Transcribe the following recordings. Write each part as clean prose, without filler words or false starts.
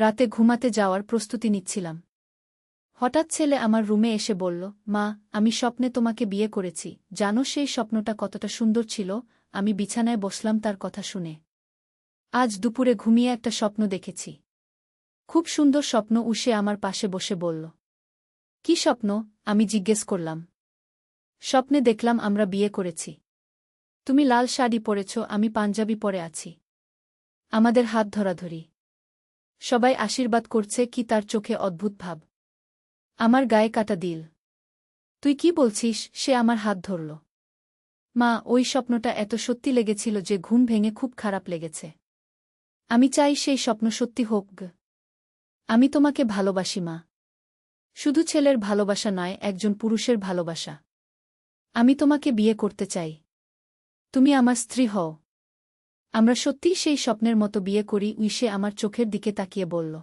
রাতে ঘুমাতে যাওয়ার প্রস্তুতি নিচ্ছিলাম। হঠাৎ ছেলে আমার রুমে এসে বলল, মা, আমি স্বপ্নে তোমাকে বিয়ে করেছি। জানো সেই স্বপ্নটা কতটা সুন্দর ছিল? আমি বিছানায় বসলাম তার কথা শুনে। আজ দুপুরে ঘুমিয়ে একটা স্বপ্ন দেখেছি। খুব সুন্দর স্বপ্ন। উসে আমার পাশে বসে বলল, কি স্বপ্ন? আমি জিজ্ঞেস করলাম। স্বপ্নে দেখলাম আমরা বিয়ে করেছি। তুমি লাল শাড়ি পরেছ, আমি পাঞ্জাবি পরে আছি। আমাদের হাত ধরাধরি। সবাই আশীর্বাদ করছে। কি তার চোখে অদ্ভুত ভাব। আমার গায়ে কাটা দিল। তুই কি বলছিস? সে আমার হাত ধরল। মা, ওই স্বপ্নটা এত সত্যি লেগেছিল যে ঘুম ভেঙে খুব খারাপ লেগেছে। আমি চাই সেই স্বপ্ন সত্যি হোক। আমি তোমাকে ভালোবাসি মা। শুধু ছেলের ভালোবাসা নয়, একজন পুরুষের ভালোবাসা। আমি তোমাকে বিয়ে করতে চাই। তুমি আমার স্ত্রী হও। আমরা সত্যিই সেই স্বপ্নের মতো বিয়ে করি। উইসে আমার চোখের দিকে তাকিয়ে বলল।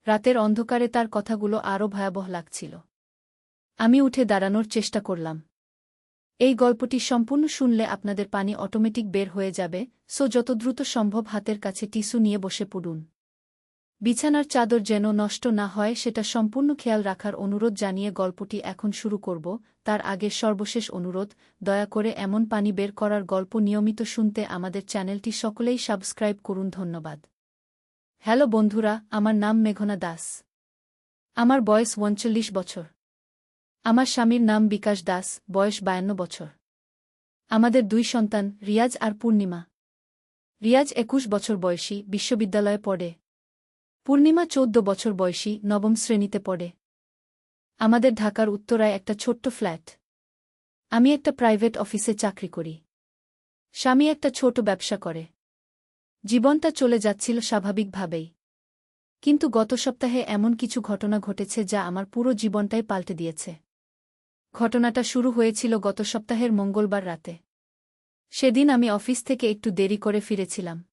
রাতের অন্ধকারে তার কথাগুলো আরও ভয়াবহ লাগছিল। আমি উঠে দাঁড়ানোর চেষ্টা করলাম। এই গল্পটি সম্পূর্ণ শুনলে আপনাদের পানি অটোমেটিক বের হয়ে যাবে, সো যত দ্রুত সম্ভব হাতের কাছে টিস্যু নিয়ে বসে পড়ুন। বিছানার চাদর যেন নষ্ট না হয় সেটা সম্পূর্ণ খেয়াল রাখার অনুরোধ জানিয়ে গল্পটি এখন শুরু করব। তার আগে সর্বশেষ অনুরোধ, দয়া করে এমন পানি বের করার গল্প নিয়মিত শুনতে আমাদের চ্যানেলটি সকলেই সাবস্ক্রাইব করুন। ধন্যবাদ। হ্যালো বন্ধুরা, আমার নাম মেঘনা দাস। আমার বয়স 39 বছর। আমার স্বামীর নাম বিকাশ দাস, বয়স 52 বছর। আমাদের 2 সন্তান, রিয়াজ আর পূর্ণিমা। রিয়াজ 21 বছর বয়সী, বিশ্ববিদ্যালয়ে পড়ে। পূর্ণিমা 14 বছর বয়সী, নবম শ্রেণীতে পড়ে। আমাদের ঢাকার উত্তরায় একটা ছোট্ট ফ্ল্যাট। আমি একটা প্রাইভেট অফিসে চাকরি করি। স্বামী একটা ছোট ব্যবসা করে। জীবনটা চলে যাচ্ছিল স্বাভাবিকভাবেই। কিন্তু গত সপ্তাহে এমন কিছু ঘটনা ঘটেছে যা আমার পুরো জীবনটাই পাল্টে দিয়েছে। ঘটনাটা শুরু হয়েছিল গত সপ্তাহের মঙ্গলবার রাতে। সেদিন আমি অফিস থেকে একটু দেরি করে ফিরেছিলাম।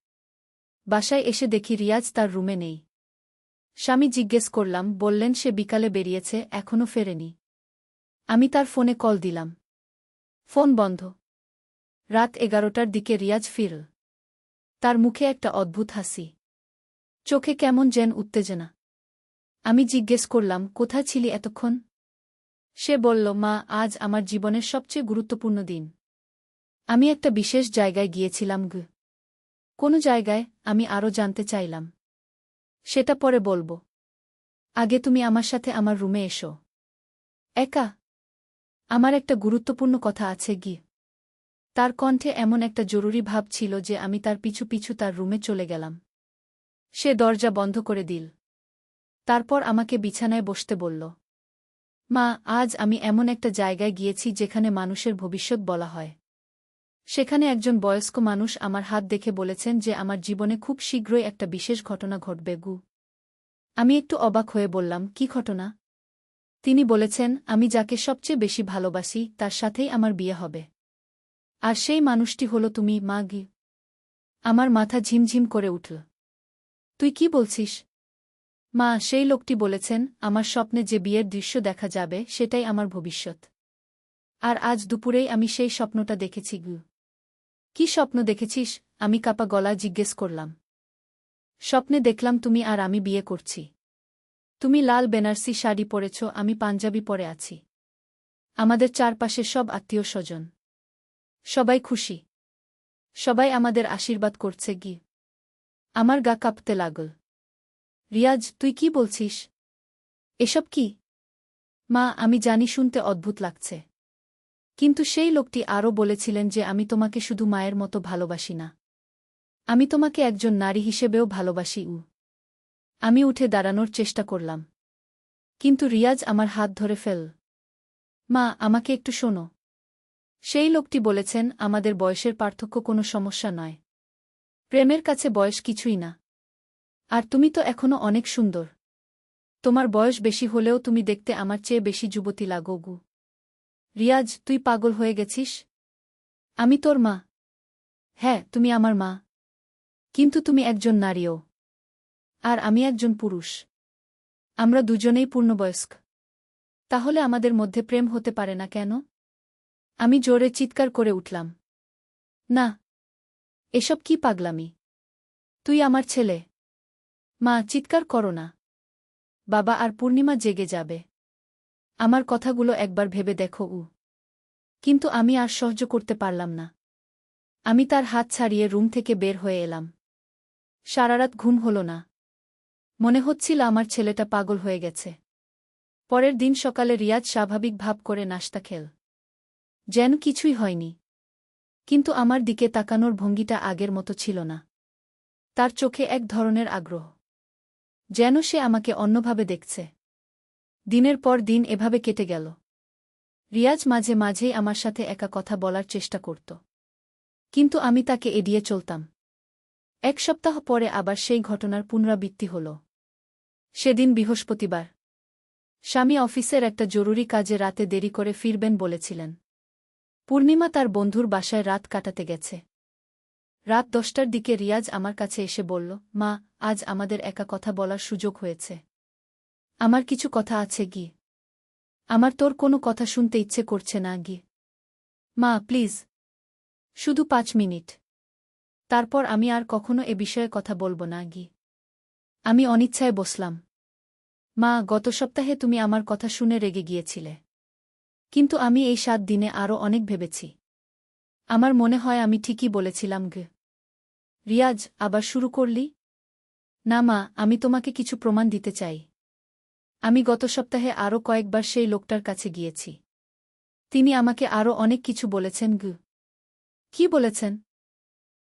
বাসায় এসে দেখি রিয়াজ তার রুমে নেই। স্বামী জিজ্ঞেস করলাম, বললেন সে বিকালে বেরিয়েছে, এখনও ফেরেনি। আমি তার ফোনে কল দিলাম। ফোন বন্ধ। রাত 11টার দিকে রিয়াজ ফিরল। তার মুখে একটা অদ্ভুত হাসি। চোখে কেমন যেন উত্তেজনা। আমি জিজ্ঞেস করলাম, কোথায় ছিলি এতক্ষণ? সে বলল, মা, আজ আমার জীবনের সবচেয়ে গুরুত্বপূর্ণ দিন। আমি একটা বিশেষ জায়গায় গিয়েছিলাম। কোন জায়গায়? আমি আরও জানতে চাইলাম। সেটা পরে বলব। আগে তুমি আমার সাথে আমার রুমে এসো। একা? আমার একটা গুরুত্বপূর্ণ কথা আছে। তার কণ্ঠে এমন একটা জরুরি ভাব ছিল যে আমি তার পিছু পিছু তার রুমে চলে গেলাম। সে দরজা বন্ধ করে দিল। তারপর আমাকে বিছানায় বসতে বলল। মা, আজ আমি এমন একটা জায়গায় গিয়েছি যেখানে মানুষের ভবিষ্যৎ বলা হয়। সেখানে একজন বয়স্ক মানুষ আমার হাত দেখে বলেছেন যে আমার জীবনে খুব শীঘ্রই একটা বিশেষ ঘটনা ঘটবে। আমি একটু অবাক হয়ে বললাম, কি ঘটনা? তিনি বলেছেন, আমি যাকে সবচেয়ে বেশি ভালোবাসি তার সাথেই আমার বিয়ে হবে। আর সেই মানুষটি হল তুমি, মা। আমার মাথা ঝিমঝিম করে উঠল। তুই কি বলছিস? মা, সেই লোকটি বলেছেন, আমার স্বপ্নে যে বিয়ের দৃশ্য দেখা যাবে সেটাই আমার ভবিষ্যৎ। আর আজ দুপুরেই আমি সেই স্বপ্নটা দেখেছি। কি স্বপ্ন দেখেছিস? আমি কাপা গলা জিজ্ঞেস করলাম। স্বপ্নে দেখলাম তুমি আর আমি বিয়ে করছি। তুমি লাল বেনারসি শাড়ি পরেছ, আমি পাঞ্জাবি পরে আছি। আমাদের চারপাশে সব আত্মীয় স্বজন। সবাই খুশি। সবাই আমাদের আশীর্বাদ করছে। আমার গা কাঁপতে লাগল। রিয়াজ, তুই কি বলছিস? এসব কি? মা, আমি জানি শুনতে অদ্ভুত লাগছে। কিন্তু সেই লোকটি আরও বলেছিলেন যে আমি তোমাকে শুধু মায়ের মতো ভালোবাসি না। আমি তোমাকে একজন নারী হিসেবেও ভালোবাসি। আমি উঠে দাঁড়ানোর চেষ্টা করলাম। কিন্তু রিয়াজ আমার হাত ধরে ফেল। মা, আমাকে একটু শোনো। সেই লোকটি বলেছেন, আমাদের বয়সের পার্থক্য কোনো সমস্যা নয়। প্রেমের কাছে বয়স কিছুই না। আর তুমি তো এখনো অনেক সুন্দর। তোমার বয়স বেশি হলেও তুমি দেখতে আমার চেয়ে বেশি যুবতী লাগো। রিয়াজ, তুই পাগল হয়ে গেছিস? আমি তোর মা। হ্যাঁ, তুমি আমার মা। কিন্তু তুমি একজন নারীও। আর আমি একজন পুরুষ। আমরা দুজনেই পূর্ণবয়স্ক। তাহলে আমাদের মধ্যে প্রেম হতে পারে না কেন? আমি জোরে চিৎকার করে উঠলাম। না। এসব কি পাগলামি? তুই আমার ছেলে। মা, চিৎকার করো না। বাবা আর পূর্ণিমা জেগে যাবে। আমার কথাগুলো একবার ভেবে দেখো। কিন্তু আমি আর সহ্য করতে পারলাম না। আমি তার হাত ছাড়িয়ে রুম থেকে বের হয়ে এলাম। সারারাত ঘুম হল না। মনে হচ্ছিল আমার ছেলেটা পাগল হয়ে গেছে। পরের দিন সকালে রিয়াজ স্বাভাবিক ভাব করে নাশতা খেল, যেন কিছুই হয়নি। কিন্তু আমার দিকে তাকানোর ভঙ্গিটা আগের মতো ছিল না। তার চোখে এক ধরনের আগ্রহ, যেন সে আমাকে অন্যভাবে দেখছে। দিনের পর দিন এভাবে কেটে গেল। রিয়াজ মাঝে মাঝেই আমার সাথে একা কথা বলার চেষ্টা করত, কিন্তু আমি তাকে এড়িয়ে চলতাম। এক সপ্তাহ পরে আবার সেই ঘটনার পুনরাবৃত্তি হল। সেদিন বৃহস্পতিবার। স্বামী অফিসের একটা জরুরি কাজে রাতে দেরি করে ফিরবেন বলেছিলেন। পূর্ণিমা তার বন্ধুর বাসায় রাত কাটাতে গেছে। রাত 10টার দিকে রিয়াজ আমার কাছে এসে বলল, মা, আজ আমাদের একা কথা বলার সুযোগ হয়েছে। আমার কিছু কথা আছে গি। আমার তোর কোনো কথা শুনতে ইচ্ছে করছে না গি। মা, প্লিজ, শুধু 5 মিনিট। তারপর আমি আর কখনো এ বিষয়ে কথা বলবো না গি। আমি অনিচ্ছায় বসলাম। মা, গত সপ্তাহে তুমি আমার কথা শুনে রেগে গিয়েছিলে। কিন্তু আমি এই 7 দিনে আরও অনেক ভেবেছি। আমার মনে হয় আমি ঠিকই বলেছিলাম গে। রিয়াজ, আবার শুরু করলি? না মা, আমি তোমাকে কিছু প্রমাণ দিতে চাই। আমি গত সপ্তাহে আরও কয়েকবার সেই লোকটার কাছে গিয়েছি। তিনি আমাকে আরও অনেক কিছু বলেছেন গু। কি বলেছেন?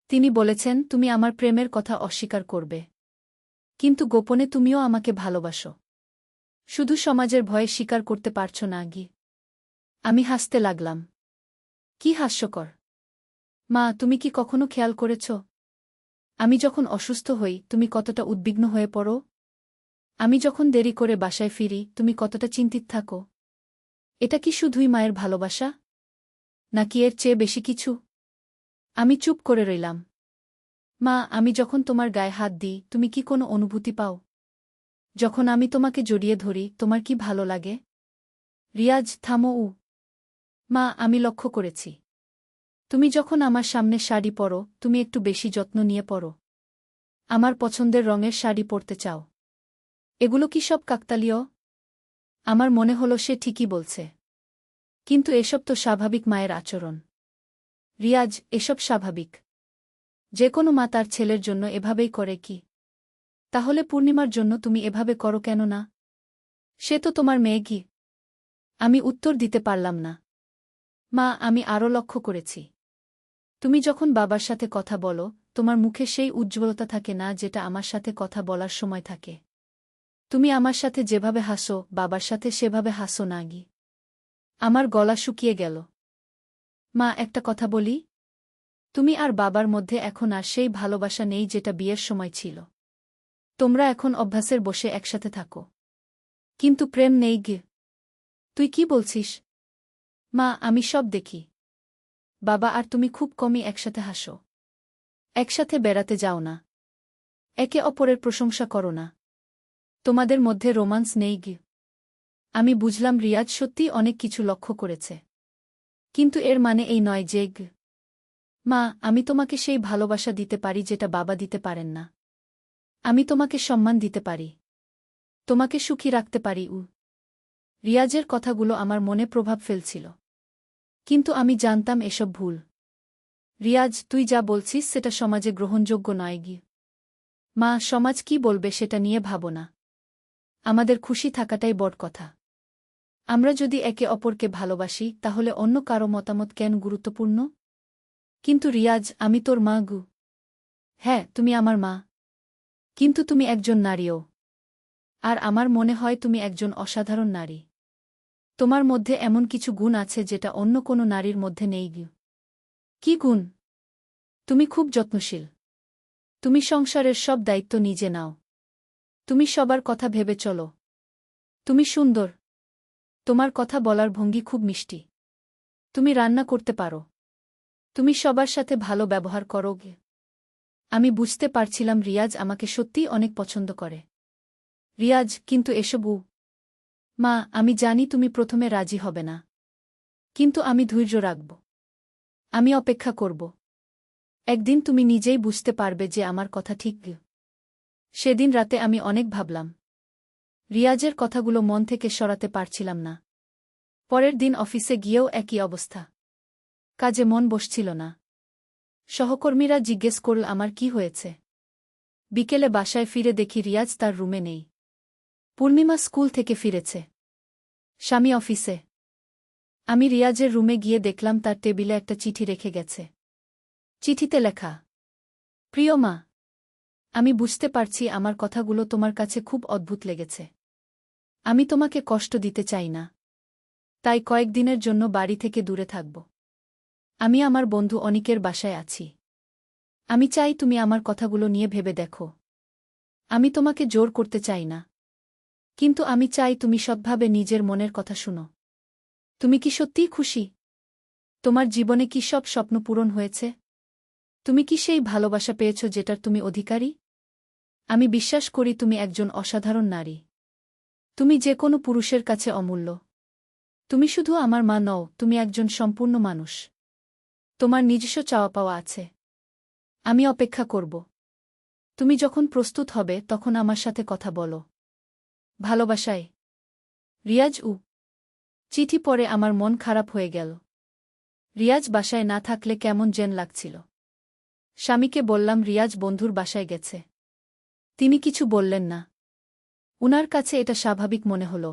তিনি বলেছেন তুমি আমার প্রেমের কথা অস্বীকার করবে, কিন্তু গোপনে তুমিও আমাকে ভালোবাসো। শুধু সমাজের ভয়ে স্বীকার করতে পারছ না গি। আমি হাসতে লাগলাম। কি হাস্যকর! মা, তুমি কি কখনো খেয়াল করেছ আমি যখন অসুস্থ হই তুমি কতটা উদ্বিগ্ন হয়ে পড়ো? আমি যখন দেরি করে বাসায় ফিরি তুমি কতটা চিন্তিত থাকো? এটা কি শুধুই মায়ের ভালোবাসা, নাকি এর চেয়ে বেশি কিছু? আমি চুপ করে রইলাম। মা, আমি যখন তোমার গায়ে হাত দিই তুমি কি কোনো অনুভূতি পাও? যখন আমি তোমাকে জড়িয়ে ধরি তোমার কি ভালো লাগে? রিয়াজ, থামো। মা, আমি লক্ষ্য করেছি তুমি যখন আমার সামনে শাড়ি পরো তুমি একটু বেশি যত্ন নিয়ে পরো। আমার পছন্দের রঙের শাড়ি পরতে চাও। এগুলো কি সব কাকতালীয়? আমার মনে হলো সে ঠিকই বলছে। কিন্তু এসব তো স্বাভাবিক মায়ের আচরণ। রিয়াজ, এসব স্বাভাবিক। যে কোনো মা তার ছেলের জন্য এভাবেই করে কি? তাহলে পূর্ণিমার জন্য তুমি এভাবে করো কেন না? সে তো তোমার মেয়ে কি? আমি উত্তর দিতে পারলাম না। মা, আমি আরও লক্ষ্য করেছি তুমি যখন বাবার সাথে কথা বলো তোমার মুখে সেই উজ্জ্বলতা থাকে না যেটা আমার সাথে কথা বলার সময় থাকে। তুমি আমার সাথে যেভাবে হাসো বাবার সাথে সেভাবে হাসো না গি। আমার গলা শুকিয়ে গেল। মা, একটা কথা বলি? তুমি আর বাবার মধ্যে এখন আর সেই ভালোবাসা নেই যেটা বিয়ের সময় ছিল। তোমরা এখন অভ্যাসের বসে একসাথে থাকো, কিন্তু প্রেম নেই গে। তুই কি বলছিস? মা, আমি সব দেখি। বাবা আর তুমি খুব কমই একসাথে হাসো। একসাথে বেড়াতে যাও না। একে অপরের প্রশংসা করো না। তোমাদের মধ্যে রোমান্স নেই গে। আমি বুঝলাম রিয়াজ সত্যিই অনেক কিছু লক্ষ্য করেছে। কিন্তু এর মানে এই নয় যে মা, আমি তোমাকে সেই ভালোবাসা দিতে পারি যেটা বাবা দিতে পারেন না। আমি তোমাকে সম্মান দিতে পারি, তোমাকে সুখী রাখতে পারি। রিয়াজের কথাগুলো আমার মনে প্রভাব ফেলছিল, কিন্তু আমি জানতাম এসব ভুল। রিয়াজ, তুই যা বলছিস সেটা সমাজে গ্রহণযোগ্য নয় গি। মা, সমাজ কি বলবে সেটা নিয়ে ভাবো না। আমাদের খুশি থাকাটাই বড় কথা। আমরা যদি একে অপরকে ভালোবাসি তাহলে অন্য কারো মতামত কেন গুরুত্বপূর্ণ? কিন্তু রিয়াজ, আমি তোর মা গু। হ্যাঁ, তুমি আমার মা, কিন্তু তুমি একজন নারীও। আর আমার মনে হয় তুমি একজন অসাধারণ নারী। তোমার মধ্যে এমন কিছু গুণ আছে যেটা অন্য কোনো নারীর মধ্যে নেই গি। কি গুণ? তুমি খুব যত্নশীল। তুমি সংসারের সব দায়িত্ব নিজে নাও। তুমি সবার কথা ভেবে চলো। তুমি সুন্দর। তোমার কথা বলার ভঙ্গি খুব মিষ্টি। তুমি রান্না করতে পারো। তুমি সবার সাথে ভালো ব্যবহার করো গে। আমি বুঝতে পারছিলাম রিয়াজ আমাকে সত্যিই অনেক পছন্দ করে। রিয়াজ, কিন্তু এসবু। মা, আমি জানি তুমি প্রথমে রাজি হবে না, কিন্তু আমি ধৈর্য রাখব। আমি অপেক্ষা করব। একদিন তুমি নিজেই বুঝতে পারবে যে আমার কথা ঠিক। সেদিন রাতে আমি অনেক ভাবলাম। রিয়াজের কথাগুলো মন থেকে সরাতে পারছিলাম না। পরের দিন অফিসে গিয়েও একই অবস্থা। কাজে মন বসছিল না। সহকর্মীরা জিজ্ঞেস করল আমার কি হয়েছে। বিকেলে বাসায় ফিরে দেখি রিয়াজ তার রুমে নেই। পূর্ণিমা স্কুল থেকে ফিরেছে। স্বামী অফিসে। আমি রিয়াজের রুমে গিয়ে দেখলাম তার টেবিলে একটা চিঠি রেখে গেছে। চিঠিতে লেখা, প্রিয় মা, আমি বুঝতে পারছি আমার কথাগুলো তোমার কাছে খুব অদ্ভুত লেগেছে। আমি তোমাকে কষ্ট দিতে চাই না। তাই কয়েকদিনের জন্য বাড়ি থেকে দূরে থাকব। আমি আমার বন্ধু অনিকের বাসায় আছি। আমি চাই তুমি আমার কথাগুলো নিয়ে ভেবে দেখো। আমি তোমাকে জোর করতে চাই না। কিন্তু আমি চাই তুমি সৎভাবে নিজের মনের কথা শুনো। তুমি কি সত্যিই খুশি? তোমার জীবনে কি সব স্বপ্ন পূরণ হয়েছে? তুমি কি সেই ভালোবাসা পেয়েছ যেটার তুমি অধিকারী? আমি বিশ্বাস করি তুমি একজন অসাধারণ নারী। তুমি যে কোনো পুরুষের কাছে অমূল্য। তুমি শুধু আমার মা নও, তুমি একজন সম্পূর্ণ মানুষ। তোমার নিজস্ব চাওয়া পাওয়া আছে। আমি অপেক্ষা করব। তুমি যখন প্রস্তুত হবে তখন আমার সাথে কথা বলো। ভালোবাসায়, রিয়াজ। চিঠি পড়ে আমার মন খারাপ হয়ে গেল। রিয়াজ বাসায় না থাকলে কেমন যেন লাগছিল। স্বামীকে বললাম রিয়াজ বন্ধুর বাসায় গেছে। তিনি কিছু বললেন না। উনার কাছে এটা স্বাভাবিক মনে হল।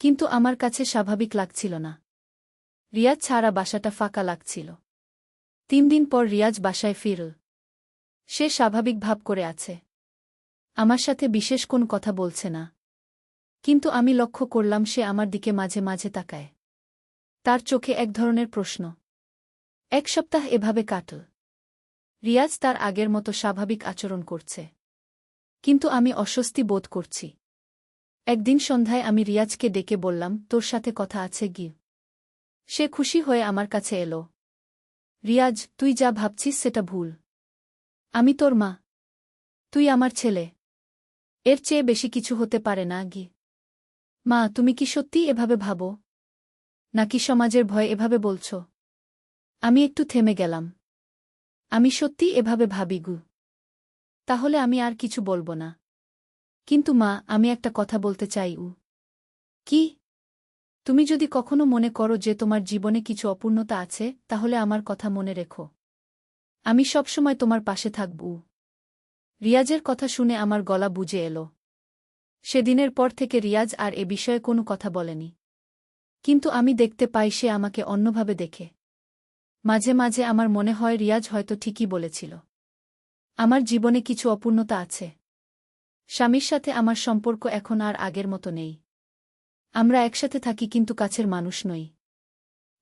কিন্তু আমার কাছে স্বাভাবিক লাগছিল না। রিয়াজ ছাড়া বাসাটা ফাঁকা লাগছিল। 3 দিন পর রিয়াজ বাসায় ফিরল। সে স্বাভাবিক ভাব করে আছে। আমার সাথে বিশেষ কোন কথা বলছে না। কিন্তু আমি লক্ষ্য করলাম সে আমার দিকে মাঝে মাঝে তাকায়। তার চোখে এক ধরনের প্রশ্ন। 1 সপ্তাহ এভাবে কাটল। রিয়াজ তার আগের মতো স্বাভাবিক আচরণ করছে। কিন্তু আমি অস্বস্তি বোধ করছি। একদিন সন্ধ্যায় আমি রিয়াজকে ডেকে বললাম, তোর সাথে কথা আছে কি? সে খুশি হয়ে আমার কাছে এলো। রিয়াজ, তুই যা ভাবছিস সেটা ভুল। আমি তোর মা। তুই আমার ছেলে। এর চেয়ে বেশি কিছু হতে পারে না গি। মা, তুমি কি সত্যিই এভাবে ভাবো? নাকি সমাজের ভয় এভাবে বলছ? আমি একটু থেমে গেলাম। আমি সত্যিই এভাবে ভাবি গু। তাহলে আমি আর কিছু বলবো না। কিন্তু মা, আমি একটা কথা বলতে চাই। কি? তুমি যদি কখনো মনে করো যে তোমার জীবনে কিছু অপূর্ণতা আছে, তাহলে আমার কথা মনে রেখো। আমি সবসময় তোমার পাশে থাকব। রিয়াজের কথা শুনে আমার গলা বুজে এলো। সেদিনের পর থেকে রিয়াজ আর এ বিষয়ে কোনো কথা বলেনি। কিন্তু আমি দেখতে পাই সে আমাকে অন্যভাবে দেখে। মাঝে মাঝে আমার মনে হয় রিয়াজ হয়তো ঠিকই বলেছিল। আমার জীবনে কিছু অপূর্ণতা আছে। স্বামীর সাথে আমার সম্পর্ক এখন আর আগের মতো নেই। আমরা একসাথে থাকি কিন্তু কাছের মানুষ নই।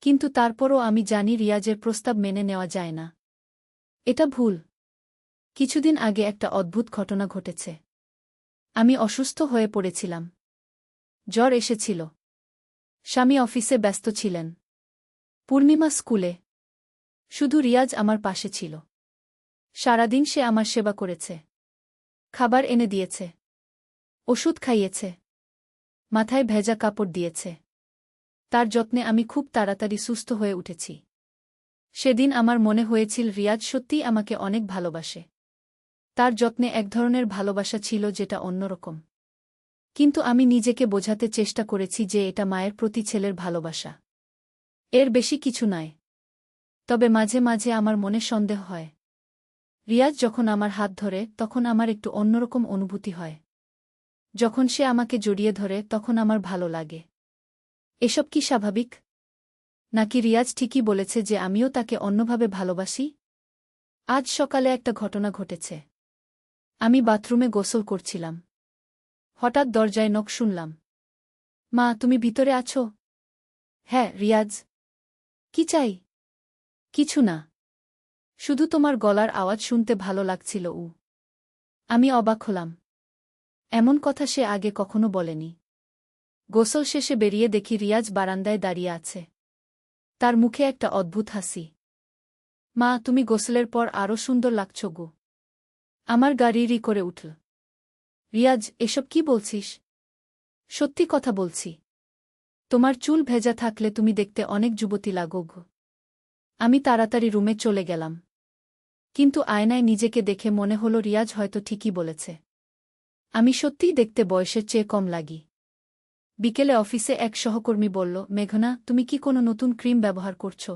কিন্তু তারপরও আমি জানি রিয়াজের প্রস্তাব মেনে নেওয়া যায় না। এটা ভুল। কিছুদিন আগে একটা অদ্ভুত ঘটনা ঘটেছে। আমি অসুস্থ হয়ে পড়েছিলাম। জ্বর এসেছিল। স্বামী অফিসে ব্যস্ত ছিলেন। পূর্ণিমা স্কুলে। শুধু রিয়াজ আমার পাশে ছিল। সারাদিন সে আমার সেবা করেছে। খাবার এনে দিয়েছে। ওষুধ খাইয়েছে। মাথায় ভেজা কাপড় দিয়েছে। তার যত্নে আমি খুব তাড়াতাড়ি সুস্থ হয়ে উঠেছি। সেদিন আমার মনে হয়েছিল রিয়াজ সত্যিই আমাকে অনেক ভালোবাসে। তার যত্নে এক ধরনের ভালোবাসা ছিল যেটা অন্যরকম। কিন্তু আমি নিজেকে বোঝাতে চেষ্টা করেছি যে এটা মায়ের প্রতি ছেলের ভালোবাসা। এর বেশি কিছু নয়। তবে মাঝে মাঝে আমার মনে সন্দেহ হয়। রিয়াজ যখন আমার হাত ধরে তখন আমার একটু অন্যরকম অনুভূতি হয়। যখন সে আমাকে জড়িয়ে ধরে তখন আমার ভালো লাগে। এসব কি স্বাভাবিক? নাকি রিয়াজ ঠিকই বলেছে যে আমিও তাকে অন্যভাবে ভালোবাসি? আজ সকালে একটা ঘটনা ঘটেছে। আমি বাথরুমে গোসল করছিলাম। হঠাৎ দরজায় নক শুনলাম। মা, তুমি ভিতরে আছো? হ্যাঁ, রিয়াজ। কি চাই? কিছু না। শুধু তোমার গলার আওয়াজ শুনতে ভালো লাগছিল। আমি অবাক হলাম। এমন কথা সে আগে কখনো বলেনি। গোসল শেষে বেরিয়ে দেখি রিয়াজ বারান্দায় দাঁড়িয়ে আছে। তার মুখে একটা অদ্ভুত হাসি। মা, তুমি গোসলের পর আরও সুন্দর লাগছ গো। আমার গা রি রি করে উঠল। রিয়াজ, এসব কি বলছিস? সত্যি কথা বলছি। তোমার চুল ভেজা থাকলে তুমি দেখতে অনেক যুবতী লাগো গো। আমি তাড়াতাড়ি রুমে চলে গেলাম। কিন্তু আয়নায় নিজেকে দেখে মনে হলো রিয়াজ হয়তো ঠিকই বলেছে। আমি সত্যিই দেখতে বয়সের চেয়ে কম লাগি। বিকেলে অফিসে এক সহকর্মী বলল, মেঘনা, তুমি কি কোনো নতুন ক্রিম ব্যবহার করছ?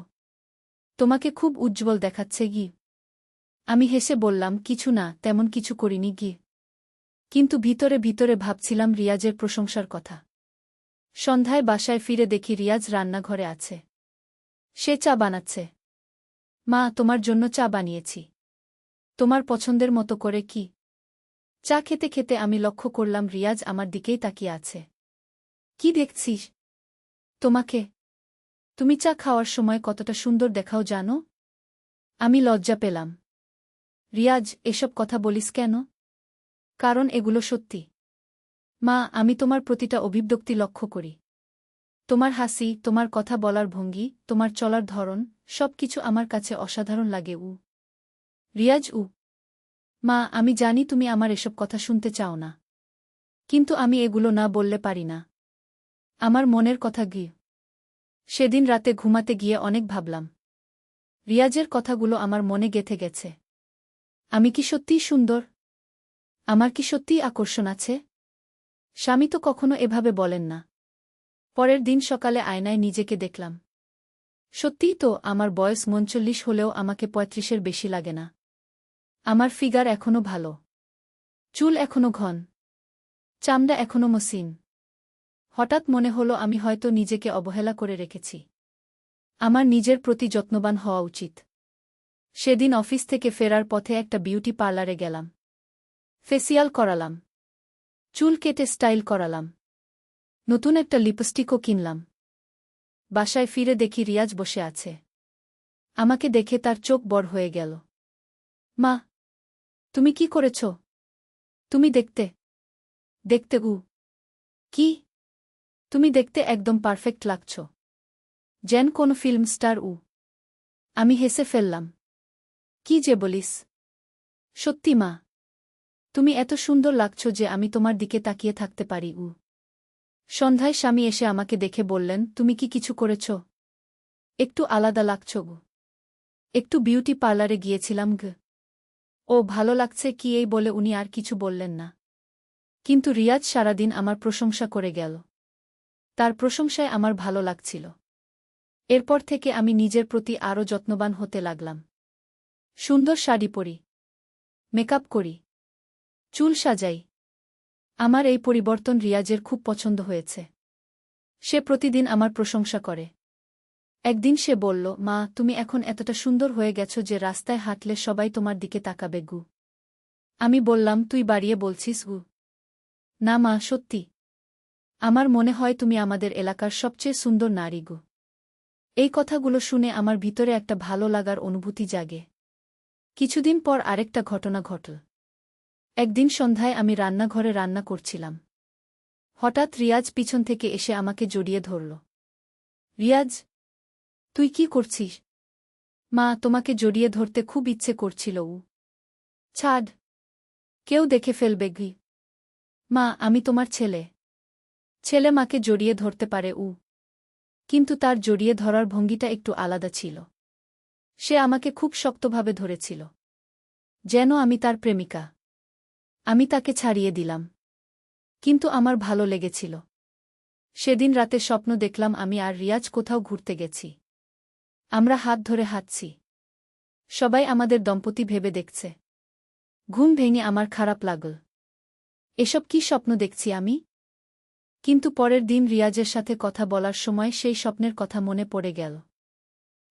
তোমাকে খুব উজ্জ্বল দেখাচ্ছে গি। আমি হেসে বললাম, কিছু না, তেমন কিছু করিনি গি। কিন্তু ভিতরে ভিতরে ভাবছিলাম রিয়াজের প্রশংসার কথা। সন্ধ্যায় বাসায় ফিরে দেখি রিয়াজ রান্নাঘরে আছে। সে চা বানাচ্ছে। মা, তোমার জন্য চা বানিয়েছি। তোমার পছন্দের মতো করে কি? চা খেতে খেতে আমি লক্ষ্য করলাম রিয়াজ আমার দিকেই তাকিয়ে আছে। কি দেখছিস? তোমাকে। তুমি চা খাওয়ার সময় কতটা সুন্দর দেখাও জানো? আমি লজ্জা পেলাম। রিয়াজ, এসব কথা বলিস কেন? কারণ এগুলো সত্যি। মা, আমি তোমার প্রতিটা অভিব্যক্তি লক্ষ্য করি। তোমার হাসি, তোমার কথা বলার ভঙ্গি, তোমার চলার ধরন, সবকিছু আমার কাছে অসাধারণ লাগে। রিয়াজ। মা, আমি জানি তুমি আমার এসব কথা শুনতে চাও না। কিন্তু আমি এগুলো না বললে পারি না। আমার মনের কথা গি। সেদিন রাতে ঘুমাতে গিয়ে অনেক ভাবলাম। রিয়াজের কথাগুলো আমার মনে গেঁথে গেছে। আমি কি সত্যিই সুন্দর? আমার কি সত্যিই আকর্ষণ আছে? স্বামী তো কখনো এভাবে বলেন না। পরের দিন সকালে আয়নায় নিজেকে দেখলাম। সত্যিই তো, আমার বয়স ৩৯ হলেও আমাকে ৩৫-এর বেশি লাগে না। আমার ফিগার এখনো ভালো। চুল এখনো ঘন। চামড়া এখনো মসৃণ। হঠাৎ মনে হলো আমি হয়তো নিজেকে অবহেলা করে রেখেছি। আমার নিজের প্রতি যত্নবান হওয়া উচিত। সেদিন অফিস থেকে ফেরার পথে একটা বিউটি পার্লারে গেলাম। ফেসিয়াল করালাম। চুল কেটে স্টাইল করালাম। নতুন একটা লিপস্টিকও কিনলাম। বাসায় ফিরে দেখি রিয়াজ বসে আছে। আমাকে দেখে তার চোখ বড় হয়ে গেল। মা, তুমি কি করেছ? তুমি দেখতে দেখতে কি? তুমি দেখতে একদম পারফেক্ট লাগছ। যেন কোন ফিল্ম স্টার। আমি হেসে ফেললাম। কি যে বলিস? সত্যি মা, তুমি এত সুন্দর লাগছ যে আমি তোমার দিকে তাকিয়ে থাকতে পারি। সন্ধ্যায় স্বামী এসে আমাকে দেখে বললেন, তুমি কি কিছু করেছ? একটু আলাদা লাগছ। একটু বিউটি পার্লারে গিয়েছিলাম গ। ও ভালো লাগছে কি, এই বলে উনি আর কিছু বললেন না। কিন্তু রিয়াজ সারাদিন আমার প্রশংসা করে গেল। তার প্রশংসায় আমার ভালো লাগছিল। এরপর থেকে আমি নিজের প্রতি আরও যত্নবান হতে লাগলাম। সুন্দর শাড়ি পরি। মেকআপ করি। চুল সাজাই। আমার এই পরিবর্তন রিয়াজের খুব পছন্দ হয়েছে। সে প্রতিদিন আমার প্রশংসা করে। একদিন সে বলল, মা, তুমি এখন এতটা সুন্দর হয়ে গেছ যে রাস্তায় হাঁটলে সবাই তোমার দিকে তাকাবে গু। আমি বললাম, তুই বাড়িয়ে বলছিস গু। না মা, সত্যি। আমার মনে হয় তুমি আমাদের এলাকার সবচেয়ে সুন্দর নারী গু। এই কথাগুলো শুনে আমার ভিতরে একটা ভালো লাগার অনুভূতি জাগে। কিছুদিন পর আরেকটা ঘটনা ঘটল। একদিন সন্ধ্যায় আমি রান্নাঘরে রান্না করছিলাম। হঠাৎ রিয়াজ পিছন থেকে এসে আমাকে জড়িয়ে ধরল। রিয়াজ, তুই কি করছিস? মা, তোমাকে জড়িয়ে ধরতে খুব ইচ্ছে করছিল। ছাড়। কেউ দেখে ফেলবে গি। মা, আমি তোমার ছেলে। ছেলে মাকে জড়িয়ে ধরতে পারে। কিন্তু তার জড়িয়ে ধরার ভঙ্গিটা একটু আলাদা ছিল। সে আমাকে খুব শক্তভাবে ধরেছিল, যেন আমি তার প্রেমিকা। আমি তাকে ছাড়িয়ে দিলাম। কিন্তু আমার ভালো লেগেছিল। সেদিন রাতে স্বপ্ন দেখলাম আমি আর রিয়াজ কোথাও ঘুরতে গেছি। আমরা হাত ধরে হাঁটছি। সবাই আমাদের দম্পতি ভেবে দেখছে। ঘুম ভেঙে আমার খারাপ লাগল। এসব কি স্বপ্ন দেখছি আমি? কিন্তু পরের দিন রিয়াজের সাথে কথা বলার সময় সেই স্বপ্নের কথা মনে পড়ে গেল।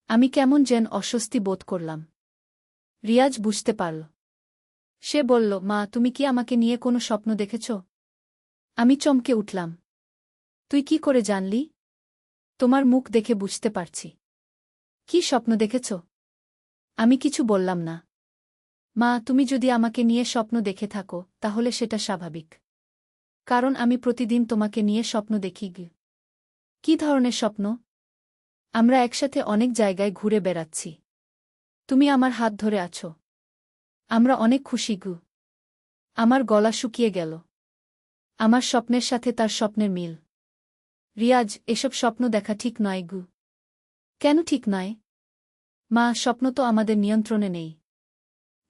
আমি কেমন যেন অস্বস্তি বোধ করলাম। রিয়াজ বুঝতে পারল। সে বলল, মা, তুমি কি আমাকে নিয়ে কোনো স্বপ্ন দেখেছ? আমি চমকে উঠলাম। তুই কি করে জানলি? তোমার মুখ দেখে বুঝতে পারছি। কি স্বপ্ন দেখেছ? আমি কিছু বললাম না। মা, তুমি যদি আমাকে নিয়ে স্বপ্ন দেখে থাকো তাহলে সেটা স্বাভাবিক। কারণ আমি প্রতিদিন তোমাকে নিয়ে স্বপ্ন দেখি। কি ধরনের স্বপ্ন? আমরা একসাথে অনেক জায়গায় ঘুরে বেড়াচ্ছি। তুমি আমার হাত ধরে আছো। আমরা অনেক খুশি। আমার গলা শুকিয়ে গেল। আমার স্বপ্নের সাথে তার স্বপ্নের মিল। রিয়াজ, এসব স্বপ্ন দেখা ঠিক নয়। কেন ঠিক নয়? মা, স্বপ্ন তো আমাদের নিয়ন্ত্রণে নেই।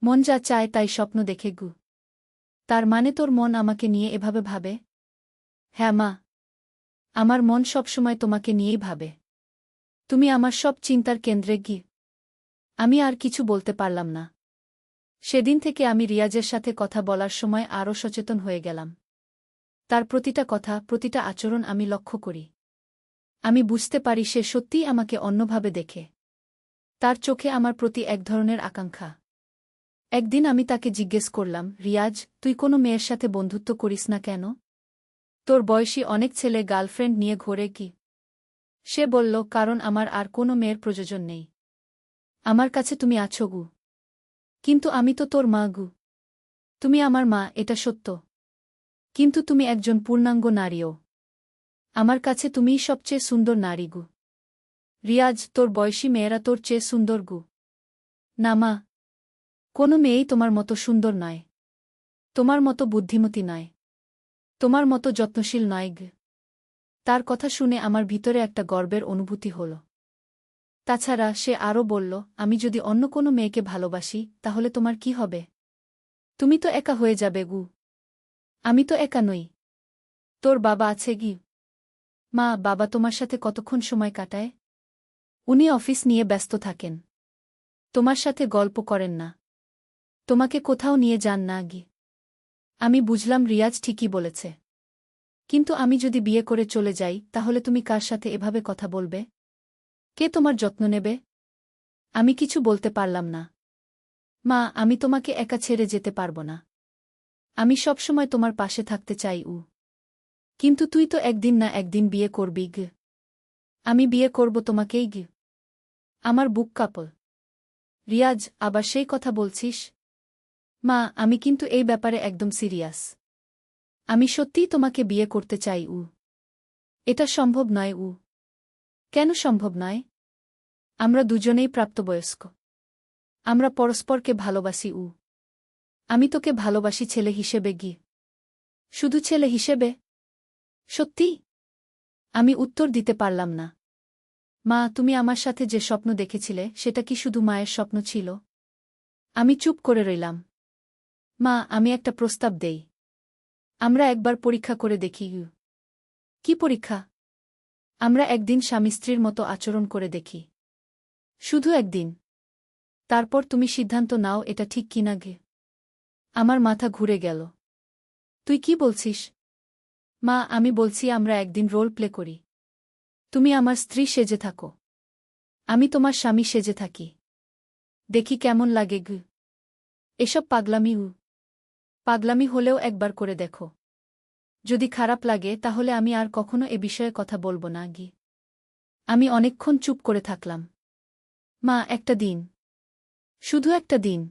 মন যা চায় তাই স্বপ্ন দেখে। তার মানে তোর মন আমাকে নিয়ে এভাবে ভাবে? হ্যাঁ মা, আমার মন সবসময় তোমাকে নিয়েই ভাবে। তুমি আমার সব চিন্তার কেন্দ্রে গি। আমি আর কিছু বলতে পারলাম না। সেদিন থেকে আমি রিয়াজের সাথে কথা বলার সময় আরও সচেতন হয়ে গেলাম। তার প্রতিটা কথা, প্রতিটা আচরণ আমি লক্ষ্য করি। আমি বুঝতে পারি সে সত্যিই আমাকে অন্যভাবে দেখে। তার চোখে আমার প্রতি এক ধরনের আকাঙ্ক্ষা। একদিন আমি তাকে জিজ্ঞেস করলাম, রিয়াজ, তুই কোনো মেয়ের সাথে বন্ধুত্ব করিস না কেন? তোর বয়সী অনেক ছেলে গার্লফ্রেন্ড নিয়ে ঘোরে কি? সে বলল, কারণ আমার আর কোনো মেয়ের প্রয়োজন নেই। আমার কাছে তুমি আছো গু। কিন্তু আমি তো তোর মা গু। তুমি আমার মা, এটা সত্য। কিন্তু তুমি একজন পূর্ণাঙ্গ নারীও। আমার কাছে তুমিই সবচেয়ে সুন্দর নারী গু। রিয়াজ, তোর বয়সী মেয়েরা তোর চেয়ে সুন্দর গু। না মা, কোনো মেয়েই তোমার মতো সুন্দর নয়। তোমার মতো বুদ্ধিমতী নয়। তোমার মতো যত্নশীল নয় গে। তার কথা শুনে আমার ভিতরে একটা গর্বের অনুভূতি হল। তাছাড়া সে আরও বলল, আমি যদি অন্য কোনো মেয়েকে ভালোবাসি, তাহলে তোমার কি হবে? তুমি তো একা হয়ে যাবে গু। আমি তো একা নই। তোর বাবা আছে গি। মা, বাবা তোমার সাথে কতক্ষণ সময় কাটায়? উনি অফিস নিয়ে ব্যস্ত থাকেন। তোমার সাথে গল্প করেন না। তোমাকে কোথাও নিয়ে যান না গি। আমি বুঝলাম রিয়াজ ঠিকই বলেছে। কিন্তু আমি যদি বিয়ে করে চলে যাই, তাহলে তুমি কার সাথে এভাবে কথা বলবে? কে তোমার যত্ন নেবে? আমি কিছু বলতে পারলাম না। মা, আমি তোমাকে একা ছেড়ে যেতে পারব না। আমি সবসময় তোমার পাশে থাকতে চাই। কিন্তু তুই তো একদিন না একদিন বিয়ে করবি গে। আমি বিয়ে করব তোমাকেই গে। আমার বুক কাঁপল। রিয়াজ, আবার সেই কথা বলছিস? মা, আমি কিন্তু এই ব্যাপারে একদম সিরিয়াস। আমি সত্যিই তোমাকে বিয়ে করতে চাই। এটা সম্ভব নয়। কেন সম্ভব নয়? আমরা দুজনেই প্রাপ্তবয়স্ক। আমরা পরস্পরকে ভালোবাসি। আমি তোকে ভালোবাসি ছেলে হিসেবে গি। শুধু ছেলে হিসেবে? সত্যি? আমি উত্তর দিতে পারলাম না। মা, তুমি আমার সাথে যে স্বপ্ন দেখেছিলে, সেটা কি শুধু মায়ের স্বপ্ন ছিল? আমি চুপ করে রইলাম। মা, আমি একটা প্রস্তাব দেই। আমরা একবার পরীক্ষা করে দেখি। কি পরীক্ষা? আমরা একদিন স্বামী স্ত্রীর মতো আচরণ করে দেখি। শুধু একদিন। তারপর তুমি সিদ্ধান্ত নাও এটা ঠিক কিনা গে। আমার মাথা ঘুরে গেল। তুই কি বলছিস? মা, আমি বলছি আমরা একদিন রোল প্লে করি। তুমি আমার স্ত্রী সেজে থাকো। আমি তোমার স্বামী সেজে থাকি। দেখি কেমন লাগে গু। এসব পাগলামি। পাগলামি হলেও একবার করে দেখো। যদি খারাপ লাগে তাহলে আমি আর কখনো এ বিষয়ে কথা বলবো না গি। আমি অনেকক্ষণ চুপ করে থাকলাম। মা, একটা দিন। শুধু একটা দিন।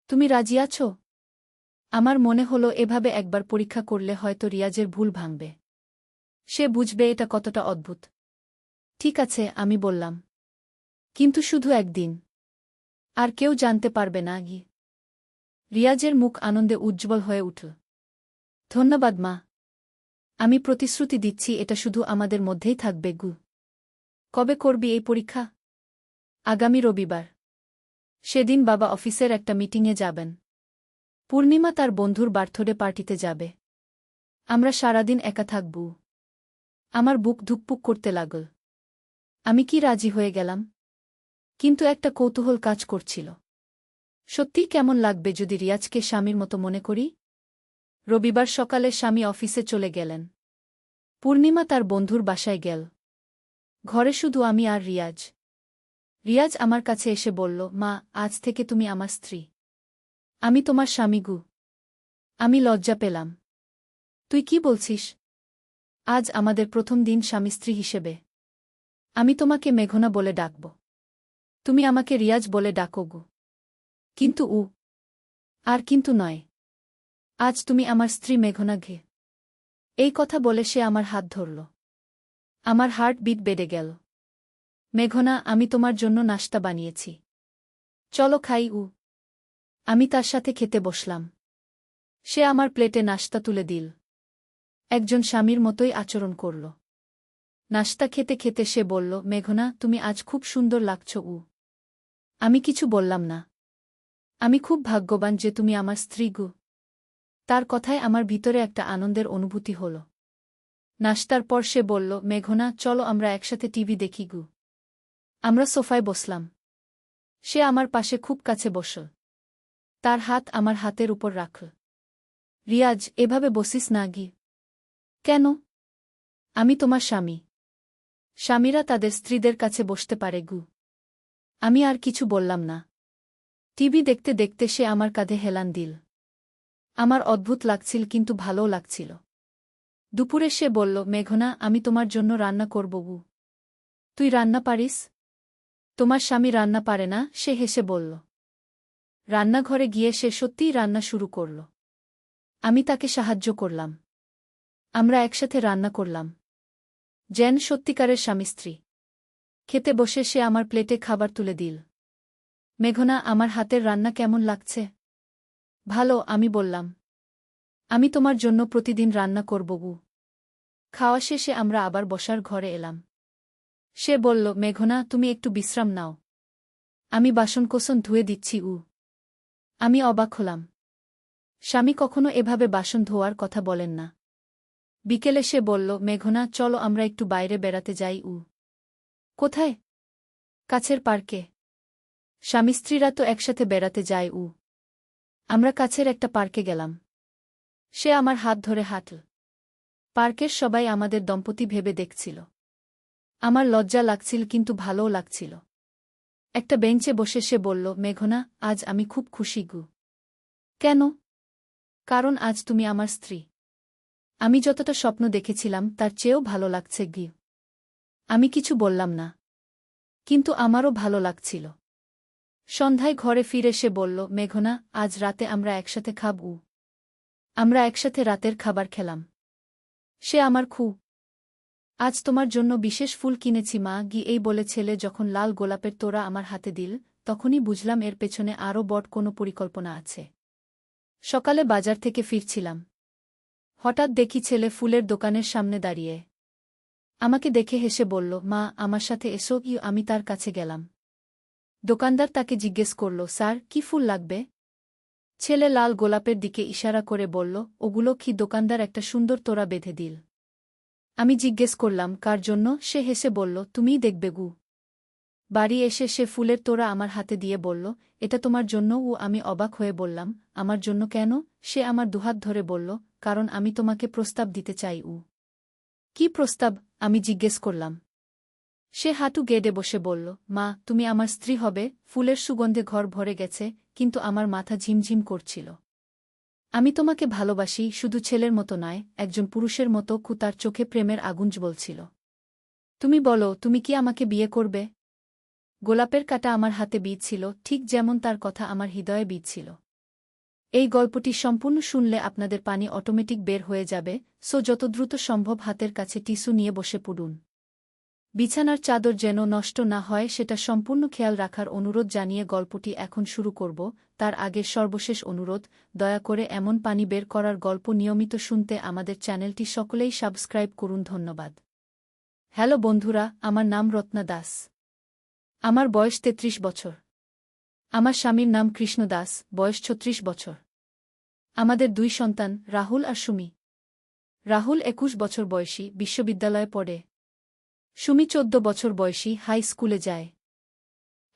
তুমি রাজি আছো? আমার মনে হলো এভাবে একবার পরীক্ষা করলে হয়তো রিয়াজের ভুল ভাঙবে। সে বুঝবে এটা কতটা অদ্ভুত। ঠিক আছে, আমি বললাম। কিন্তু শুধু একদিন। আর কেউ জানতে পারবে না গি। রিয়াজের মুখ আনন্দে উজ্জ্বল হয়ে উঠল। ধন্যবাদ মা। আমি প্রতিশ্রুতি দিচ্ছি এটা শুধু আমাদের মধ্যেই থাকবে গু। কবে করবি এই পরীক্ষা? আগামী রবিবার। সেদিন বাবা অফিসের একটা মিটিংয়ে যাবেন। পূর্ণিমা তার বন্ধুর বার্থডে পার্টিতে যাবে। আমরা সারাদিন একা থাকব। আমার বুক ধুকপুক করতে লাগল। আমি কি রাজি হয়ে গেলাম? কিন্তু একটা কৌতূহল কাজ করছিল। সত্যিই কেমন লাগবে যদি রিয়াজকে স্বামীর মতো মনে করি? রবিবার সকালে স্বামী অফিসে চলে গেলেন। পূর্ণিমা তার বন্ধুর বাসায় গেল। ঘরে শুধু আমি আর রিয়াজ। রিয়াজ আমার কাছে এসে বলল, মা, আজ থেকে তুমি আমার স্ত্রী। আমি তোমার স্বামী গু। আমি লজ্জা পেলাম। তুই কি বলছিস? আজ আমাদের প্রথম দিন স্বামী স্ত্রী হিসেবে। আমি তোমাকে মেঘনা বলে ডাকব। তুমি আমাকে রিয়াজ বলে ডাকো গু। কিন্তু আর কিন্তু নয়। আজ তুমি আমার স্ত্রী মেঘনা ঘে। এই কথা বলে সে আমার হাত ধরল। আমার হার্ট বিট বেড়ে গেল। মেঘনা, আমি তোমার জন্য নাশতা বানিয়েছি। চলো খাই। আমি তার সাথে খেতে বসলাম। সে আমার প্লেটে নাশতা তুলে দিল। একজন স্বামীর মতোই আচরণ করল। নাশতা খেতে খেতে সে বলল, মেঘনা, তুমি আজ খুব সুন্দর লাগছ। আমি কিছু বললাম না। আমি খুব ভাগ্যবান যে তুমি আমার স্ত্রী গু। তার কথায় আমার ভিতরে একটা আনন্দের অনুভূতি হল। নাশতার পর সে বলল, মেঘনা, চলো আমরা একসাথে টিভি দেখি গু। আমরা সোফায় বসলাম। সে আমার পাশে খুব কাছে বসল। তার হাত আমার হাতের উপর রাখল। রিয়াজ, এভাবে বসিস না গি। কেন? আমি তোমার স্বামী। স্বামীরা তাদের স্ত্রীদের কাছে বসতে পারে গু। আমি আর কিছু বললাম না। টিভি দেখতে দেখতে সে আমার কাঁধে হেলান দিল। আমার অদ্ভুত লাগছিল, কিন্তু ভালোও লাগছিল। দুপুরে সে বলল, মেঘনা, আমি তোমার জন্য রান্না করব গু। তুই রান্না পারিস? তোমার স্বামী রান্না পারে না? সে হেসে বলল। রান্নাঘরে গিয়ে সে সত্যিই রান্না শুরু করল। আমি তাকে সাহায্য করলাম। আমরা একসাথে রান্না করলাম। যেন সত্যিকারের স্বামী স্ত্রী। খেতে বসে সে আমার প্লেটে খাবার তুলে দিল। মেঘনা, আমার হাতের রান্না কেমন লাগছে? ভালো, আমি বললাম। আমি তোমার জন্য প্রতিদিন রান্না করব গু। খাওয়া শেষে আমরা আবার বসার ঘরে এলাম। সে বলল, মেঘনা, তুমি একটু বিশ্রাম নাও। আমি বাসনকোসন ধুয়ে দিচ্ছি উ। আমি অবাক হলাম। স্বামী কখনো এভাবে বাসন ধোয়ার কথা বলেন না। বিকেলে সে বলল, মেঘনা, চলো আমরা একটু বাইরে বেড়াতে যাই উ। কোথায়? কাছের পার্কে। স্বামী স্ত্রীরা তো একসাথে বেড়াতে যায় উ। আমরা কাছের একটা পার্কে গেলাম। সে আমার হাত ধরে হাঁটল। পার্কের সবাই আমাদের দম্পতি ভেবে দেখছিল। আমার লজ্জা লাগছিল, কিন্তু ভালোও লাগছিল। একটা বেঞ্চে বসে সে বলল, মেঘনা, আজ আমি খুব খুশি গু। কেন? কারণ আজ তুমি আমার স্ত্রী। আমি যতটা স্বপ্ন দেখেছিলাম তার চেয়েও ভালো লাগছে গি। আমি কিছু বললাম না। কিন্তু আমারও ভালো লাগছিল। সন্ধ্যায় ঘরে ফিরে সে বলল, মেঘনা, আজ রাতে আমরা একসাথে খাব উ। আমরা একসাথে রাতের খাবার খেলাম। সে আমার আজ তোমার জন্য বিশেষ ফুল কিনেছি মা গি। এই বলে ছেলে যখন লাল গোলাপের তোড়া আমার হাতে দিল, তখনই বুঝলাম এর পেছনে আরও বড় কোনো পরিকল্পনা আছে। সকালে বাজার থেকে ফিরছিলাম। হঠাৎ দেখি ছেলে ফুলের দোকানের সামনে দাঁড়িয়ে। আমাকে দেখে হেসে বলল, মা, আমার সাথে এসো। আমি তার কাছে গেলাম। দোকানদার তাকে জিজ্ঞেস করল, স্যার, কি ফুল লাগবে? ছেলে লাল গোলাপের দিকে ইশারা করে বলল, ওগুলো কি? দোকানদার একটা সুন্দর তোড়া বেঁধে দিল। আমি জিজ্ঞেস করলাম, কার জন্য? সে হেসে বলল, তুমিই দেখবে গু। বাড়ি এসে সে ফুলের তোড়া আমার হাতে দিয়ে বলল, এটা তোমার জন্য ও। আমি অবাক হয়ে বললাম, আমার জন্য কেন? সে আমার দুহাত ধরে বলল, কারণ আমি তোমাকে প্রস্তাব দিতে চাই উ। কি প্রস্তাব? আমি জিজ্ঞেস করলাম। সে হাঁটু গেড়ে বসে বলল, মা, তুমি আমার স্ত্রী হবে। ফুলের সুগন্ধে ঘর ভরে গেছে, কিন্তু আমার মাথা ঝিমঝিম করছিল। আমি তোমাকে ভালোবাসি, শুধু ছেলের মতো নয়, একজন পুরুষের মতো। তার চোখে প্রেমের আগুন জ্বলছিল। তুমি বলো, তুমি কি আমাকে বিয়ে করবে? গোলাপের কাঁটা আমার হাতে বিঁধছিল, ঠিক যেমন তার কথা আমার হৃদয়ে বিঁধছিল। এই গল্পটি সম্পূর্ণ শুনলে আপনাদের পানি অটোমেটিক বের হয়ে যাবে, সো যত দ্রুত সম্ভব হাতের কাছে টিস্যু নিয়ে বসে পড়ুন। বিছানার চাদর যেন নষ্ট না হয় সেটা সম্পূর্ণ খেয়াল রাখার অনুরোধ জানিয়ে গল্পটি এখন শুরু করব। তার আগে সর্বশেষ অনুরোধ, দয়া করে এমন পানি বের করার গল্প নিয়মিত শুনতে আমাদের চ্যানেলটি সকলেই সাবস্ক্রাইব করুন। ধন্যবাদ। হ্যালো বন্ধুরা, আমার নাম রত্না দাস। আমার বয়স ৩৩ বছর। আমার স্বামীর নাম কৃষ্ণ দাস, বয়স ৩৬ বছর। আমাদের ২ সন্তান, রাহুল আর সুমি। রাহুল ২১ বছর বয়সী, বিশ্ববিদ্যালয়ে পড়ে। সুমি ১৪ বছর বয়সী, হাই স্কুলে যায়।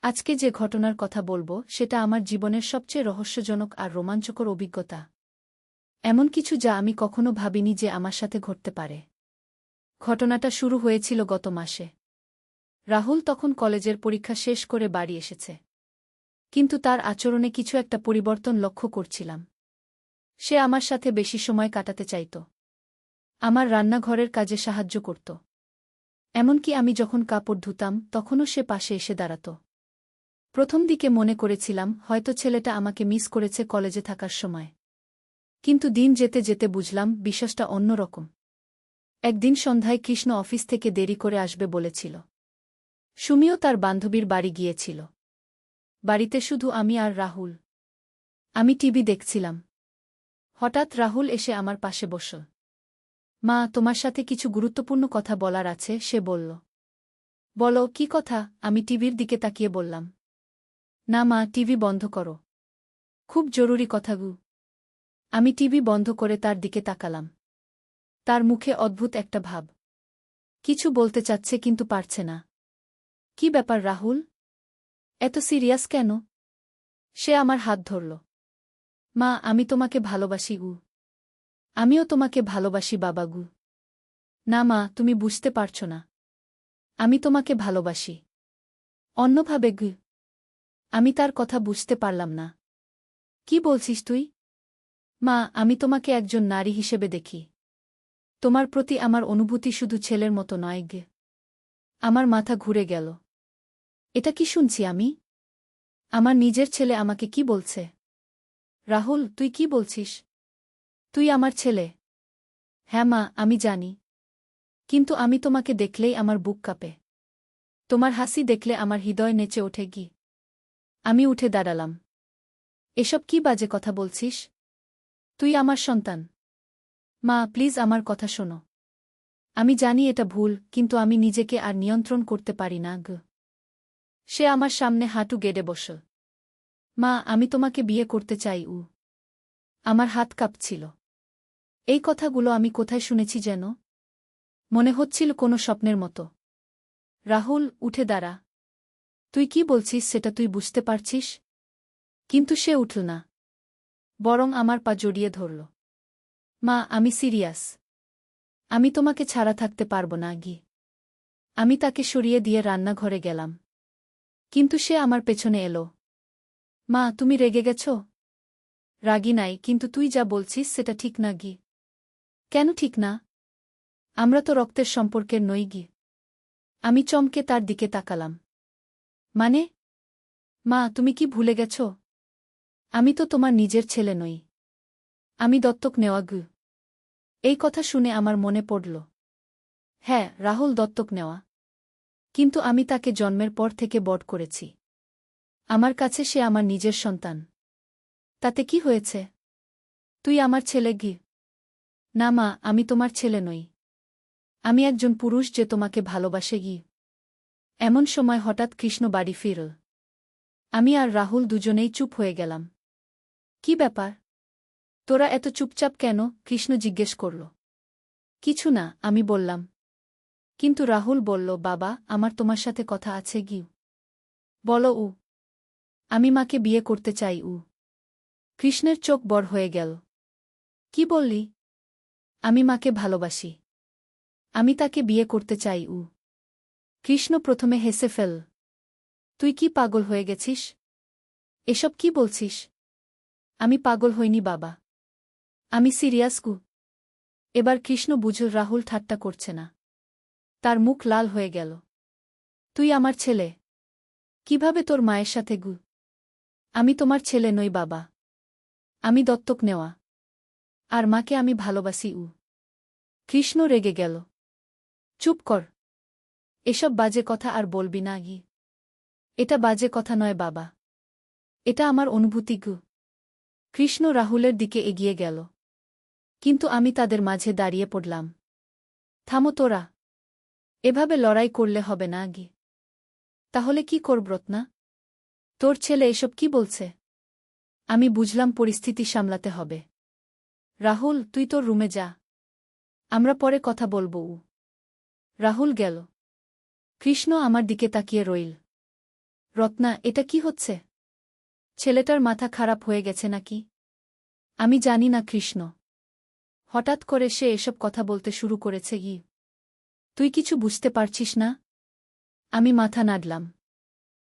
আজকে যে ঘটনার কথা বলবো সেটা আমার জীবনের সবচেয়ে রহস্যজনক আর রোমাঞ্চকর অভিজ্ঞতা। এমন কিছু যা আমি কখনো ভাবিনি যে আমার সাথে ঘটতে পারে। ঘটনাটা শুরু হয়েছিল গত মাসে। রাহুল তখন কলেজের পরীক্ষা শেষ করে বাড়ি এসেছে। কিন্তু তার আচরণে কিছু একটা পরিবর্তন লক্ষ্য করছিলাম। সে আমার সাথে বেশি সময় কাটাতে চাইত। আমার রান্নাঘরের কাজে সাহায্য করত। এমনকি আমি যখন কাপড় ধুতাম তখনও সে পাশে এসে দাঁড়াত। প্রথম দিকে মনে করেছিলাম হয়তো ছেলেটা আমাকে মিস করেছে কলেজে থাকার সময়। কিন্তু দিন যেতে যেতে বুঝলাম বিশ্বাসটা অন্যরকম। একদিন সন্ধ্যায় কৃষ্ণ অফিস থেকে দেরি করে আসবে বলেছিল। সুমিও তার বান্ধবীর বাড়ি গিয়েছিল। বাড়িতে শুধু আমি আর রাহুল। আমি টিভি দেখছিলাম। হঠাৎ রাহুল এসে আমার পাশে বসল। মা, তোমার সাথে কিছু গুরুত্বপূর্ণ কথা বলার আছে, সে বলল। বলো, কি কথা? আমি টিভির দিকে তাকিয়ে বললাম। না মা, টিভি বন্ধ করো। খুব জরুরি কথা গু। আমি টিভি বন্ধ করে তার দিকে তাকালাম। তার মুখে অদ্ভুত একটা ভাব। কিছু বলতে চাচ্ছে কিন্তু পারছে না। কি ব্যাপার রাহুল? এত সিরিয়াস কেন? সে আমার হাত ধরল। মা, আমি তোমাকে ভালোবাসি গু। আমিও তোমাকে ভালোবাসি বাবা গু। না মা, তুমি বুঝতে পারছ না। আমি তোমাকে ভালোবাসি অন্যভাবে গু। আমি তার কথা বুঝতে পারলাম না। কি বলছিস তুই? মা, আমি তোমাকে একজন নারী হিসেবে দেখি। তোমার প্রতি আমার অনুভূতি শুধু ছেলের মতো নয় গে। আমার মাথা ঘুরে গেল। এটা কি শুনছি আমি? আমার নিজের ছেলে আমাকে কি বলছে? রাহুল, তুই কি বলছিস? তুই আমার ছেলে। হ্যাঁ মা, আমি জানি। কিন্তু আমি তোমাকে দেখলেই আমার বুক কাঁপে। তোমার হাসি দেখলে আমার হৃদয় নেচে ওঠে গি। আমি উঠে দাঁড়ালাম। এসব কি বাজে কথা বলছিস? তুই আমার সন্তান। মা, প্লিজ আমার কথা শোনো। আমি জানি এটা ভুল, কিন্তু আমি নিজেকে আর নিয়ন্ত্রণ করতে পারি না গ। সে আমার সামনে হাঁটু গেড়ে বসল। মা, আমি তোমাকে বিয়ে করতে চাই উ। আমার হাত কাঁপছিল। এই কথাগুলো আমি কোথায় শুনেছি যেন? মনে হচ্ছিল কোনো স্বপ্নের মতো। রাহুল, উঠে দাঁড়া। তুই কি বলছিস সেটা তুই বুঝতে পারছিস? কিন্তু সে উঠল না। বরং আমার পা জড়িয়ে ধরল। মা, আমি সিরিয়াস। আমি তোমাকে ছাড়া থাকতে পারব না গি। আমি তাকে সরিয়ে দিয়ে রান্নাঘরে গেলাম। কিন্তু সে আমার পেছনে এলো। মা, তুমি রেগে গেছ? রাগি নাই, কিন্তু তুই যা বলছিস সেটা ঠিক না গি। কেন ঠিক না? আমরা তো রক্তের সম্পর্কের নই গি। আমি চমকে তার দিকে তাকালাম। মানে? মা, তুমি কি ভুলে গেছ? আমি তো তোমার নিজের ছেলে নই। আমি দত্তক নেওয়া গু। এই কথা শুনে আমার মনে পড়ল। হ্যাঁ, রাহুল দত্তক নেওয়া। কিন্তু আমি তাকে জন্মের পর থেকে বড় করেছি। আমার কাছে সে আমার নিজের সন্তান। তাতে কি হয়েছে? তুই আমার ছেলে গি। না মা, আমি তোমার ছেলে নই। আমি একজন পুরুষ যে তোমাকে ভালোবাসে গি। এমন সময় হঠাৎ কৃষ্ণ বাড়ি ফিরল। আমি আর রাহুল দুজনেই চুপ হয়ে গেলাম। কি ব্যাপার? তোরা এত চুপচাপ কেন? কৃষ্ণ জিজ্ঞেস করল। কিছু না, আমি বললাম। কিন্তু রাহুল বলল, বাবা, আমার তোমার সাথে কথা আছে গি। বলো উ। আমি মাকে বিয়ে করতে চাই উ। কৃষ্ণের চোখ বড় হয়ে গেল। কি বললি? আমি মাকে ভালোবাসি। আমি তাকে বিয়ে করতে চাই উ। কৃষ্ণ প্রথমে হেসে ফেল। তুই কি পাগল হয়ে গেছিস? এসব কি বলছিস? আমি পাগল হইনি বাবা। আমি সিরিয়াস গু। এবার কৃষ্ণ বুঝল রাহুল ঠাট্টা করছে না। তার মুখ লাল হয়ে গেল। তুই আমার ছেলে। কিভাবে তোর মায়ের সাথে গু? আমি তোমার ছেলে নই বাবা। আমি দত্তক নেওয়া। আর মাকে আমি ভালোবাসি উ। কৃষ্ণ রেগে গেল। চুপ কর। এসব বাজে কথা আর বলবি না গি। এটা বাজে কথা নয় বাবা। এটা আমার অনুভূতি গু। কৃষ্ণ রাহুলের দিকে এগিয়ে গেল। কিন্তু আমি তাদের মাঝে দাঁড়িয়ে পড়লাম। থামো তোরা। এভাবে লড়াই করলে হবে না গি। তাহলে কি করব রত্না? তোর ছেলে এসব কি বলছে? আমি বুঝলাম পরিস্থিতি সামলাতে হবে। রাহুল, তুই তোর রুমে যা। আমরা পরে কথা বলবো উ। রাহুল গেল। কৃষ্ণ আমার দিকে তাকিয়ে রইল। রত্না, এটা কি হচ্ছে? ছেলেটার মাথা খারাপ হয়ে গেছে নাকি? আমি জানি না কৃষ্ণ। হঠাৎ করে সে এসব কথা বলতে শুরু করেছে গি। তুই কিছু বুঝতে পারছিস না? আমি মাথা নাড়লাম।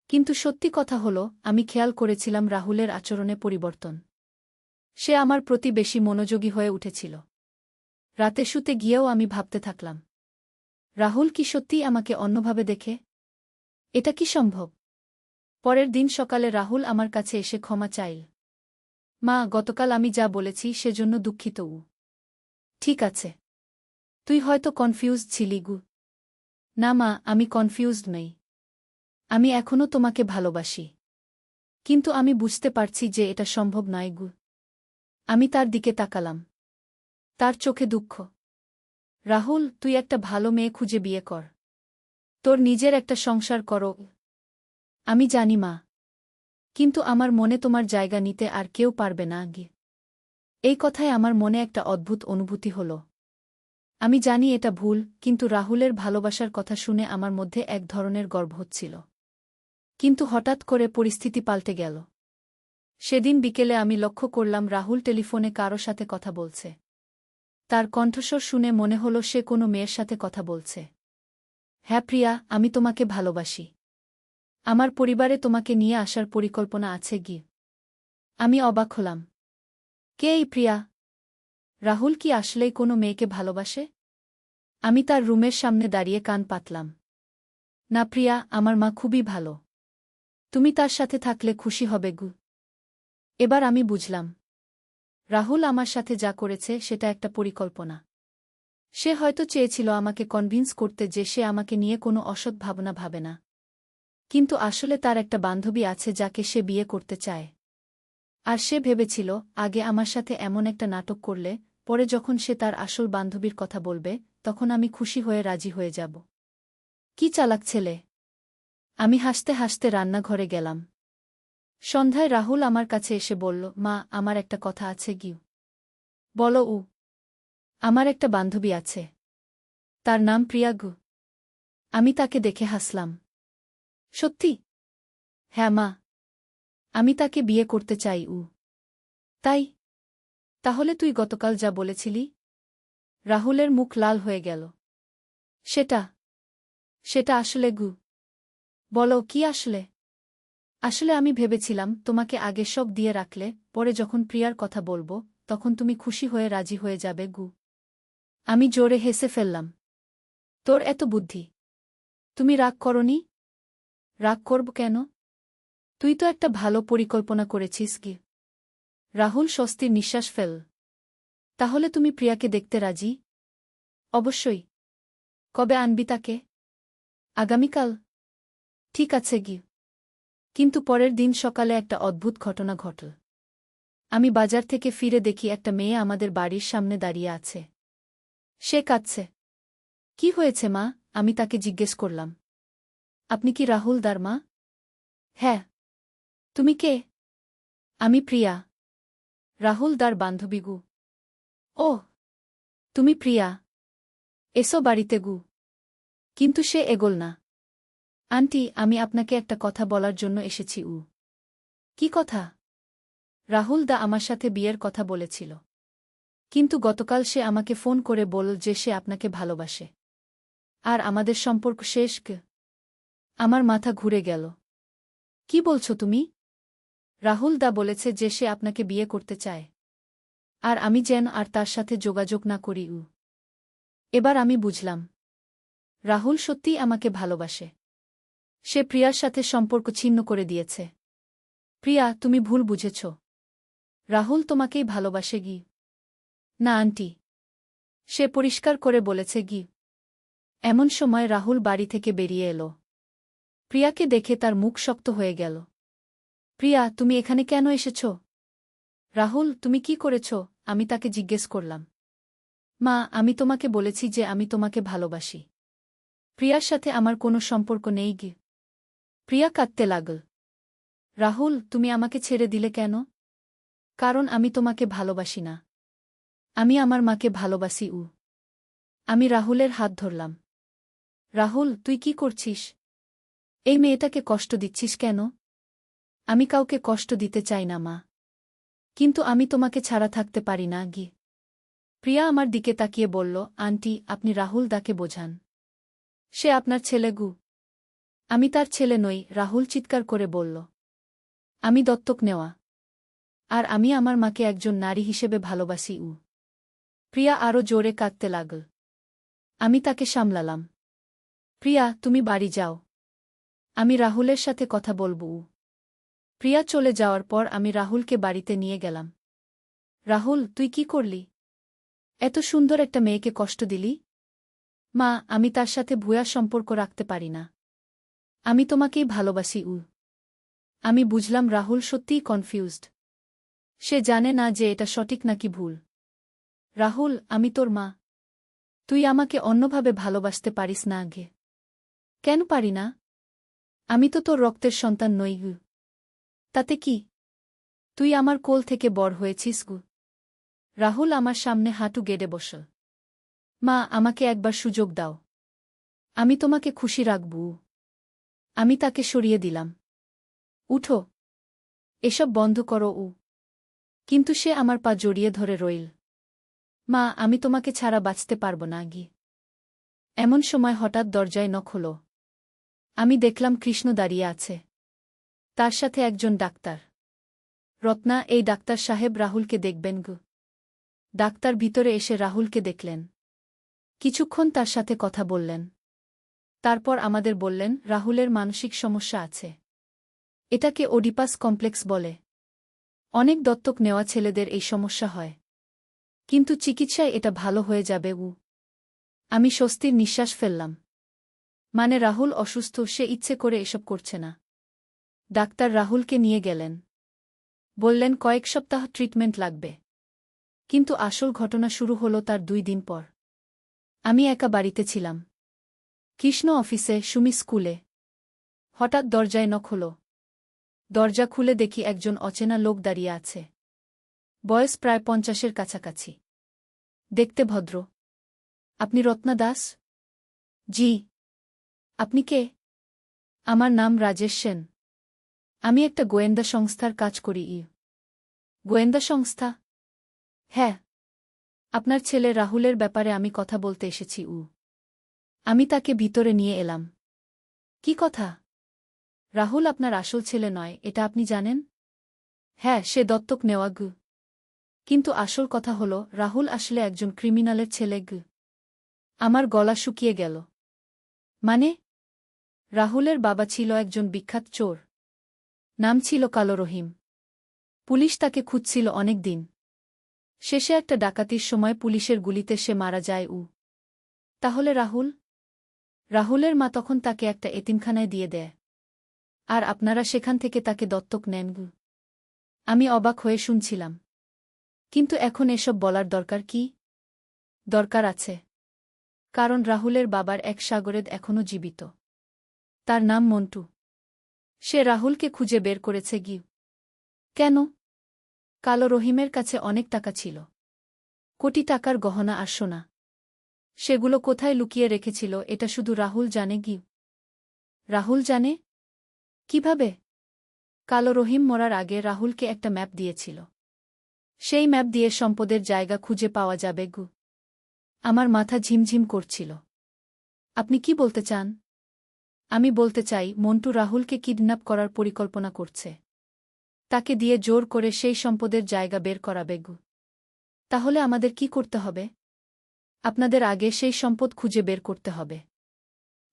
কিন্তু সত্যি কথা হলো, আমি খেয়াল করেছিলাম রাহুলের আচরণে পরিবর্তন। সে আমার প্রতি বেশি মনোযোগী হয়ে উঠেছিল। রাতে শুতে গিয়েও আমি ভাবতে থাকলাম, রাহুল কি সত্যিই আমাকে অন্যভাবে দেখে? এটা কি সম্ভব? পরের দিন সকালে রাহুল আমার কাছে এসে ক্ষমা চাইল। মা, গতকাল আমি যা বলেছি সেজন্য দুঃখিত উ। ঠিক আছে। তুই হয়তো কনফিউজড ছিলি গু। না মা, আমি কনফিউজড নই। আমি এখনও তোমাকে ভালোবাসি। কিন্তু আমি বুঝতে পারছি যে এটা সম্ভব নয় গু। আমি তার দিকে তাকালাম। তার চোখে দুঃখ। রাহুল, তুই একটা ভালো মেয়ে খুঁজে বিয়ে কর। তোর নিজের একটা সংসার করো। আমি জানি মা। কিন্তু আমার মনে তোমার জায়গা নিতে আর কেউ পারবে না গি। এই কথায় আমার মনে একটা অদ্ভুত অনুভূতি হল। আমি জানি এটা ভুল, কিন্তু রাহুলের ভালোবাসার কথা শুনে আমার মধ্যে এক ধরনের গর্ব হচ্ছিল। কিন্তু হঠাৎ করে পরিস্থিতি পাল্টে গেল। সেদিন বিকেলে আমি লক্ষ্য করলাম রাহুল টেলিফোনে কারো সাথে কথা বলছে। তার কণ্ঠস্বর শুনে মনে হল সে কোনো মেয়ের সাথে কথা বলছে। হ্যাঁ প্রিয়া, আমি তোমাকে ভালোবাসি। আমার পরিবারে তোমাকে নিয়ে আসার পরিকল্পনা আছে কি? আমি অবাক হলাম। কে এই প্রিয়া? রাহুল কি আসলেই কোনো মেয়েকে ভালোবাসে? আমি তার রুমের সামনে দাঁড়িয়ে কান পাতলাম। না প্রিয়া, আমার মা খুবই ভালো। তুমি তার সাথে থাকলে খুশি হবে গু। এবার আমি বুঝলাম, রাহুল আমার সাথে যা করেছে সেটা একটা পরিকল্পনা। সে হয়তো চেয়েছিল আমাকে কনভিন্স করতে যে সে আমাকে নিয়ে কোনো অসৎ ভাবনা ভাবে না। কিন্তু আসলে তার একটা বান্ধবী আছে যাকে সে বিয়ে করতে চায়। আর সে ভেবেছিল, আগে আমার সাথে এমন একটা নাটক করলে, পরে যখন সে তার আসল বান্ধবীর কথা বলবে, তখন আমি খুশি হয়ে রাজি হয়ে যাব। কি চালাক ছেলে! আমি হাসতে হাসতে রান্নাঘরে গেলাম। সন্ধ্যায় রাহুল আমার কাছে এসে বলল, মা, আমার একটা কথা আছে গিউ। বলো উ। আমার একটা বান্ধবী আছে। তার নাম প্রিয়া গু। আমি তাকে দেখে হাসলাম। সত্যি? হ্যাঁ মা। আমি তাকে বিয়ে করতে চাই উ। তাই? তাহলে তুই গতকাল যা বলেছিলি? রাহুলের মুখ লাল হয়ে গেল। সেটা সেটা আসলে গু। বলো কি আসলে? আসলে আমি ভেবেছিলাম তোমাকে আগে সব দিয়ে রাখলে, পরে যখন প্রিয়ার কথা বলবো, তখন তুমি খুশি হয়ে রাজি হয়ে যাবে গু। আমি জোরে হেসে ফেললাম। তোর এত বুদ্ধি! তুমি রাগ করনি? রাগ করব কেন? তুই তো একটা ভালো পরিকল্পনা করেছিস কি। রাহুল স্বস্তির নিঃশ্বাস ফেল। তাহলে তুমি প্রিয়াকে দেখতে রাজি? অবশ্যই। কবে আনবি তাকে? আগামীকাল? ঠিক আছে গি। কিন্তু পরের দিন সকালে একটা অদ্ভুত ঘটনা ঘটল। আমি বাজার থেকে ফিরে দেখি একটা মেয়ে আমাদের বাড়ির সামনে দাঁড়িয়ে আছে। সে কাঁদছে। কি হয়েছে মা? আমি তাকে জিজ্ঞেস করলাম। আপনি কি রাহুল দার মা? হ্যাঁ। তুমি কে? আমি প্রিয়া, রাহুল দার বান্ধবী গু। ওহ, তুমি প্রিয়া। এসো বাড়িতে গু। কিন্তু সে এগোল না। আন্টি, আমি আপনাকে একটা কথা বলার জন্য এসেছি উ। কি কথা? রাহুল দা আমার সাথে বিয়ের কথা বলেছিল। কিন্তু গতকাল সে আমাকে ফোন করে বলল যে সে আপনাকে ভালোবাসে। আর আমাদের সম্পর্ক শেষ ক। আমার মাথা ঘুরে গেল। কি বলছো তুমি? রাহুল দা বলেছে যে সে আপনাকে বিয়ে করতে চায়। আর আমি যেন আর তার সাথে যোগাযোগ না করি উ। এবার আমি বুঝলাম, রাহুল সত্যিই আমাকে ভালোবাসে। সে প্রিয়ার সাথে সম্পর্ক ছিন্ন করে দিয়েছে। প্রিয়া, তুমি ভুল বুঝেছ। রাহুল তোমাকেই ভালোবাসে গি। না আন্টি। সে পরিষ্কার করে বলেছে গি। এমন সময় রাহুল বাড়ি থেকে বেরিয়ে এলো। প্রিয়াকে দেখে তার মুখ শক্ত হয়ে গেল। প্রিয়া, তুমি এখানে কেন এসেছ? রাহুল, তুমি কি করেছ? আমি তাকে জিজ্ঞেস করলাম। মা, আমি তোমাকে বলেছি যে আমি তোমাকে ভালোবাসি। প্রিয়ার সাথে আমার কোনো সম্পর্ক নেই গি। প্রিয়া কাঁদতে লাগল। রাহুল, তুমি আমাকে ছেড়ে দিলে কেন? কারণ আমি তোমাকে ভালোবাসি না। আমি আমার মাকে ভালোবাসি উ। আমি রাহুলের হাত ধরলাম। রাহুল, তুই কি করছিস? এই মেয়েটাকে কষ্ট দিচ্ছিস কেন? আমি কাউকে কষ্ট দিতে চাই না মা। কিন্তু আমি তোমাকে ছাড়া থাকতে পারি না গি। প্রিয়া আমার দিকে তাকিয়ে বলল, আন্টি, আপনি রাহুল দাকে বোঝান। সে আপনার ছেলে গু। আমি তার ছেলে নই, রাহুল চিৎকার করে বলল। আমি দত্তক নেওয়া। আর আমি আমার মাকে একজন নারী হিসেবে ভালোবাসি উ। প্রিয়া আরও জোরে কাঁদতে লাগল। আমি তাকে সামলালাম। প্রিয়া, তুমি বাড়ি যাও। আমি রাহুলের সাথে কথা বলব উ। প্রিয়া চলে যাওয়ার পর আমি রাহুলকে বাড়িতে নিয়ে গেলাম। রাহুল, তুই কি করলি? এত সুন্দর একটা মেয়েকে কষ্ট দিলি? মা, আমি তার সাথে ভুয়া সম্পর্ক রাখতে পারি না। আমি তোমাকেই ভালোবাসি উ। আমি বুঝলাম রাহুল সত্যিই কনফিউজড। সে জানে না যে এটা সঠিক নাকি ভুল। রাহুল, আমি তোর মা। তুই আমাকে অন্যভাবে ভালোবাসতে পারিস না আগে। কেন পারি না? আমি তো তোর রক্তের সন্তান নই গু। তাতে কি? তুই আমার কোল থেকে বড় হয়েছিস গু। রাহুল আমার সামনে হাঁটু গেড়ে বসল। মা, আমাকে একবার সুযোগ দাও। আমি তোমাকে খুশি রাখব। আমি তাকে সরিয়ে দিলাম। উঠো, এসব বন্ধ করো। কিন্তু সে আমার পা জড়িয়ে ধরে রইল। মা, আমি তোমাকে ছাড়া বাঁচতে পারব না গি। এমন সময় হঠাৎ দরজায় নখ হলো। আমি দেখলাম কৃষ্ণ দাঁড়িয়ে আছে। তার সাথে একজন ডাক্তার। রত্না, এই ডাক্তার সাহেব রাহুলকে দেখবেন গো। ডাক্তার ভিতরে এসে রাহুলকে দেখলেন। কিছুক্ষণ তার সাথে কথা বললেন। তারপর আমাদের বললেন রাহুলের মানসিক সমস্যা আছে। এটাকে ওডিপাস কমপ্লেক্স বলে। অনেক দত্তক নেওয়া ছেলেদের এই সমস্যা হয়। কিন্তু চিকিৎসায় এটা ভালো হয়ে যাবে। আমি স্বস্তির নিঃশ্বাস ফেললাম। মানে রাহুল অসুস্থ, সে ইচ্ছে করে এসব করছে না। ডাক্তার রাহুলকে নিয়ে গেলেন। বললেন কয়েক সপ্তাহ ট্রিটমেন্ট লাগবে। কিন্তু আসল ঘটনা শুরু হলো তার 2 দিন পর। আমি একা বাড়িতে ছিলাম। কৃষ্ণ অফিসে, সুমি স্কুলে। হঠাৎ দরজায় নখ হলো। দরজা খুলে দেখি একজন অচেনা লোক দাঁড়িয়ে আছে। বয়স প্রায় 50-এর কাছাকাছি। দেখতে ভদ্র। আপনি রত্না দাস? জি। আপনি কে? আমার নাম রাজেশ সেন। আমি একটা গোয়েন্দা সংস্থার কাজ করি। গোয়েন্দা সংস্থা? হ্যাঁ। আপনার ছেলে রাহুলের ব্যাপারে আমি কথা বলতে এসেছি। আমি তাকে ভিতরে নিয়ে এলাম। কি কথা? রাহুল আপনার আসল ছেলে নয়, এটা আপনি জানেন? হ্যাঁ, সে দত্তক নেওয়া গু। কিন্তু আসল কথা হলো রাহুল আসলে একজন ক্রিমিনালের ছেলে গু। আমার গলা শুকিয়ে গেল। মানে? রাহুলের বাবা ছিল একজন বিখ্যাত চোর। নাম ছিল কালো রহিম। পুলিশ তাকে খুঁজছিল অনেক দিন। শেষে একটা ডাকাতির সময় পুলিশের গুলিতে সে মারা যায়। তাহলে রাহুল? রাহুলের মা তখন তাকে একটা এতিমখানায় দিয়ে দেয়। আর আপনারা সেখান থেকে তাকে দত্তক নেন। আমি অবাক হয়ে শুনছিলাম। কিন্তু এখন এসব বলার দরকার কি? দরকার আছে। কারণ রাহুলের বাবার এক শাগরেদ এখনও জীবিত। তার নাম মন্টু। সে রাহুলকে খুঁজে বের করেছে। কেন? কালো রহিমের কাছে অনেক টাকা ছিল। কোটি টাকার গহনা আর সোনা। সেগুলো কোথায় লুকিয়ে রেখেছিল এটা শুধু রাহুল জানে। রাহুল জানে? কিভাবে? কালো রহিম মরার আগে রাহুলকে একটা ম্যাপ দিয়েছিল। সেই ম্যাপ দিয়ে সম্পদের জায়গা খুঁজে পাওয়া যাবে। আমার মাথা ঝিমঝিম করছিল। আপনি কি বলতে চান? আমি বলতে চাই মন্টু রাহুলকে কিডন্যাপ করার পরিকল্পনা করছে। তাকে দিয়ে জোর করে সেই সম্পদের জায়গা বের করাবে। তাহলে আমাদের কি করতে হবে? আপনাদের আগে সেই সম্পদ খুঁজে বের করতে হবে।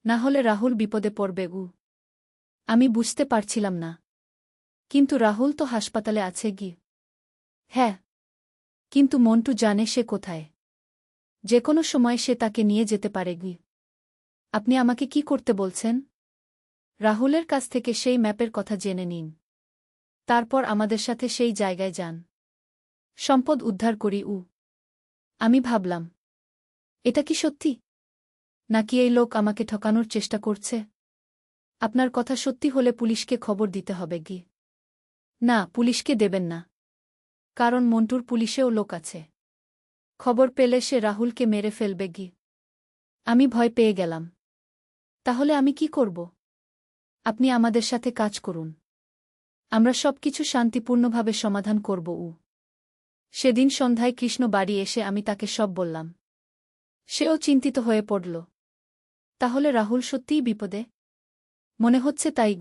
না হলে রাহুল বিপদে পড়বে। আমি বুঝতে পারছিলাম না। কিন্তু রাহুল তো হাসপাতালে আছে। হ্যাঁ। কিন্তু মন্টু জানে সে কোথায়। যে কোনো সময় সে তাকে নিয়ে যেতে পারে। আপনি আমাকে কি করতে বলছেন? রাহুলের কাছ থেকে সেই ম্যাপের কথা জেনে নিন। তারপর আমাদের সাথে সেই জায়গায় যান। সম্পদ উদ্ধার করি। আমি ভাবলাম, এটা কি সত্যি? নাকি এই লোক আমাকে ঠকানোর চেষ্টা করছে? আপনার কথা সত্যি হলে পুলিশকে খবর দিতে হবে। না, পুলিশকে দেবেন না। কারণ মন্টুর পুলিশেও লোক আছে। খবর পেলে সে রাহুলকে মেরে ফেলবে। আমি ভয় পেয়ে গেলাম। তাহলে আমি কি করব? আপনি আমাদের সাথে কাজ করুন। আমরা সবকিছু শান্তিপূর্ণভাবে সমাধান করব। সেদিন সন্ধ্যায় কৃষ্ণ বাড়ি এসে আমি তাকে সব বললাম। সেও চিন্তিত হয়ে পড়ল। তাহলে রাহুল সত্যিই বিপদে? মনে হচ্ছে তাই।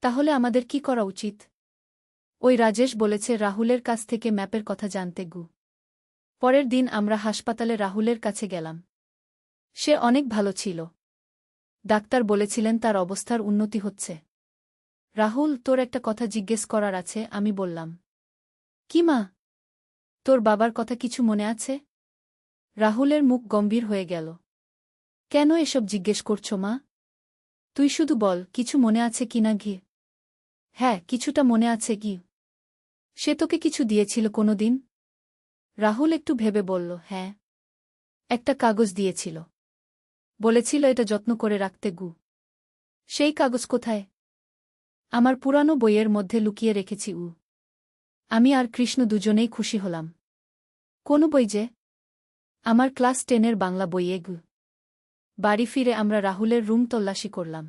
তাহলে আমাদের কি করা উচিত? ওই রাজেশ বলেছে রাহুলের কাছ থেকে ম্যাপের কথা জানতে। পরের দিন আমরা হাসপাতালে রাহুলের কাছে গেলাম। সে অনেক ভালো ছিল। ডাক্তার বলেছিলেন তার অবস্থার উন্নতি হচ্ছে। রাহুল, তোর একটা কথা জিজ্ঞেস করার আছে। আমি বললাম। কি মা? তোর বাবার কথা কিছু মনে আছে? রাহুলের মুখ গম্ভীর হয়ে গেল। কেন এসব জিজ্ঞেস করছো মা? তুই শুধু বল কিছু মনে আছে কিনা। হ্যাঁ, কিছুটা মনে আছে। সে তোকে কিছু দিয়েছিল কোনোদিন? রাহুল একটু ভেবে বলল, হ্যাঁ। একটা কাগজ দিয়েছিল। বলেছিল এটা যত্ন করে রাখতে। সেই কাগজ কোথায়? আমার পুরানো বইয়ের মধ্যে লুকিয়ে রেখেছি। আমি আর কৃষ্ণ দুজনেই খুশি হলাম। কোন বই যে? আমার ক্লাস 10-এর বাংলা বইয়ে গু। বাড়ি ফিরে আমরা রাহুলের রুম তল্লাশি করলাম।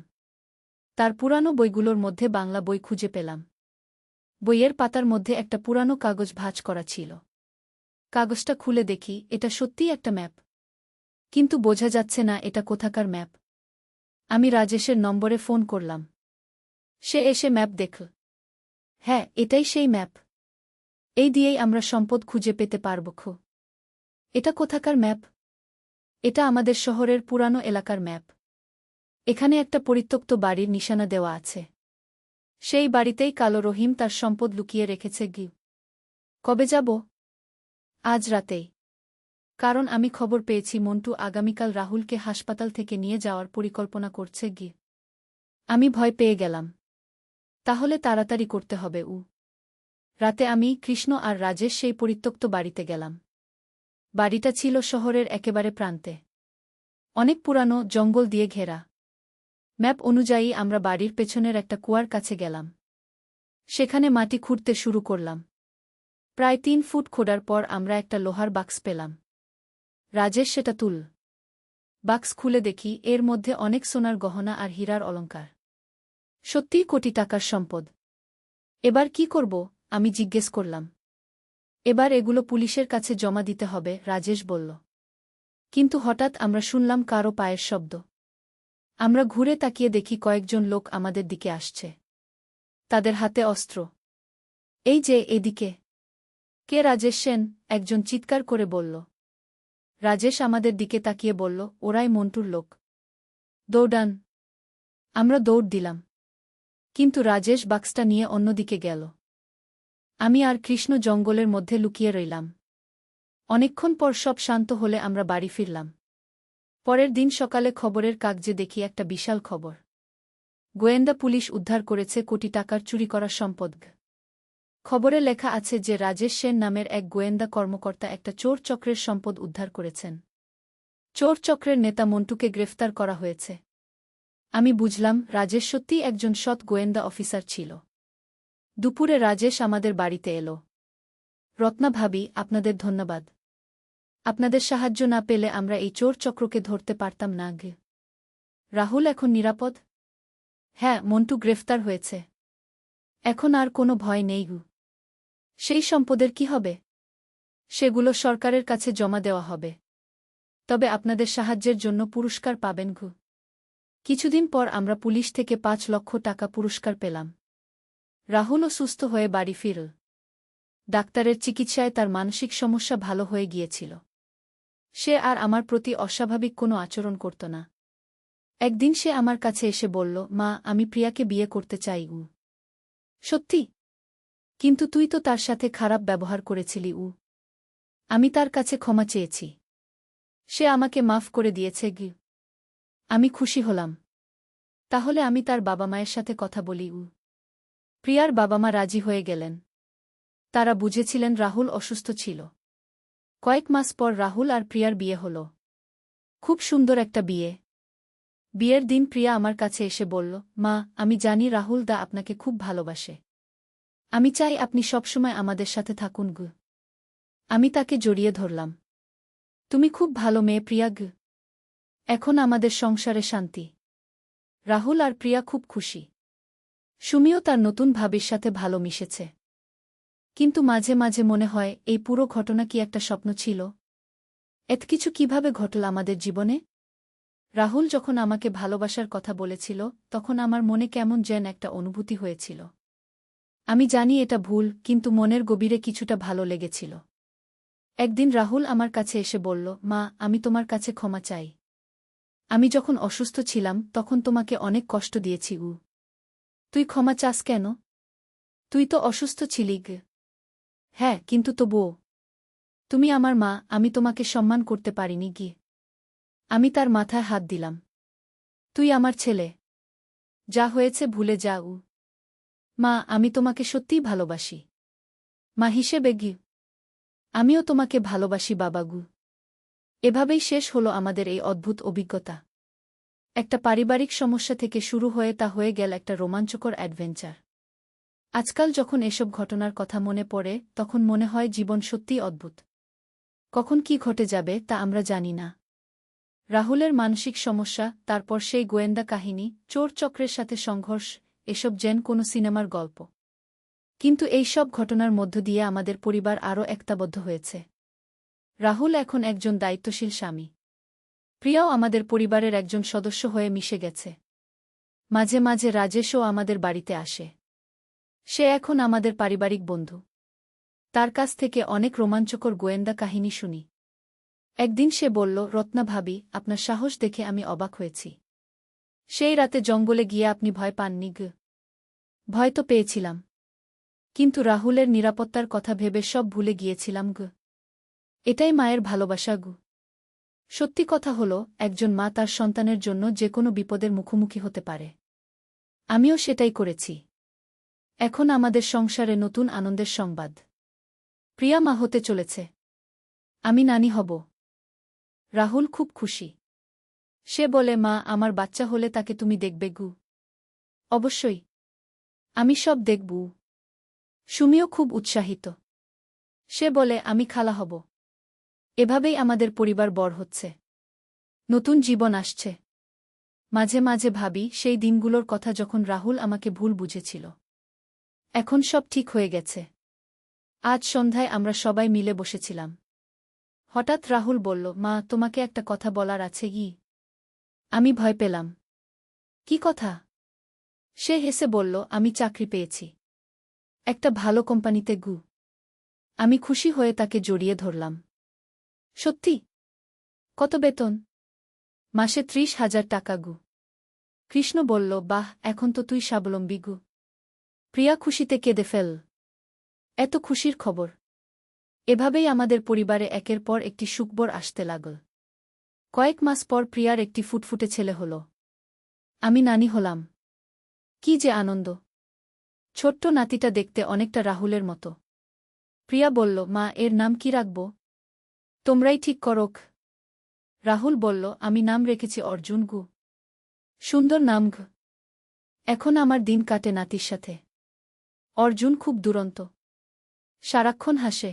তার পুরানো বইগুলোর মধ্যে বাংলা বই খুঁজে পেলাম। বইয়ের পাতার মধ্যে একটা পুরানো কাগজ ভাঁজ করা ছিল। কাগজটা খুলে দেখি, এটা সত্যিই একটা ম্যাপ। কিন্তু বোঝা যাচ্ছে না এটা কোথাকার ম্যাপ। আমি রাজেশের নম্বরে ফোন করলাম। সে এসে ম্যাপ দেখল। হ্যাঁ, এটাই সেই ম্যাপ। এই দিয়েই আমরা সম্পদ খুঁজে পেতে পারব। এটা কোথাকার ম্যাপ? এটা আমাদের শহরের পুরানো এলাকার ম্যাপ। এখানে একটা পরিত্যক্ত বাড়ির নিশানা দেওয়া আছে। সেই বাড়িতেই কালো রহিম তার সম্পদ লুকিয়ে রেখেছে। কবে যাব? আজ রাতেই। কারণ আমি খবর পেয়েছি মন্টু আগামীকাল রাহুলকে হাসপাতাল থেকে নিয়ে যাওয়ার পরিকল্পনা করছে। আমি ভয় পেয়ে গেলাম। তাহলে তাড়াতাড়ি করতে হবে। রাতে আমি, কৃষ্ণ আর রাজেশ সেই পরিত্যক্ত বাড়িতে গেলাম। বাড়িটা ছিল শহরের একেবারে প্রান্তে। অনেক পুরানো, জঙ্গল দিয়ে ঘেরা। ম্যাপ অনুযায়ী আমরা বাড়ির পেছনের একটা কুয়ার কাছে গেলাম। সেখানে মাটি খুঁড়তে শুরু করলাম। প্রায় 3 ফুট খোঁড়ার পর আমরা একটা লোহার বাক্স পেলাম। রাজেশ সেটা তুল। বাক্স খুলে দেখি এর মধ্যে অনেক সোনার গহনা আর হীরার অলংকার। সত্যিই কোটি টাকার সম্পদ। এবার কি করব? আমি জিজ্ঞেস করলাম। এবার এগুলো পুলিশের কাছে জমা দিতে হবে, রাজেশ বলল। কিন্তু হঠাৎ আমরা শুনলাম কারো পায়ের শব্দ। আমরা ঘুরে তাকিয়ে দেখি কয়েকজন লোক আমাদের দিকে আসছে। তাদের হাতে অস্ত্র। এই যে, এদিকে। কে? রাজেশ সেন, একজন চিৎকার করে বলল। রাজেশ আমাদের দিকে তাকিয়ে বলল, ওরাই মন্টুর লোক। দৌড়ান। আমরা দৌড় দিলাম। কিন্তু রাজেশ বাক্সটা নিয়ে অন্যদিকে গেল। আমি আর কৃষ্ণ জঙ্গলের মধ্যে লুকিয়ে রইলাম। অনেকক্ষণ পর সব শান্ত হলে আমরা বাড়ি ফিরলাম। পরের দিন সকালে খবরের কাগজে দেখি একটা বিশাল খবর। গোয়েন্দা পুলিশ উদ্ধার করেছে কোটি টাকার চুরি করা সম্পদ। খবরে লেখা আছে যে রাজেশ সেন নামের এক গোয়েন্দা কর্মকর্তা একটা চোর চক্রের সম্পদ উদ্ধার করেছেন। চোর চক্রের নেতা মন্টুকে গ্রেফতার করা হয়েছে। আমি বুঝলাম রাজেশ সত্যিই একজন সৎ গোয়েন্দা অফিসার ছিল। দুপুরে রাজেশ আমাদের বাড়িতে এলো। রত্না ভাবি, আপনাদের ধন্যবাদ। আপনাদের সাহায্য না পেলে আমরা এই চোর চক্রকে ধরতে পারতাম না। রাহুল এখন নিরাপদ? হ্যাঁ, মন্টু গ্রেফতার হয়েছে। এখন আর কোনো ভয় নেই। সেই সম্পদের কি হবে? সেগুলো সরকারের কাছে জমা দেওয়া হবে। তবে আপনাদের সাহায্যের জন্য পুরস্কার পাবেন। কিছুদিন পর আমরা পুলিশ থেকে 5 লক্ষ টাকা পুরস্কার পেলাম। রাহুলও সুস্থ হয়ে বাড়ি ফিরল। ডাক্তারের চিকিৎসায় তার মানসিক সমস্যা ভালো হয়ে গিয়েছিল। সে আর আমার প্রতি অস্বাভাবিক কোনো আচরণ করত না। একদিন সে আমার কাছে এসে বলল, মা, আমি প্রিয়াকে বিয়ে করতে চাই। সত্যি? কিন্তু তুই তো তার সাথে খারাপ ব্যবহার করেছিলি। আমি তার কাছে ক্ষমা চেয়েছি। সে আমাকে মাফ করে দিয়েছে। আমি খুশি হলাম। তাহলে আমি তার বাবা মায়ের সাথে কথা বলি। প্রিয়ার বাবা মা রাজি হয়ে গেলেন। তারা বুঝেছিলেন রাহুল অসুস্থ ছিল। কয়েক মাস পর রাহুল আর প্রিয়ার বিয়ে হল। খুব সুন্দর একটা বিয়ে। বিয়ের দিন প্রিয়া আমার কাছে এসে বলল, মা, আমি জানি রাহুল দা আপনাকে খুব ভালোবাসে। আমি চাই আপনি সবসময় আমাদের সাথে থাকুন। আমি তাকে জড়িয়ে ধরলাম। তুমি খুব ভালো মেয়ে প্রিয়া। এখন আমাদের সংসারে শান্তি। রাহুল আর প্রিয়া খুব খুশি। সুমিও তার নতুন ভাবির সাথে ভালো মিশেছে। কিন্তু মাঝে মাঝে মনে হয় এই পুরো ঘটনা কি একটা স্বপ্ন ছিল? এত কিছু কিভাবে ঘটল আমাদের জীবনে? রাহুল যখন আমাকে ভালোবাসার কথা বলেছিল তখন আমার মনে কেমন যেন একটা অনুভূতি হয়েছিল। আমি জানি এটা ভুল, কিন্তু মনের গভীরে কিছুটা ভালো লেগেছিল। একদিন রাহুল আমার কাছে এসে বলল, মা, আমি তোমার কাছে ক্ষমা চাই। আমি যখন অসুস্থ ছিলাম তখন তোমাকে অনেক কষ্ট দিয়েছি। তুই ক্ষমা চাস কেন? তুই তো অসুস্থ ছিলি। হ্যাঁ, কিন্তু তবুও তুমি আমার মা, আমি তোমাকে সম্মান করতে পারিনি। আমি তার মাথায় হাত দিলাম। তুই আমার ছেলে। যা হয়েছে ভুলে যা। মা, আমি তোমাকে সত্যিই ভালোবাসি। মা হিসেবে। আমিও তোমাকে ভালোবাসি বাবাগু। এভাবেই শেষ হলো আমাদের এই অদ্ভুত অভিজ্ঞতা। একটা পারিবারিক সমস্যা থেকে শুরু হয়ে তা হয়ে গেল একটা রোমাঞ্চকর অ্যাডভেঞ্চার। আজকাল যখন এসব ঘটনার কথা মনে পড়ে তখন মনে হয় জীবন সত্যিই অদ্ভুত। কখন কি ঘটে যাবে তা আমরা জানি না। রাহুলের মানসিক সমস্যা, তারপর সেই গোয়েন্দা কাহিনী, চোর চক্রের সাথে সংঘর্ষ, এসব যেন কোনো সিনেমার গল্প। কিন্তু এই সব ঘটনার মধ্য দিয়ে আমাদের পরিবার আরও একতাবদ্ধ হয়েছে। রাহুল এখন একজন দায়িত্বশীল স্বামী। প্রিয়াও আমাদের পরিবারের একজন সদস্য হয়ে মিশে গেছে। মাঝে মাঝে রাজেশও আমাদের বাড়িতে আসে। সে এখন আমাদের পারিবারিক বন্ধু। তার কাছ থেকে অনেক রোমাঞ্চকর গোয়েন্দা কাহিনী শুনি। একদিন সে বলল, রত্না ভাবি, আপনার সাহস দেখে আমি অবাক হয়েছি। সেই রাতে জঙ্গলে গিয়ে আপনি ভয় পাননি গ? ভয় তো পেয়েছিলাম, কিন্তু রাহুলের নিরাপত্তার কথা ভেবে সব ভুলে গিয়েছিলাম গ। এটাই মায়ের ভালোবাসা গু। সত্যি কথা হলো, একজন মা তার সন্তানের জন্য যে কোনো বিপদের মুখোমুখি হতে পারে। আমিও সেটাই করেছি। এখন আমাদের সংসারে নতুন আনন্দের সংবাদ। প্রিয়া মা হতে চলেছে। আমি নানি হব। রাহুল খুব খুশি। সে বলে, মা, আমার বাচ্চা হলে তাকে তুমি দেখবে গু? অবশ্যই, আমি সব দেখব। সুমিও খুব উৎসাহিত। সে বলে, আমি খালা হব। এভাবেই আমাদের পরিবার বড় হচ্ছে। নতুন জীবন আসছে। মাঝে মাঝে ভাবি সেই দিনগুলোর কথা যখন রাহুল আমাকে ভুল বুঝেছিল। এখন সব ঠিক হয়ে গেছে। আজ সন্ধ্যায় আমরা সবাই মিলে বসেছিলাম। হঠাৎ রাহুল বলল, মা, তোমাকে একটা কথা বলার আছে কি? আমি ভয় পেলাম। কি কথা? সে হেসে বলল, আমি চাকরি পেয়েছি একটা ভালো কোম্পানিতে গু। আমি খুশি হয়ে তাকে জড়িয়ে ধরলাম। সত্যি? কত বেতন? মাসে 30,000 টাকা গু। কৃষ্ণ বলল, বাহ, এখন তো তুই স্বাবলম্বী গু। প্রিয়া খুশিতে কেঁদে ফেল। এত খুশির খবর। এভাবেই আমাদের পরিবারে একের পর একটি সুখবর আসতে লাগল। কয়েক মাস পর প্রিয়ার একটি ফুটফুটে ছেলে হল। আমি নানি হলাম। কি যে আনন্দ! ছোট্ট নাতিটা দেখতে অনেকটা রাহুলের মতো। প্রিয়া বলল, মা, এর নাম কি রাখব? তোমরাই ঠিক করোক। রাহুল বলল, আমি নাম রেখেছি অর্জুন গু। সুন্দর নাম ঘ। এখন আমার দিন কাটে নাতির সাথে। অর্জুন খুব দুরন্ত, সারাক্ষণ হাসে।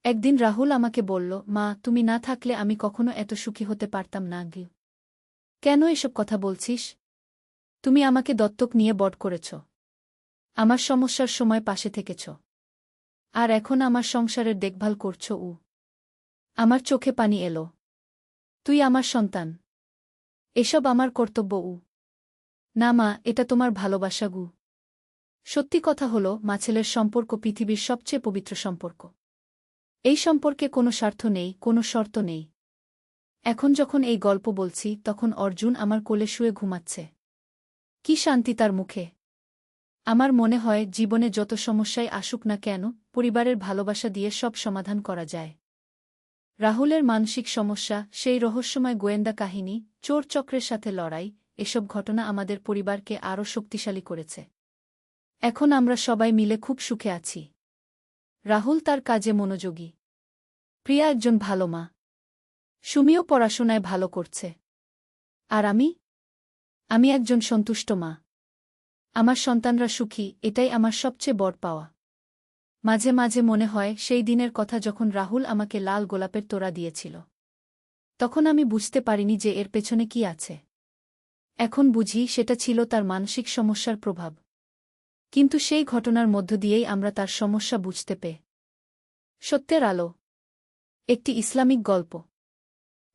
একদিন রাহুল আমাকে বলল, মা, তুমি না থাকলে আমি কখনো এত সুখী হতে পারতাম না গি। কেন এসব কথা বলছিস? তুমি আমাকে দত্তক নিয়ে বড় করেছ। আমার সমস্যার সময় পাশে থেকেছ। আর এখন আমার সংসারের দেখভাল করছ। আমার চোখে পানি এলো। তুই আমার সন্তান। এসব আমার কর্তব্য। না মা, এটা তোমার ভালোবাসা গু। সত্যি কথা হলো, মা ছেলের সম্পর্ক পৃথিবীর সবচেয়ে পবিত্র সম্পর্ক। এই সম্পর্কে কোনো স্বার্থ নেই, কোনো শর্ত নেই। এখন যখন এই গল্প বলছি, তখন অর্জুন আমার কোলে শুয়ে ঘুমাচ্ছে। কি শান্তি তার মুখে! আমার মনে হয়, জীবনে যত সমস্যাই আসুক না কেন, পরিবারের ভালোবাসা দিয়ে সব সমাধান করা যায়। রাহুলের মানসিক সমস্যা, সেই রহস্যময় গোয়েন্দা কাহিনী, চোর চক্রের সাথে লড়াই, এসব ঘটনা আমাদের পরিবারকে আরও শক্তিশালী করেছে। এখন আমরা সবাই মিলে খুব সুখে আছি। রাহুল তার কাজে মনোযোগী। প্রিয়া একজন ভালো মা। সুমিও পড়াশোনায় ভালো করছে। আর আমি একজন সন্তুষ্ট মা। আমার সন্তানরা সুখী, এটাই আমার সবচেয়ে বড় পাওয়া। মাঝে মাঝে মনে হয়, সেই দিনের কথা যখন রাহুল আমাকে লাল গোলাপের তোড়া দিয়েছিল। তখন আমি বুঝতে পারিনি যে এর পেছনে কি আছে। এখন বুঝি, সেটা ছিল তার মানসিক সমস্যার প্রভাব। কিন্তু সেই ঘটনার মধ্য দিয়েই আমরা তার সমস্যা বুঝতে পেয়ে। সত্যের আলো। একটি ইসলামিক গল্প।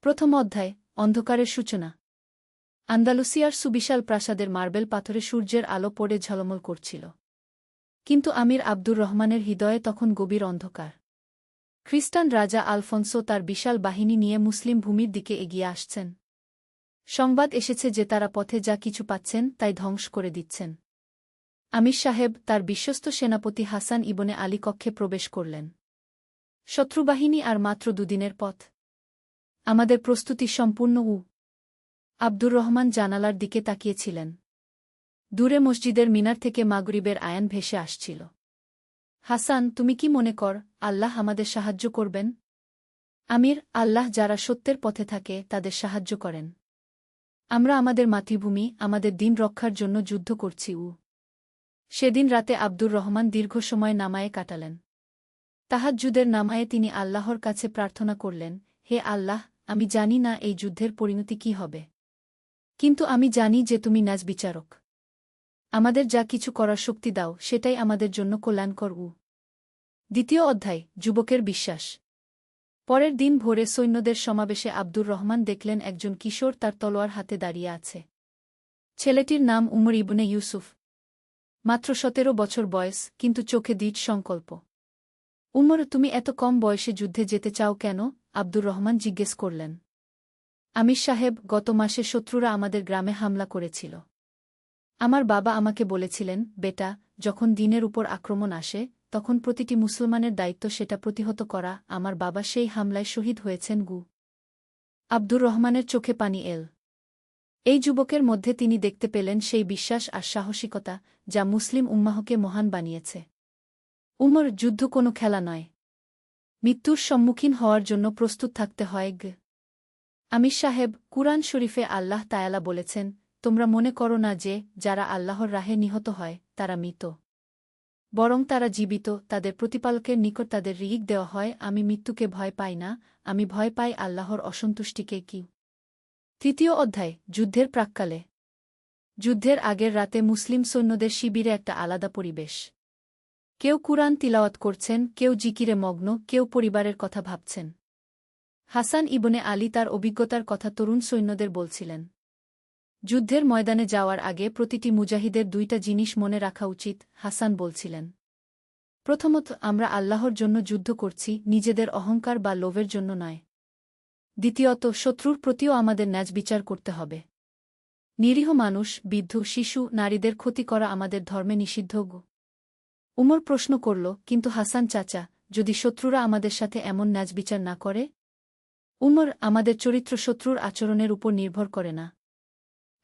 প্রথম অধ্যায়, অন্ধকারের সূচনা। আন্দালুসিয়ার সুবিশাল প্রাসাদের মার্বেল পাথরে সূর্যের আলো পড়ে ঝলমল করছিল। কিন্তু আমির আব্দুর রহমানের হৃদয়ে তখন গভীর অন্ধকার। খ্রিস্টান রাজা আলফোন্সো তার বিশাল বাহিনী নিয়ে মুসলিম ভূমির দিকে এগিয়ে আসছেন। সংবাদ এসেছে যে তারা পথে যা কিছু পাচ্ছেন তাই ধ্বংস করে দিচ্ছেন। আমির সাহেব তার বিশ্বস্ত সেনাপতি হাসান ইবনে আলী কক্ষে প্রবেশ করলেন। শত্রুবাহিনী আর মাত্র দুদিনের পথ। আমাদের প্রস্তুতি সম্পূর্ণ। আব্দুর রহমান জানালার দিকে তাকিয়েছিলেন। দূরে মসজিদের মিনার থেকে মাগরিবের আয়ান ভেসে আসছিল। হাসান, তুমি কি মনে কর, আল্লাহ আমাদের সাহায্য করবেন? আমির, আল্লাহ যারা সত্যের পথে থাকে তাদের সাহায্য করেন। আমরা আমাদের মাতৃভূমি, আমাদের দিন রক্ষার জন্য যুদ্ধ করছি। সেদিন রাতে আব্দুর রহমান দীর্ঘ সময় নামায়ে কাটালেন। তাহাজ্জুদের নামায়ে তিনি আল্লাহর কাছে প্রার্থনা করলেন, হে আল্লাহ, আমি জানি না এই যুদ্ধের পরিণতি কি হবে। কিন্তু আমি জানি যে তুমি ন্যায় বিচারক। আমাদের যা কিছু করার শক্তি দাও সেটাই আমাদের জন্য কল্যাণকর। দ্বিতীয় অধ্যায়, যুবকের বিশ্বাস। পরের দিন ভোরে সৈন্যদের সমাবেশে আব্দুর রহমান দেখলেন একজন কিশোর তার তলোয়ার হাতে দাঁড়িয়ে আছে। ছেলেটির নাম উমর ইবনে ইউসুফ। মাত্র 17 বছর বয়স, কিন্তু চোখে দৃঢ় সংকল্প। উমর, তুমি এত কম বয়সে যুদ্ধে যেতে চাও কেন? আব্দুর রহমান জিজ্ঞেস করলেন। আমির সাহেব, গত মাসে শত্রুরা আমাদের গ্রামে হামলা করেছিল। আমার বাবা আমাকে বলেছিলেন, বেটা, যখন দিনের উপর আক্রমণ আসে তখন প্রতিটি মুসলমানের দায়িত্ব সেটা প্রতিহত করা। আমার বাবা সেই হামলায় শহীদ হয়েছেন। আব্দুর রহমানের চোখে পানি এল। এই যুবকের মধ্যে তিনি দেখতে পেলেন সেই বিশ্বাস আর সাহসিকতা যা মুসলিম উম্মাহকে মহান বানিয়েছে। উমর, যুদ্ধ কোনো খেলা নয়। মৃত্যুর সম্মুখীন হওয়ার জন্য প্রস্তুত থাকতে হয়। আমির সাহেব, কুরআন শরীফে আল্লাহ তায়ালা বলেছেন, তোমরা মনে করো না যে যারা আল্লাহর রাহে নিহত হয় তারা মৃত, বরং তারা জীবিত, তাদের প্রতিপালকের নিকট তাদের রিজিক দেওয়া হয়। আমি মৃত্যুকে ভয় পাই না, আমি ভয় পাই আল্লাহর অসন্তুষ্টিকে। কি? তৃতীয় অধ্যায়, যুদ্ধের প্রাক্কালে। যুদ্ধের আগের রাতে মুসলিম সৈন্যদের শিবিরে একটা আলাদা পরিবেশ। কেউ কুরআন তিলাওয়াত করছেন, কেউ জিকিরে মগ্ন, কেউ পরিবারের কথা ভাবছেন। হাসান ইবনে আলী তার অভিজ্ঞতার কথা তরুণ সৈন্যদের বলছিলেন। যুদ্ধের ময়দানে যাওয়ার আগে প্রতিটি মুজাহিদের 2টা জিনিস মনে রাখা উচিত, হাসান বলছিলেন। প্রথমত, আমরা আল্লাহর জন্য যুদ্ধ করছি, নিজেদের অহংকার বা লোভের জন্য নয়। দ্বিতীয়ত, শত্রুর প্রতিও আমাদের ন্যায় বিচার করতে হবে। নিরীহ মানুষ, বৃদ্ধ, শিশু, নারীদের ক্ষতি করা আমাদের ধর্মে নিষিদ্ধ। উমর প্রশ্ন করল, কিন্তু হাসান চাচা, যদি শত্রুরা আমাদের সাথে এমন ন্যায় বিচার না করে? উমর, আমাদের চরিত্র শত্রুর আচরণের উপর নির্ভর করে না।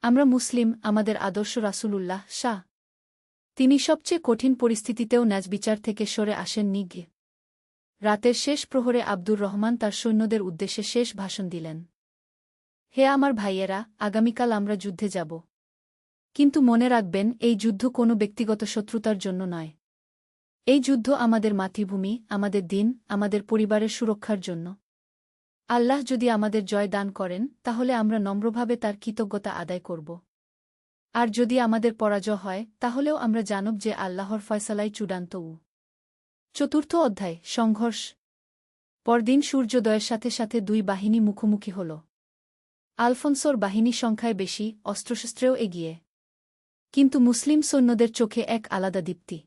আমরা মুসলিম, আমাদের আদর্শ রাসূলুল্লাহ শাহ। তিনি সবচেয়ে কঠিন পরিস্থিতিতেও ন্যায় বিচার থেকে সরে আসেননি। রাতের শেষ প্রহরে আব্দুর রহমান তার সৈন্যদের উদ্দেশ্যে শেষ ভাষণ দিলেন। হে আমার ভাইয়েরা, আগামীকাল আমরা যুদ্ধে যাব। কিন্তু মনে রাখবেন, এই যুদ্ধ কোনো ব্যক্তিগত শত্রুতার জন্য নয়। এই যুদ্ধ আমাদের মাতৃভূমি, আমাদের দিন, আমাদের পরিবারের সুরক্ষার জন্য। আল্লাহ যদি আমাদের জয় দান করেন তাহলে আমরা নম্রভাবে তার কৃতজ্ঞতা আদায় করব। আর যদি আমাদের পরাজয় হয় তাহলেও আমরা জানব যে আল্লাহর ফয়সালাই চূড়ান্ত। চতুর্থ অধ্যায়, সংঘর্ষ। পরদিন সূর্যোদয়ের সাথে সাথে 2 বাহিনী মুখোমুখি হল। আলফোনসোর বাহিনী সংখ্যায় বেশি, অস্ত্রশস্ত্রেও এগিয়ে। কিন্তু মুসলিম সৈন্যদের চোখে এক আলাদা দীপ্তি।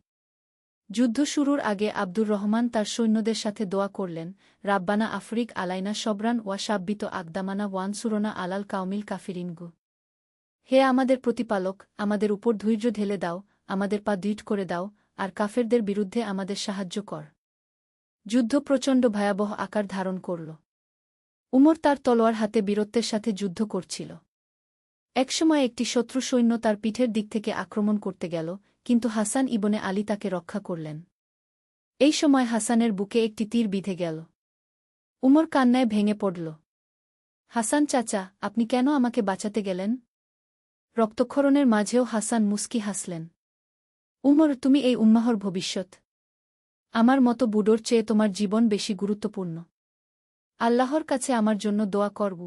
যুদ্ধ শুরুর আগে আব্দুর রহমান তার সৈন্যদের সাথে দোয়া করলেন, রাব্বানা আফরিক আলাইনা সবরান ওয়া সাব্বিত আকদামানা ওয়ানসুরনা আলাল কাউমিল কাফিরিনগু। হে আমাদের প্রতিপালক, আমাদের উপর ধৈর্য ঢেলে দাও, আমাদের পা দৃঢ় করে দাও, আর কাফেরদের বিরুদ্ধে আমাদের সাহায্য কর। যুদ্ধ প্রচণ্ড ভয়াবহ আকার ধারণ করল। উমর তার তলোয়ার হাতে বীরত্বের সাথে যুদ্ধ করছিল। একসময় একটি শত্রু সৈন্য তার পিঠের দিক থেকে আক্রমণ করতে গেল, কিন্তু হাসান ইবনে আলী তাকে রক্ষা করলেন। এই সময় হাসানের বুকে একটি তীর বিঁধে গেল। উমর কান্নায় ভেঙে পড়ল। হাসান চাচা, আপনি কেন আমাকে বাঁচাতে গেলেন? রক্তক্ষরণের মাঝেও হাসান মুস্কি হাসলেন। উমর, তুমি এই উম্মাহর ভবিষ্যৎ। আমার মতো বুড়োর চেয়ে তোমার জীবন বেশি গুরুত্বপূর্ণ। আল্লাহর কাছে আমার জন্য দোয়া করব।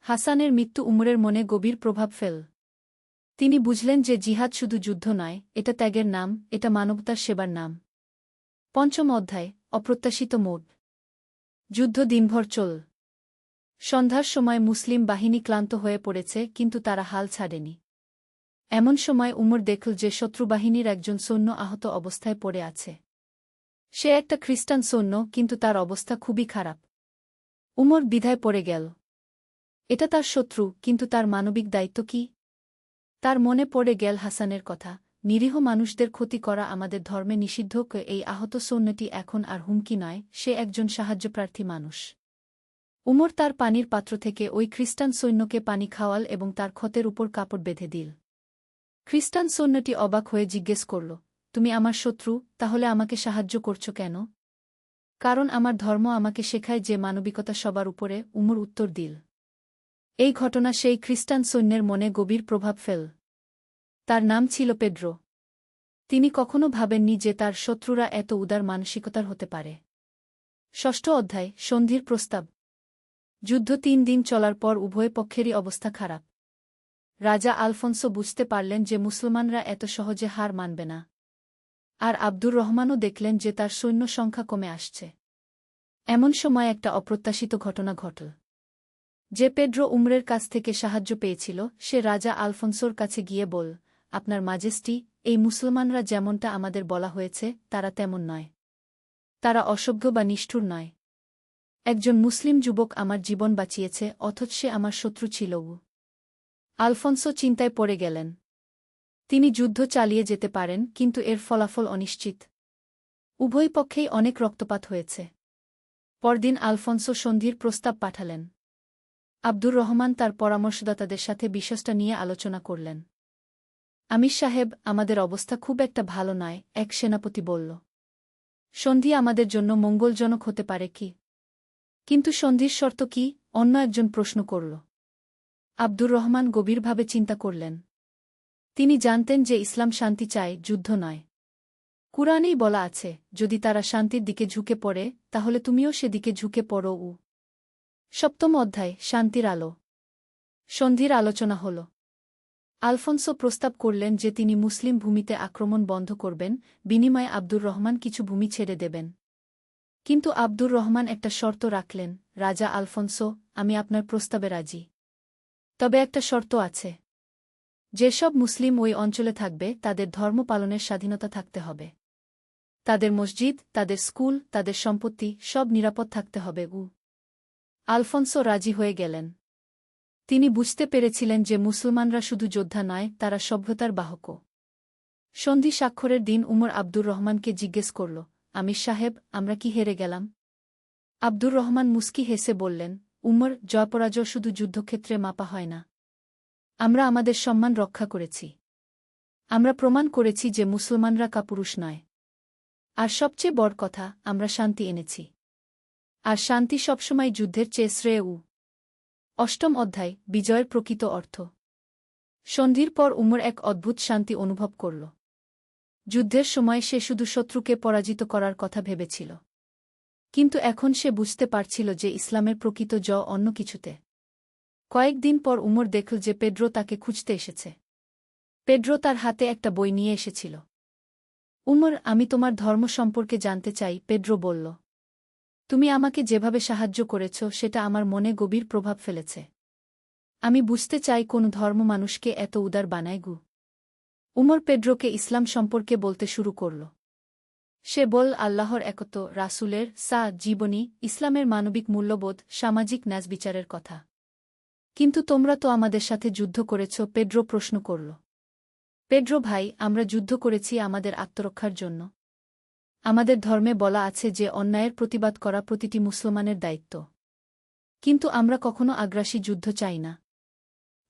হাসানের মৃত্যু উমরের মনে গভীর প্রভাব ফেল। তিনি বুঝলেন যে জিহাদ শুধু যুদ্ধ নয়, এটা ত্যাগের নাম, এটা মানবতার সেবার নাম। পঞ্চম অধ্যায়, অপ্রত্যাশিত মোড়। যুদ্ধ দিনভর চল। সন্ধ্যার সময় মুসলিম বাহিনী ক্লান্ত হয়ে পড়েছে, কিন্তু তারা হাল ছাড়েনি। এমন সময় উমর দেখল যে শত্রুবাহিনীর একজন সৈন্য আহত অবস্থায় পড়ে আছে। সে একটা খ্রিস্টান সৈন্য, কিন্তু তার অবস্থা খুবই খারাপ। উমর দ্বিধায় পড়ে গেল। এটা তার শত্রু, কিন্তু তার মানবিক দায়িত্ব কি? তার মনে পড়ে গেল হাসানের কথা, নিরীহ মানুষদের ক্ষতি করা আমাদের ধর্মে নিষিদ্ধ। এই আহত সৈন্যটি এখন আর হুমকি নয়, সে একজন সাহায্যপ্রার্থী মানুষ। উমর তার পানির পাত্র থেকে ওই খ্রিস্টান সৈন্যকে পানি খাওয়াল এবং তার ক্ষতের উপর কাপড় বেঁধে দিল। খ্রিস্টান সৈন্যটি অবাক হয়ে জিজ্ঞেস করল, তুমি আমার শত্রু, তাহলে আমাকে সাহায্য করছ কেন? কারণ আমার ধর্ম আমাকে শেখায় যে মানবিকতা সবার উপরে। উমর উত্তর দিল। এই ঘটনা সেই খ্রিস্টান সৈন্যের মনে গভীর প্রভাব ফেল। তার নাম ছিল পেড্রো। তিনি কখনো ভাবেননি যে তার শত্রুরা এত উদার মানসিকতার হতে পারে। ষষ্ঠ অধ্যায়, সন্ধির প্রস্তাব। যুদ্ধ ৩ দিন চলার পর উভয় পক্ষেরই অবস্থা খারাপ। রাজা আলফোন্সো বুঝতে পারলেন যে মুসলমানরা এত সহজে হার মানবে না। আর আব্দুর রহমানও দেখলেন যে তার সৈন্য সংখ্যা কমে আসছে। এমন সময় একটা অপ্রত্যাশিত ঘটনা ঘটল। যে পেড্রো উমরের কাছ থেকে সাহায্য পেয়েছিল সে রাজা আলফোন্সোর কাছে গিয়ে বল, আপনার ম্যাজেস্টি, এই মুসলমানরা যেমনটা আমাদের বলা হয়েছে তারা তেমন নয়। তারা অসভ্য বা নিষ্ঠুর নয়। একজন মুসলিম যুবক আমার জীবন বাঁচিয়েছে, অথচ সে আমার শত্রু ছিল। আলফোন্সো চিন্তায় পড়ে গেলেন। তিনি যুদ্ধ চালিয়ে যেতে পারেন, কিন্তু এর ফলাফল অনিশ্চিত। উভয় পক্ষেই অনেক রক্তপাত হয়েছে। পরদিন আলফোন্সো সন্ধির প্রস্তাব পাঠালেন। আব্দুর রহমান তার পরামর্শদাতাদের সাথে বিষয়টা নিয়ে আলোচনা করলেন। আমির সাহেব, আমাদের অবস্থা খুব একটা ভালো নয়, এক সেনাপতি বলল। সন্ধি আমাদের জন্য মঙ্গলজনক হতে পারে কি? কিন্তু সন্ধির শর্ত কি? অন্য একজন প্রশ্ন করল। আব্দুর রহমান গভীরভাবে চিন্তা করলেন। তিনি জানতেন যে ইসলাম শান্তি চায়, যুদ্ধ নয়। কুরআনেই বলা আছে, যদি তারা শান্তির দিকে ঝুঁকে পড়ে তাহলে তুমিও সেদিকে ঝুঁকে পড়ো। সপ্তম অধ্যায়, শান্তির আলো। সন্ধির আলোচনা হল। আলফোন্সো প্রস্তাব করলেন যে তিনি মুসলিম ভূমিতে আক্রমণ বন্ধ করবেন, বিনিময়ে আব্দুর রহমান কিছু ভূমি ছেড়ে দেবেন। কিন্তু আব্দুর রহমান একটা শর্ত রাখলেন, রাজা আলফোন্সো, আমি আপনার প্রস্তাবে রাজি। তবে একটা শর্ত আছে। যেসব মুসলিম ওই অঞ্চলে থাকবে তাদের ধর্ম পালনের স্বাধীনতা থাকতে হবে। তাদের মসজিদ, তাদের স্কুল, তাদের সম্পত্তি সব নিরাপদ থাকতে হবে। আলফোন্সো রাজি হয়ে গেলেন। তিনি বুঝতে পেরেছিলেন যে মুসলমানরা শুধু যোদ্ধা নয়, তারা সভ্যতার বাহকও। সন্ধি স্বাক্ষরের দিন উমর আব্দুর রহমানকে জিজ্ঞেস করল, আমির সাহেব, আমরা কি হেরে গেলাম? আব্দুর রহমান মুস্কি হেসে বললেন, উমর, জয়পরাজয় শুধু যুদ্ধক্ষেত্রে মাপা হয় না। আমরা আমাদের সম্মান রক্ষা করেছি। আমরা প্রমাণ করেছি যে মুসলমানরা কাপুরুষ নয়। আর সবচেয়ে বড় কথা, আমরা শান্তি এনেছি। আর শান্তি সবসময় যুদ্ধের চেয়ে শ্রেয়। অষ্টম অধ্যায়, বিজয়ের প্রকৃত অর্থ। সন্ধির পর উমর এক অদ্ভুত শান্তি অনুভব করল। যুদ্ধের সময় সে শুধু শত্রুকে পরাজিত করার কথা ভেবেছিল। কিন্তু এখন সে বুঝতে পারছিল যে ইসলামের প্রকৃত জয় অন্য কিছুতে। কয়েকদিন পর উমর দেখল যে পেড্রো তাকে খুঁজতে এসেছে। পেড্রো তার হাতে একটা বই নিয়ে এসেছিল। উমর, আমি তোমার ধর্ম সম্পর্কে জানতে চাই, পেড্রো বলল। তুমি আমাকে যেভাবে সাহায্য করেছ সেটা আমার মনে গভীর প্রভাব ফেলেছে। আমি বুঝতে চাই কোন ধর্ম মানুষকে এত উদার বানায়। উমর পেড্রোকে ইসলাম সম্পর্কে বলতে শুরু করল। সে বল, আল্লাহর একত্ব, রাসূলের জীবনী, ইসলামের মানবিক মূল্যবোধ, সামাজিক ন্যায়বিচারের কথা। কিন্তু তোমরা তো আমাদের সাথে যুদ্ধ করেছ, পেড্রো প্রশ্ন করল। পেড্রো ভাই, আমরা যুদ্ধ করেছি আমাদের আত্মরক্ষার জন্য। আমাদের ধর্মে বলা আছে যে অন্যায়ের প্রতিবাদ করা প্রতিটি মুসলমানের দায়িত্ব। কিন্তু আমরা কখনো আগ্রাসী যুদ্ধ চাই না।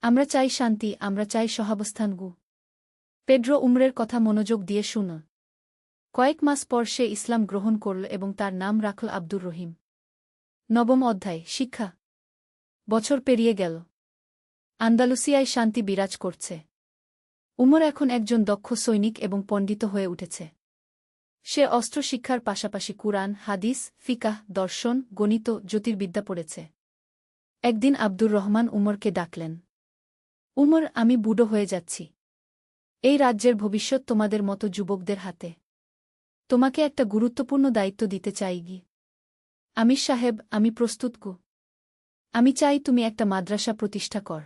আমরা চাই শান্তি, আমরা চাই সহাবস্থান। পেড্রো উমরের কথা মনোযোগ দিয়ে শুনল। কয়েক মাস পর সে ইসলাম গ্রহণ করল এবং তার নাম রাখল আব্দুর রহিম। নবম অধ্যায়, শিক্ষা। বছর পেরিয়ে গেল। আন্দালুসিয়ায় শান্তি বিরাজ করছে। উমর এখন একজন দক্ষ সৈনিক এবং পণ্ডিত হয়ে উঠেছে। সে অস্ত্র শিক্ষার পাশাপাশি কুরআন, হাদিস, ফিকাহ, দর্শন, গণিত, জ্যোতির্বিদ্যা পড়েছে। একদিন আব্দুর রহমান উমরকে ডাকলেন। উমর, আমি বুড়ো হয়ে যাচ্ছি। এই রাজ্যের ভবিষ্যৎ তোমাদের মতো যুবকদের হাতে। তোমাকে একটা গুরুত্বপূর্ণ দায়িত্ব দিতে চাই। আমির সাহেব, আমি প্রস্তুত। আমি চাই তুমি একটা মাদ্রাসা প্রতিষ্ঠা কর।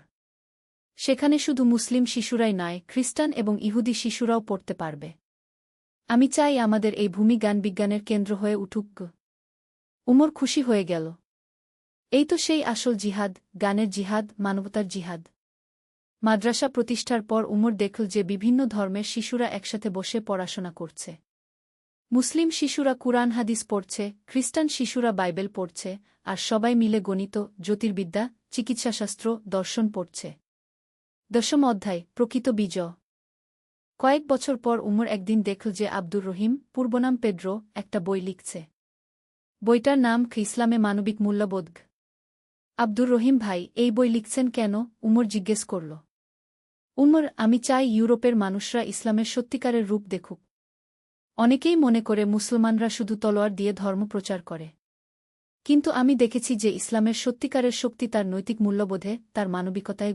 সেখানে শুধু মুসলিম শিশুরাই নয়, খ্রিস্টান এবং ইহুদি শিশুরাও পড়তে পারবে। আমি চাই আমাদের এই ভূমি জ্ঞান বিজ্ঞানের কেন্দ্র হয়ে উঠুক। উমর খুশি হয়ে গেল। এই তো সেই আসল জিহাদ, জ্ঞানের জিহাদ, মানবতার জিহাদ। মাদ্রাসা প্রতিষ্ঠার পর উমর দেখল যে বিভিন্ন ধর্মের শিশুরা একসাথে বসে পড়াশোনা করছে। মুসলিম শিশুরা কুরআন হাদিস পড়ছে, খ্রিস্টান শিশুরা বাইবেল পড়ছে, আর সবাই মিলে গণিত, জ্যোতির্বিদ্যা, চিকিৎসাশাস্ত্র, দর্শন পড়ছে। দশম অধ্যায়, প্রকৃত বিজয়। কয়েক বছর পর উমর একদিন দেখল যে আব্দুর রহিম, পূর্বনাম পেড্রো, একটা বই লিখছে। বইটার নাম ইসলামে মানবিক মূল্যবোধ। আব্দুর রহিম ভাই, এই বই লিখছেন কেন? উমর জিজ্ঞেস করল। উমর, আমি চাই ইউরোপের মানুষরা ইসলামের সত্যিকারের রূপ দেখুক। অনেকেই মনে করে মুসলমানরা শুধু তলোয়ার দিয়ে ধর্ম প্রচার করে। কিন্তু আমি দেখেছি যে ইসলামের সত্যিকারের শক্তি তার নৈতিক মূল্যবোধে, তার মানবিকতায়।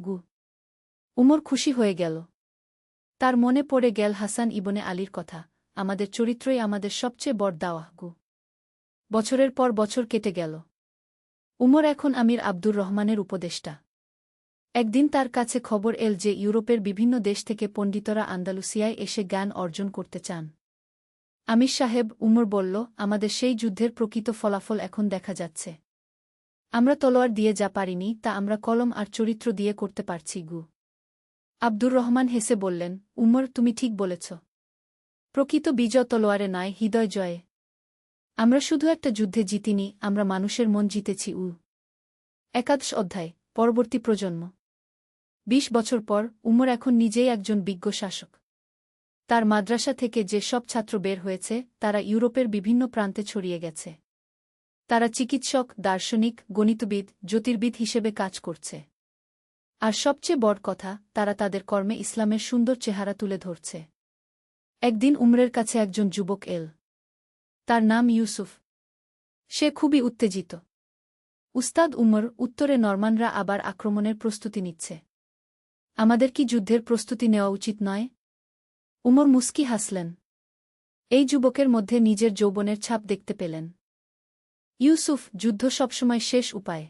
উমর খুশি হয়ে গেল। তার মনে পড়ে গেল হাসান ইবনে আলীর কথা, আমাদের চরিত্রই আমাদের সবচেয়ে বড় দাওয়াহ। বছরের পর বছর কেটে গেল। উমর এখন আমির আব্দুর রহমানের উপদেষ্টা। একদিন তার কাছে খবর এল যে ইউরোপের বিভিন্ন দেশ থেকে পণ্ডিতরা আন্দালুসিয়ায় এসে জ্ঞান অর্জন করতে চান। আমির সাহেব, উমর বলল, আমাদের সেই যুদ্ধের প্রকৃত ফলাফল এখন দেখা যাচ্ছে। আমরা তলোয়ার দিয়ে যা পারিনি তা আমরা কলম আর চরিত্র দিয়ে করতে পারছি। আব্দুর রহমান হেসে বললেন, উমর, তুমি ঠিক বলেছ। প্রকৃত বিজয় তলোয়ারে নয়, হৃদয় জয়ে। আমরা শুধু একটা যুদ্ধে জিতিনি, আমরা মানুষের মন জিতেছি। একাদশ অধ্যায়, পরবর্তী প্রজন্ম। ২০ বছর পর উমর এখন নিজেই একজন বিজ্ঞ শাসক। তার মাদ্রাসা থেকে যে সব ছাত্র বের হয়েছে তারা ইউরোপের বিভিন্ন প্রান্তে ছড়িয়ে গেছে। তারা চিকিৎসক, দার্শনিক, গণিতবিদ, জ্যোতির্বিদ হিসেবে কাজ করছে। আর সবচেয়ে বড় কথা, তারা তাদের কর্মে ইসলামের সুন্দর চেহারা তুলে ধরছে। একদিন উমরের কাছে একজন যুবক এল। তার নাম ইউসুফ। সে খুবই উত্তেজিত। উস্তাদ উমর, উত্তরে নরমানরা আবার আক্রমণের প্রস্তুতি নিচ্ছে। আমাদের কি যুদ্ধের প্রস্তুতি নেওয়া উচিত নয়? উমর মুস্কি হাসলেন। এই যুবকের মধ্যে নিজের যৌবনের ছাপ দেখতে পেলেন। ইউসুফ, যুদ্ধ সবসময় শেষ উপায়।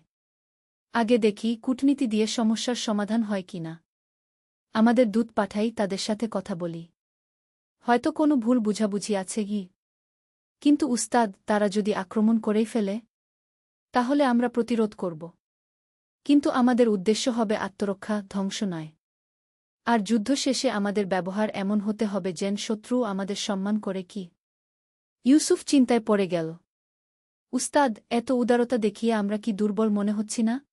আগে দেখি কূটনীতি দিয়ে সমস্যার সমাধান হয় কিনা। আমাদের দূত পাঠাই, তাদের সাথে কথা বলি। হয়তো কোনো ভুল বুঝাবুঝি আছে। কিন্তু উস্তাদ, তারা যদি আক্রমণ করেই ফেলে? তাহলে আমরা প্রতিরোধ করব। কিন্তু আমাদের উদ্দেশ্য হবে আত্মরক্ষা, ধ্বংস নয়। আর যুদ্ধ শেষে আমাদের ব্যবহার এমন হতে হবে যেন শত্রু আমাদের সম্মান করে। ইউসুফ চিন্তায় পড়ে গেল। উস্তাদ, এত উদারতা দেখিয়ে আমরা কি দুর্বল মনে হচ্ছি না?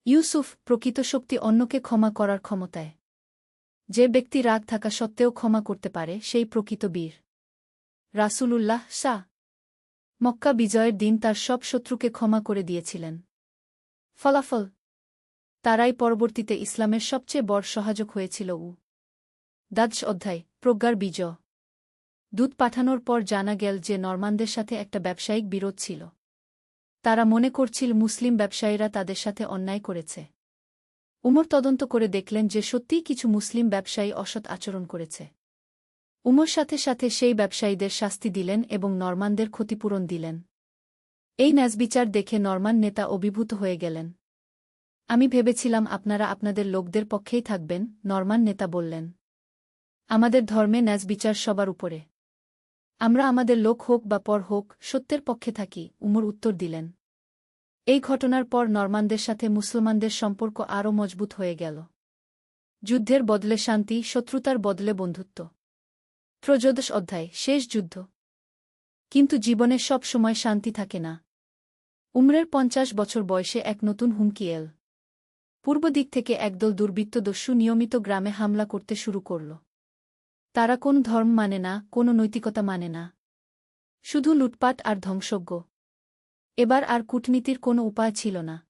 ইউসুফ, প্রকৃত শক্তি অন্যকে ক্ষমা করার ক্ষমতায়। যে ব্যক্তি রাগ থাকা সত্ত্বেও ক্ষমা করতে পারে সেই প্রকৃত বীর। রাসূলুল্লাহ সা মক্কা বিজয়ের দিন তার সব শত্রুকে ক্ষমা করে দিয়েছিলেন। ফলাফল, তারাই পরবর্তীতে ইসলামের সবচেয়ে বড় সহায়ক হয়েছিল। দ্বাদশ অধ্যায়, প্রজ্ঞার বিজয়। দূত পাঠানোর পর জানা গেল যে নরমানদের সাথে একটা ব্যবসায়িক বিরোধ ছিল। তারা মনে করছিল মুসলিম ব্যবসায়ীরা তাদের সাথে অন্যায় করেছে। উমর তদন্ত করে দেখলেন যে সত্যিই কিছু মুসলিম ব্যবসায়ী অসৎ আচরণ করেছে। উমর সাথে সাথে সেই ব্যবসায়ীদের শাস্তি দিলেন এবং নরমানদের ক্ষতিপূরণ দিলেন। এই ন্যায়বিচার দেখে নরমান নেতা অভিভূত হয়ে গেলেন। আমি ভেবেছিলাম আপনারা আপনাদের লোকদের পক্ষেই থাকবেন, নরমান নেতা বললেন। আমাদের ধর্মে ন্যায়বিচার সবার উপরে। আমরা আমাদের লোক হোক বা পর হোক, সত্যের পক্ষে থাকি, উমর উত্তর দিলেন। এই ঘটনার পর নরমানদের সাথে মুসলমানদের সম্পর্ক আরও মজবুত হয়ে গেল। যুদ্ধের বদলে শান্তি, শত্রুতার বদলে বন্ধুত্ব। ত্রয়োদশ অধ্যায়, শেষ যুদ্ধ। কিন্তু জীবনে সব সময় শান্তি থাকে না। উমরের ৫০ বছর বয়সে এক নতুন হুমকি এল। পূর্ব দিক থেকে একদল দুর্বৃত্ত দস্যু নিয়মিত গ্রামে হামলা করতে শুরু করল। তারা কোন ধর্ম মানে না, কোনো নৈতিকতা মানে না। শুধু লুটপাট আর ধ্বংসজ্ঞ। এবার আর কূটনীতির কোনো উপায় ছিল না।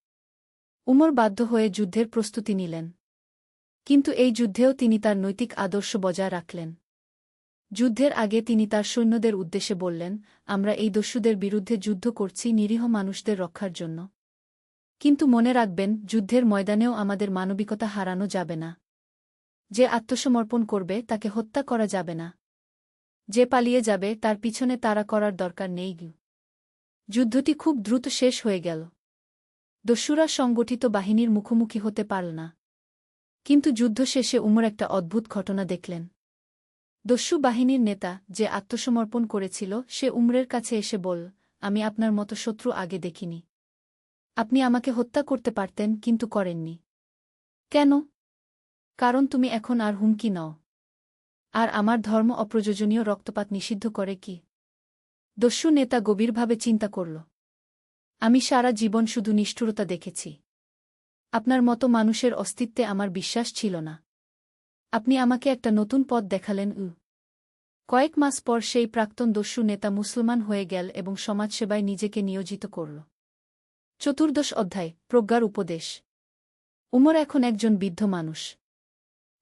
উমর বাধ্য হয়ে যুদ্ধের প্রস্তুতি নিলেন। কিন্তু এই যুদ্ধেও তিনি তার নৈতিক আদর্শ বজায় রাখলেন। যুদ্ধের আগে তিনি তার সৈন্যদের উদ্দেশ্যে বললেন, আমরা এই দস্যুদের বিরুদ্ধে যুদ্ধ করছি নিরীহ মানুষদের রক্ষার জন্য। কিন্তু মনে রাখবেন, যুদ্ধের ময়দানেও আমাদের মানবিকতা হারানো যাবে না। যে আত্মসমর্পণ করবে তাকে হত্যা করা যাবে না। যে পালিয়ে যাবে তার পিছনে তাড়া করার দরকার নেই। যুদ্ধটি খুব দ্রুত শেষ হয়ে গেল। দস্যুরা সংগঠিত বাহিনীর মুখোমুখি হতে পারল না। কিন্তু যুদ্ধ শেষে উমর একটা অদ্ভুত ঘটনা দেখলেন। দস্যু বাহিনীর নেতা, যে আত্মসমর্পণ করেছিল, সে উমরের কাছে এসে বলল, আমি আপনার মতো শত্রু আগে দেখিনি। আপনি আমাকে হত্যা করতে পারতেন, কিন্তু করেননি। কেন? কারণ তুমি এখন আর হুমকি নও। আর আমার ধর্ম অপ্রয়োজনীয় রক্তপাত নিষিদ্ধ করে। কি? দস্যু নেতা গভীরভাবে চিন্তা করল। আমি সারা জীবন শুধু নিষ্ঠুরতা দেখেছি। আপনার মতো মানুষের অস্তিত্বে আমার বিশ্বাস ছিল না। আপনি আমাকে একটা নতুন পথ দেখালেন। কয়েক মাস পর সেই প্রাক্তন দস্যু নেতা মুসলমান হয়ে গেল এবং সমাজসেবায় নিজেকে নিয়োজিত করল। চতুর্দশ অধ্যায়, প্রজ্ঞার উপদেশ। উমর এখন একজন বৃদ্ধ মানুষ।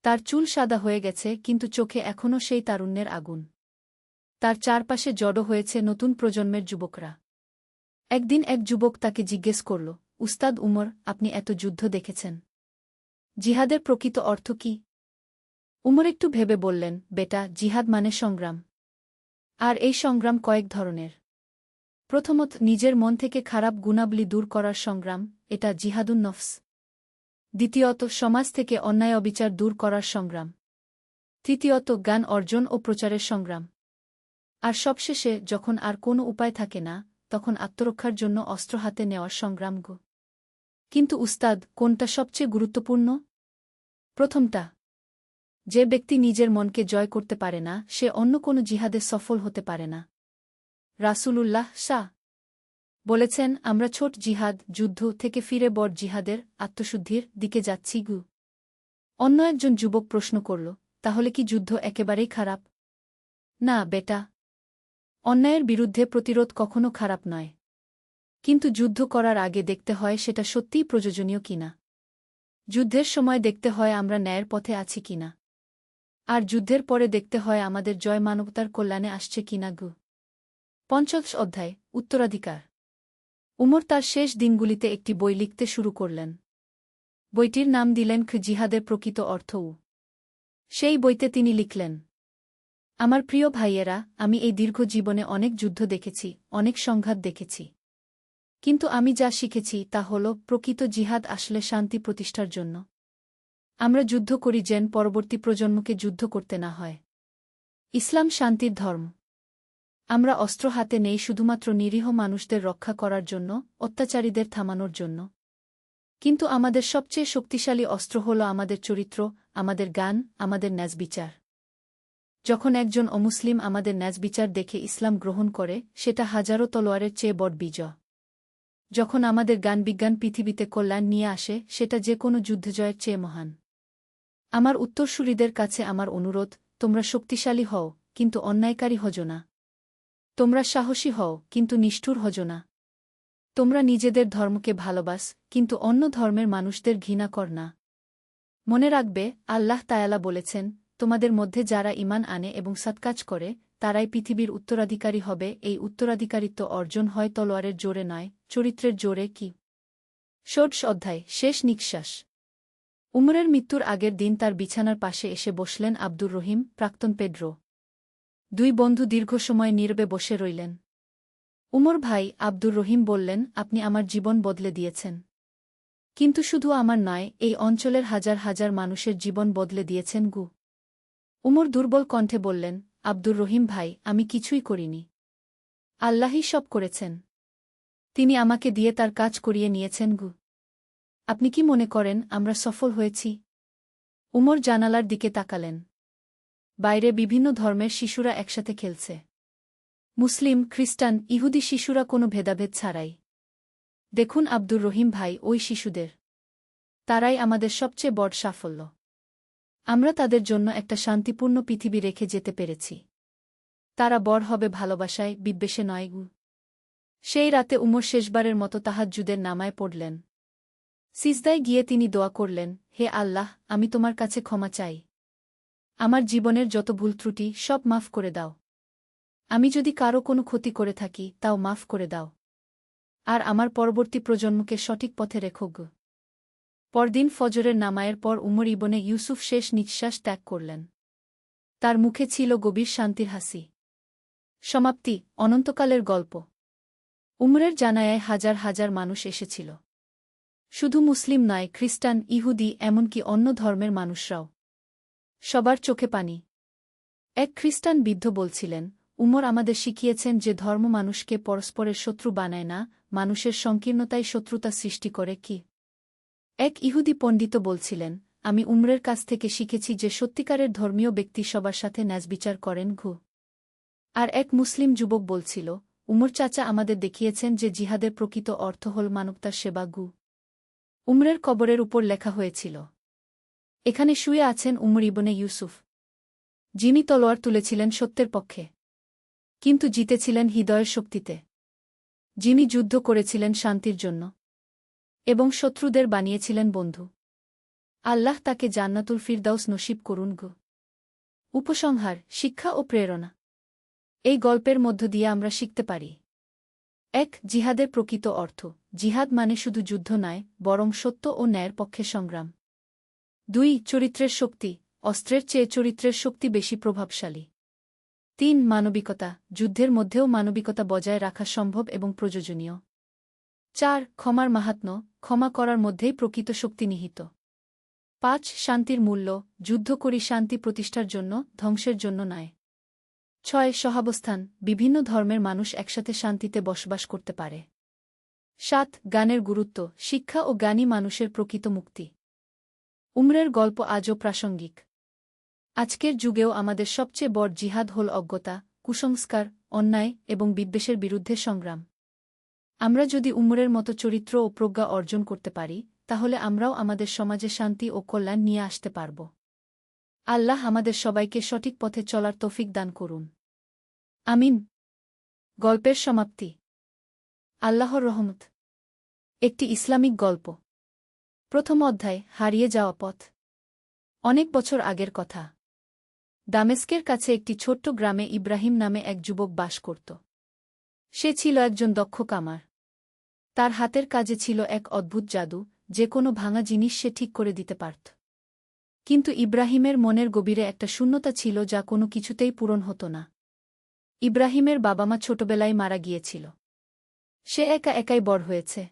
তার চুল সাদা হয়ে গেছে, কিন্তু চোখে এখনও সেই তারুণ্যের আগুন। তার চারপাশে জড়ো হয়েছে নতুন প্রজন্মের যুবকরা। একদিন এক যুবক তাকে জিজ্ঞেস করল, উস্তাদ উমর, আপনি এত যুদ্ধ দেখেছেন, জিহাদের প্রকৃত অর্থ কি? উমর একটু ভেবে বললেন, বেটা, জিহাদ মানে সংগ্রাম। আর এই সংগ্রাম কয়েক ধরনের। প্রথমত, নিজের মন থেকে খারাপ গুণাবলী দূর করার সংগ্রাম, এটা জিহাদুন নফস। দ্বিতীয়ত, সমাজ থেকে অন্যায় অবিচার দূর করার সংগ্রাম। তৃতীয়ত, জ্ঞান অর্জন ও প্রচারের সংগ্রাম। আর সবশেষে, যখন আর কোনো উপায় থাকে না, তখন আত্মরক্ষার জন্য অস্ত্র হাতে নেওয়ার সংগ্রাম। কিন্তু উস্তাদ, কোনটা সবচেয়ে গুরুত্বপূর্ণ? প্রথমটা। যে ব্যক্তি নিজের মনকে জয় করতে পারে না, সে অন্য কোনো জিহাদে সফল হতে পারে না। রাসূলুল্লাহ সা বলেছেন, আমরা ছোট জিহাদ, যুদ্ধ থেকে ফিরে বড় জিহাদের, আত্মশুদ্ধির দিকে যাচ্ছি। অন্য একজন যুবক প্রশ্ন করল, তাহলে কি যুদ্ধ একেবারেই খারাপ? না বেটা, অন্যায়ের বিরুদ্ধে প্রতিরোধ কখনো খারাপ নয়। কিন্তু যুদ্ধ করার আগে দেখতে হয় সেটা সত্যিই প্রয়োজনীয় কিনা। যুদ্ধের সময় দেখতে হয় আমরা ন্যায়ের পথে আছি কিনা। আর যুদ্ধের পরে দেখতে হয় আমাদের জয় মানবতার কল্যাণে আসছে কিনা। ৫ম অধ্যায়, উত্তরাধিকার। উমর তার শেষ দিনগুলিতে একটি বই লিখতে শুরু করলেন। বইটির নাম দিলেন জিহাদের প্রকৃত অর্থ। সেই বইতে তিনি লিখলেন, আমার প্রিয় ভাইয়েরা, আমি এই দীর্ঘ জীবনে অনেক যুদ্ধ দেখেছি, অনেক সংঘাত দেখেছি। কিন্তু আমি যা শিখেছি তা হল, প্রকৃত জিহাদ আসলে শান্তি প্রতিষ্ঠার জন্য। আমরা যুদ্ধ করি যেন পরবর্তী প্রজন্মকে যুদ্ধ করতে না হয়। ইসলাম শান্তির ধর্ম। আমরা অস্ত্র হাতে নেই শুধুমাত্র নিরীহ মানুষদের রক্ষা করার জন্য, অত্যাচারীদের থামানোর জন্য। কিন্তু আমাদের সবচেয়ে শক্তিশালী অস্ত্র হল আমাদের চরিত্র, আমাদের জ্ঞান, আমাদের ন্যায়বিচার। যখন একজন অমুসলিম আমাদের ন্যায়বিচার দেখে ইসলাম গ্রহণ করে, সেটা হাজারো তলোয়ারের চেয়ে বড় বিজয়। যখন আমাদের জ্ঞান-বিজ্ঞান পৃথিবীতে কল্যাণ নিয়ে আসে, সেটা যে কোনো যুদ্ধজয়ের চেয়ে মহান। আমার উত্তরসূরিদের কাছে আমার অনুরোধ, তোমরা শক্তিশালী হও, কিন্তু অন্যায়কারী হজো না। তোমরা সাহসী হও, কিন্তু নিষ্ঠুর হজো না। তোমরা নিজেদের ধর্মকে ভালোবাস, কিন্তু অন্য ধর্মের মানুষদের ঘৃণা কর না। মনে রাখবে, আল্লাহ তায়ালা বলেছেন, তোমাদের মধ্যে যারা ঈমান আনে এবং সৎকাজ করে, তারাই পৃথিবীর উত্তরাধিকারী হবে। এই উত্তরাধিকারিত্ব অর্জন হয় তলোয়ারের জোরে নয়, চরিত্রের জোরে। কি? ষোড়শ অধ্যায়, শেষ নিঃশ্বাস। উমরের মৃত্যুর আগের দিন তার বিছানার পাশে এসে বসলেন আব্দুর রহিম, প্রাক্তন পেড্রো। দুই বন্ধু দীর্ঘ সময় নীরবে বসে রইলেন। উমর ভাই, আব্দুর রহিম বললেন, আপনি আমার জীবন বদলে দিয়েছেন। কিন্তু শুধু আমার নয়, এই অঞ্চলের হাজার হাজার মানুষের জীবন বদলে দিয়েছেন। উমর দুর্বল কণ্ঠে বললেন, আব্দুর রহিম ভাই, আমি কিছুই করিনি। আল্লাহই সব করেছেন। তিনি আমাকে দিয়ে তার কাজ করিয়ে নিয়েছেন। আপনি কি মনে করেন আমরা সফল হয়েছি? উমর জানালার দিকে তাকালেন। বাইরে বিভিন্ন ধর্মের শিশুরা একসাথে খেলছে। মুসলিম, খ্রিস্টান, ইহুদি শিশুরা কোনো ভেদাভেদ ছাড়াই। দেখুন আব্দুর রহিম ভাই, ওই শিশুদের। তারাই আমাদের সবচেয়ে বড় সাফল্য। আমরা তাদের জন্য একটা শান্তিপূর্ণ পৃথিবী রেখে যেতে পেরেছি। তারা বড় হবে ভালোবাসায়, বিদ্বেষে নয়। সেই রাতে উমর শেষবারের মতো তাহাজ্জুদের নামায় পড়লেন। সিজদায় গিয়ে তিনি দোয়া করলেন, হে আল্লাহ, আমি তোমার কাছে ক্ষমা চাই। আমার জীবনের যত ভুল ত্রুটি সব মাফ করে দাও। আমি যদি কারো কোনো ক্ষতি করে থাকি, তাও মাফ করে দাও। আর আমার পরবর্তী প্রজন্মকে সঠিক পথে রেখো। পরদিন ফজরের নামায়ের পর উমর ইবনে ইউসুফ শেষ নিঃশ্বাস ত্যাগ করলেন। তার মুখে ছিল গভীর শান্তির হাসি। সমাপ্তি, অনন্তকালের গল্প। উমরের জানায়ায় হাজার হাজার মানুষ এসেছিল। শুধু মুসলিম নয়, খ্রিস্টান, ইহুদি, এমনকি অন্য ধর্মের মানুষরাও। সবার চোখে পানি। এক খ্রিস্টান বৃদ্ধ বলছিলেন, উমর আমাদের শিখিয়েছেন যে ধর্ম মানুষকে পরস্পরের শত্রু বানায় না, মানুষের সংকীর্ণতায় শত্রুতা সৃষ্টি করে। কি? এক ইহুদি পণ্ডিত বলছিলেন, আমি উমরের কাছ থেকে শিখেছি যে সত্যিকারের ধর্মীয় ব্যক্তি সবার সাথে ন্যায়বিচার করেন। আর এক মুসলিম যুবক বলছিল, উমর চাচা আমাদের দেখিয়েছেন যে জিহাদের প্রকৃত অর্থ হল মানবতার সেবা। উমরের কবরের উপর লেখা হয়েছিল, এখানে শুয়ে আছেন উমর ইবনে ইউসুফ, যিনি তলোয়ার তুলেছিলেন সত্যের পক্ষে, কিন্তু জিতেছিলেন হৃদয়ের শক্তিতে। যিনি যুদ্ধ করেছিলেন শান্তির জন্য এবং শত্রুদের বানিয়েছিলেন বন্ধু। আল্লাহ তাকে জান্নাতুল ফিরদাউস নসিব করুন। উপসংহার, শিক্ষা ও প্রেরণা। এই গল্পের মধ্য দিয়ে আমরা শিখতে পারি ১. জিহাদের প্রকৃত অর্থ। জিহাদ মানে শুধু যুদ্ধ নয়, বরং সত্য ও ন্যায়ের পক্ষে সংগ্রাম। ২. চরিত্রের শক্তি। অস্ত্রের চেয়ে চরিত্রের শক্তি বেশি প্রভাবশালী। ৩. মানবিকতা। যুদ্ধের মধ্যেও মানবিকতা বজায় রাখা সম্ভব এবং প্রয়োজনীয়। ৪. ক্ষমার মাহাত্ম্য। ক্ষমা করার মধ্যেই প্রকৃত শক্তি নিহিত। ৫. শান্তির মূল্য। যুদ্ধ করি শান্তি প্রতিষ্ঠার জন্য, ধ্বংসের জন্য নয়। ৬. সহাবস্থান। বিভিন্ন ধর্মের মানুষ একসাথে শান্তিতে বসবাস করতে পারে। ৭. জ্ঞানের গুরুত্ব। শিক্ষা ও জ্ঞানী মানুষের প্রকৃত মুক্তি। উমরের গল্প আজও প্রাসঙ্গিক। আজকের যুগেও আমাদের সবচেয়ে বড় জিহাদ হল অজ্ঞতা, কুসংস্কার, অন্যায় এবং বিদ্বেষের বিরুদ্ধে সংগ্রাম। আমরা যদি উমরের মতো চরিত্র ও প্রজ্ঞা অর্জন করতে পারি, তাহলে আমরাও আমাদের সমাজে শান্তি ও কল্যাণ নিয়ে আসতে পারব। আল্লাহ আমাদের সবাইকে সঠিক পথে চলার তৌফিক দান করুন। আমিন। গল্পের সমাপ্তি। আল্লাহর রহমত। একটি ইসলামিক গল্প। প্রথম অধ্যায়, হারিয়ে যাওয়া পথ। অনেক বছর আগের কথা। দামেস্কের কাছে একটি ছোট্ট গ্রামে ইব্রাহিম নামে এক যুবক বাস করত। সে ছিল একজন দক্ষ কামার। তার হাতের কাজে ছিল এক অদ্ভুত জাদু, যে কোনো ভাঙা জিনিস সে ঠিক করে দিতে পারত। কিন্তু ইব্রাহিমের মনের গভীরে একটা শূন্যতা ছিল যা কোনো কিছুতেই পূরণ হতো না। ইব্রাহিমের বাবা-মা ছোটবেলায় মারা গিয়েছিল। সে একা একাই বড় হয়েছে।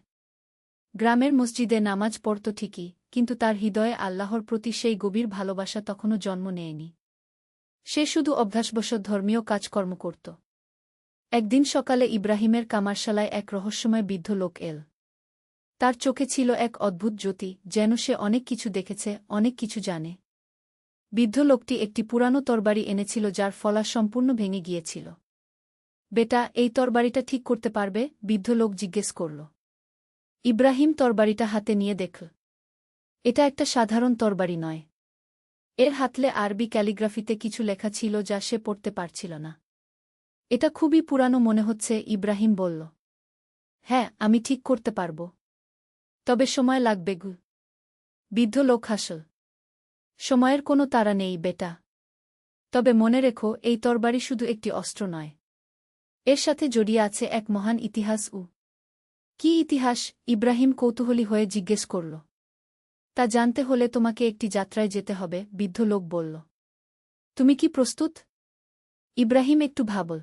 গ্রামের মসজিদে নামাজ পড়ত ঠিকই, কিন্তু তার হৃদয়ে আল্লাহর প্রতি সেই গভীর ভালোবাসা তখনও জন্ম নেয়নি। সে শুধু অভ্যাসবশত ধর্মীয় কাজকর্ম করত। একদিন সকালে ইব্রাহিমের কামারশালায় এক রহস্যময় বৃদ্ধ লোক এল। তার চোখে ছিল এক অদ্ভুত জ্যোতি, যেন সে অনেক কিছু দেখেছে, অনেক কিছু জানে। বৃদ্ধ লোকটি একটি পুরানো তরবারি এনেছিল যার ফলা সম্পূর্ণ ভেঙে গিয়েছিল। বেটা, এই তরবারিটা ঠিক করতে পারবে? বৃদ্ধ লোক জিজ্ঞেস করল। ইব্রাহিম তরবারিটা হাতে নিয়ে দেখল। এটা একটা সাধারণ তরবারি নয়। এর হাতলে আরবি ক্যালিগ্রাফিতে কিছু লেখা ছিল যা সে পড়তে পারছিল না। এটা খুবই পুরানো মনে হচ্ছে, ইব্রাহিম বলল। হ্যাঁ, আমি ঠিক করতে পারব। তবে সময় লাগবে গু। বৃদ্ধ লোক হাসল। সময়ের কোনো তাড়া নেই বেটা। তবে মনে রেখো, এই তরবারি শুধু একটি অস্ত্র নয়। এর সাথে জড়িয়ে আছে এক মহান ইতিহাস। কি ইতিহাস? ইব্রাহিম কৌতূহলী হয়ে জিজ্ঞেস করল। তা জানতে হলে তোমাকে একটি যাত্রায় যেতে হবে, বৃদ্ধ লোক বলল। তুমি কি প্রস্তুত? ইব্রাহিম একটু ভাবল।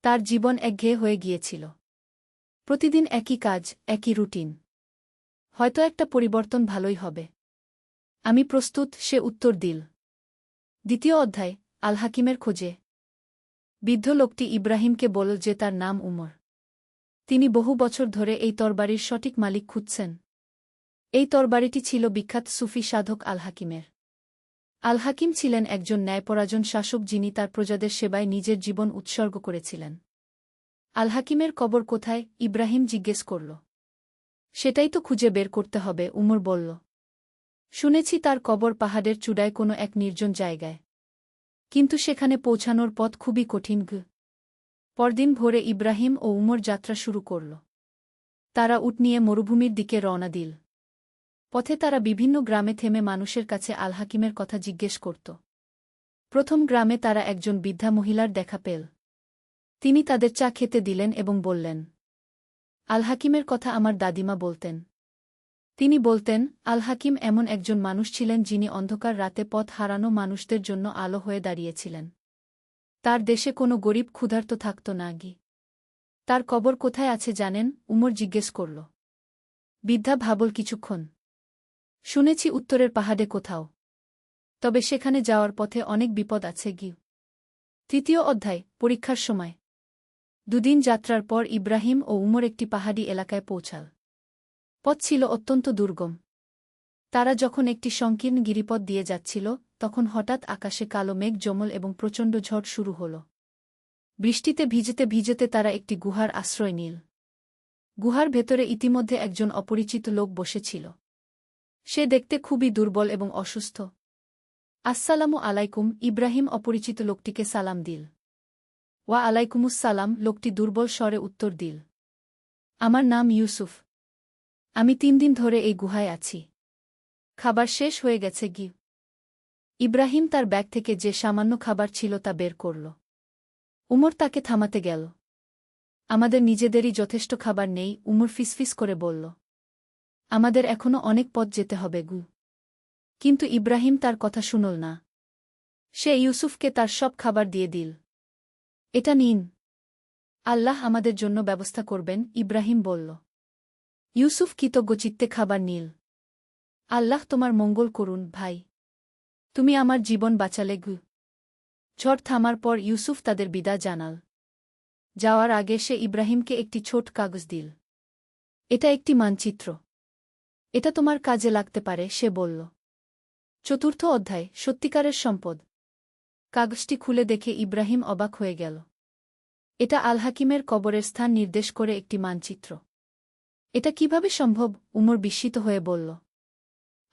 তার জীবন একঘেয়ে হয়ে গিয়েছিল। প্রতিদিন একই কাজ, একই রুটিন। হয়তো একটা পরিবর্তন ভালোই হবে। আমি প্রস্তুত, সে উত্তর দিল। দ্বিতীয় অধ্যায়, আল হাকিমের খোঁজে। বৃদ্ধ লোকটি ইব্রাহিমকে বলল যে তার নাম উমর। তিনি বহু বছর ধরে এই তরবারির সঠিক মালিক খুঁজছেন। এই তরবারিটি ছিল বিখ্যাত সুফি সাধক আল হাকিমের। আল হাকিম ছিলেন একজন ন্যায়পরায়ণ শাসক যিনি তার প্রজাদের সেবায় নিজের জীবন উৎসর্গ করেছিলেন। আল হাকিমের কবর কোথায়? ইব্রাহিম জিজ্ঞেস করল। সেটাই তো খুঁজে বের করতে হবে, উমর বলল। শুনেছি তার কবর পাহাড়ের চূড়ায় কোনো এক নির্জন জায়গায়। কিন্তু সেখানে পৌঁছানোর পথ খুবই কঠিন। পরদিন ভোরে ইব্রাহিম ও উমর যাত্রা শুরু করল। তারা উট নিয়ে মরুভূমির দিকে রওনা দিল। পথে তারা বিভিন্ন গ্রামে থেমে মানুষের কাছে আল হাকিমের কথা জিজ্ঞেস করত। প্রথম গ্রামে তারা একজন বৃদ্ধা মহিলার দেখা পেল। তিনি তাদের চা খেতে দিলেন এবং বললেন, আল হাকিমের কথা আমার দাদিমা বলতেন। তিনি বলতেন, আল হাকিম এমন একজন মানুষ ছিলেন যিনি অন্ধকার রাতে পথ হারানো মানুষদের জন্য আলো হয়ে দাঁড়িয়েছিলেন। তার দেশে কোনো গরিব ক্ষুধার্ত থাকত না। তার কবর কোথায় আছে জানেন? উমর জিজ্ঞেস করল। বৃদ্ধা ভাবল কিছুক্ষণ। শুনেছি উত্তরের পাহাড়ে কোথাও। তবে সেখানে যাওয়ার পথে অনেক বিপদ আছে। তৃতীয় অধ্যায়, পরীক্ষার সময়। দুদিন যাত্রার পর ইব্রাহিম ও উমর একটি পাহাড়ি এলাকায় পৌঁছাল। পথ ছিল অত্যন্ত দুর্গম। তারা যখন একটি সংকীর্ণ গিরিপথ দিয়ে যাচ্ছিল, তখন হঠাৎ আকাশে কালো মেঘ জমল এবং প্রচণ্ড ঝড় শুরু হল। বৃষ্টিতে ভিজতে ভিজতে তারা একটি গুহার আশ্রয় নিল। গুহার ভেতরে ইতিমধ্যে একজন অপরিচিত লোক বসেছিল। সে দেখতে খুবই দুর্বল এবং অসুস্থ। আসসালামু আলাইকুম, ইব্রাহিম অপরিচিত লোকটিকে সালাম দিল। ওয়া আলাইকুমুসসালাম, লোকটি দুর্বল স্বরে উত্তর দিল। আমার নাম ইউসুফ। আমি 3 দিন ধরে এই গুহায় আছি। খাবার শেষ হয়ে গেছে। ইব্রাহিম তার ব্যাগ থেকে যে সামান্য খাবার ছিল তা বের করল। উমর তাকে থামাতে গেল। আমাদের নিজেদেরই যথেষ্ট খাবার নেই, উমর ফিসফিস করে বলল। আমাদের এখনো অনেক পথ যেতে হবে গু। কিন্তু ইব্রাহিম তার কথা শুনল না। সে ইউসুফকে তার সব খাবার দিয়ে দিল। এটা নিন। আল্লাহ আমাদের জন্য ব্যবস্থা করবেন, ইব্রাহিম বলল। ইউসুফ কৃতজ্ঞচিত্তে খাবার নিল। আল্লাহ তোমার মঙ্গল করুন, ভাই। তুমি আমার জীবন বাঁচালে গু। ঝড় থামার পর ইউসুফ তাদের বিদায় জানাল। যাওয়ার আগে সে ইব্রাহিমকে একটি ছোট কাগজ দিল। এটা একটি মানচিত্র। এটা তোমার কাজে লাগতে পারে, সে বলল। চতুর্থ অধ্যায়, সত্যিকারের সম্পদ। কাগজটি খুলে দেখে ইব্রাহিম অবাক হয়ে গেল। এটা আল হাকিমের কবরের স্থান নির্দেশ করে একটি মানচিত্র। এটা কিভাবে সম্ভব? উমর বিস্মিত হয়ে বলল।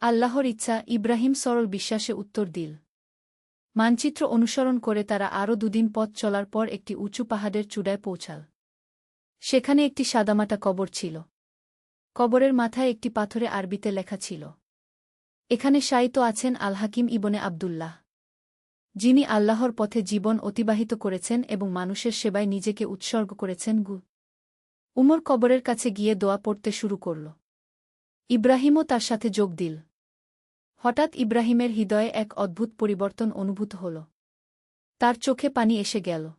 আল্লাহর ইচ্ছা, ইব্রাহিম সরল বিশ্বাসে উত্তর দিল। মানচিত্র অনুসরণ করে তারা আরও 2 দিন পথ চলার পর একটি উঁচু পাহাড়ের চূড়ায় পৌঁছাল। সেখানে একটি সাদামাটা কবর ছিল। কবরের মাথায় একটি পাথরে আরবিতে লেখা ছিল, এখানে শায়িত আছেন আল হাকিম ইবনে আবদুল্লাহ, যিনি আল্লাহর পথে জীবন অতিবাহিত করেছেন এবং মানুষের সেবায় নিজেকে উৎসর্গ করেছেন গু। উমর কবরের কাছে গিয়ে দোয়া পড়তে শুরু করল। ইব্রাহিমও তার সাথে যোগ দিল। হঠাৎ ইব্রাহিমের হৃদয়ে এক অদ্ভুত পরিবর্তন অনুভূত হল। তার চোখে পানি এসে গেল।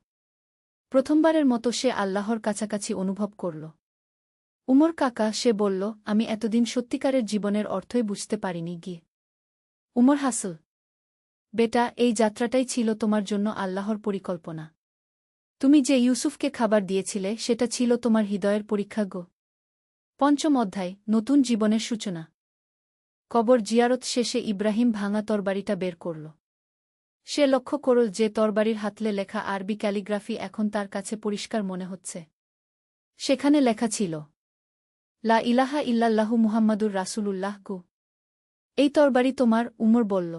প্রথমবারের মতো সে আল্লাহর কাছাকাছি অনুভব করল। উমর কাকা, সে বলল, আমি এতদিন সত্যিকারের জীবনের অর্থই বুঝতে পারিনি গিয়ে। উমর হাসল। বেটা, এই যাত্রাটাই ছিল তোমার জন্য আল্লাহর পরিকল্পনা। তুমি যে ইউসুফকে খাবার দিয়েছিলে সেটা ছিল তোমার হৃদয়ের পরীক্ষা গো। পঞ্চম অধ্যায়, নতুন জীবনের সূচনা। কবর জিয়ারত শেষে ইব্রাহিম ভাঙা তরবারিটা বের করল। সে লক্ষ্য করল যে তরবারির হাতলে লেখা আরবি ক্যালিগ্রাফি এখন তার কাছে পরিষ্কার মনে হচ্ছে। সেখানে লেখা ছিল, লা ইলাহা ইল্লাল্লাহু মুহাম্মাদুর রাসূলুল্লাহ গো। এই তরবারি তোমার, উমর বলল।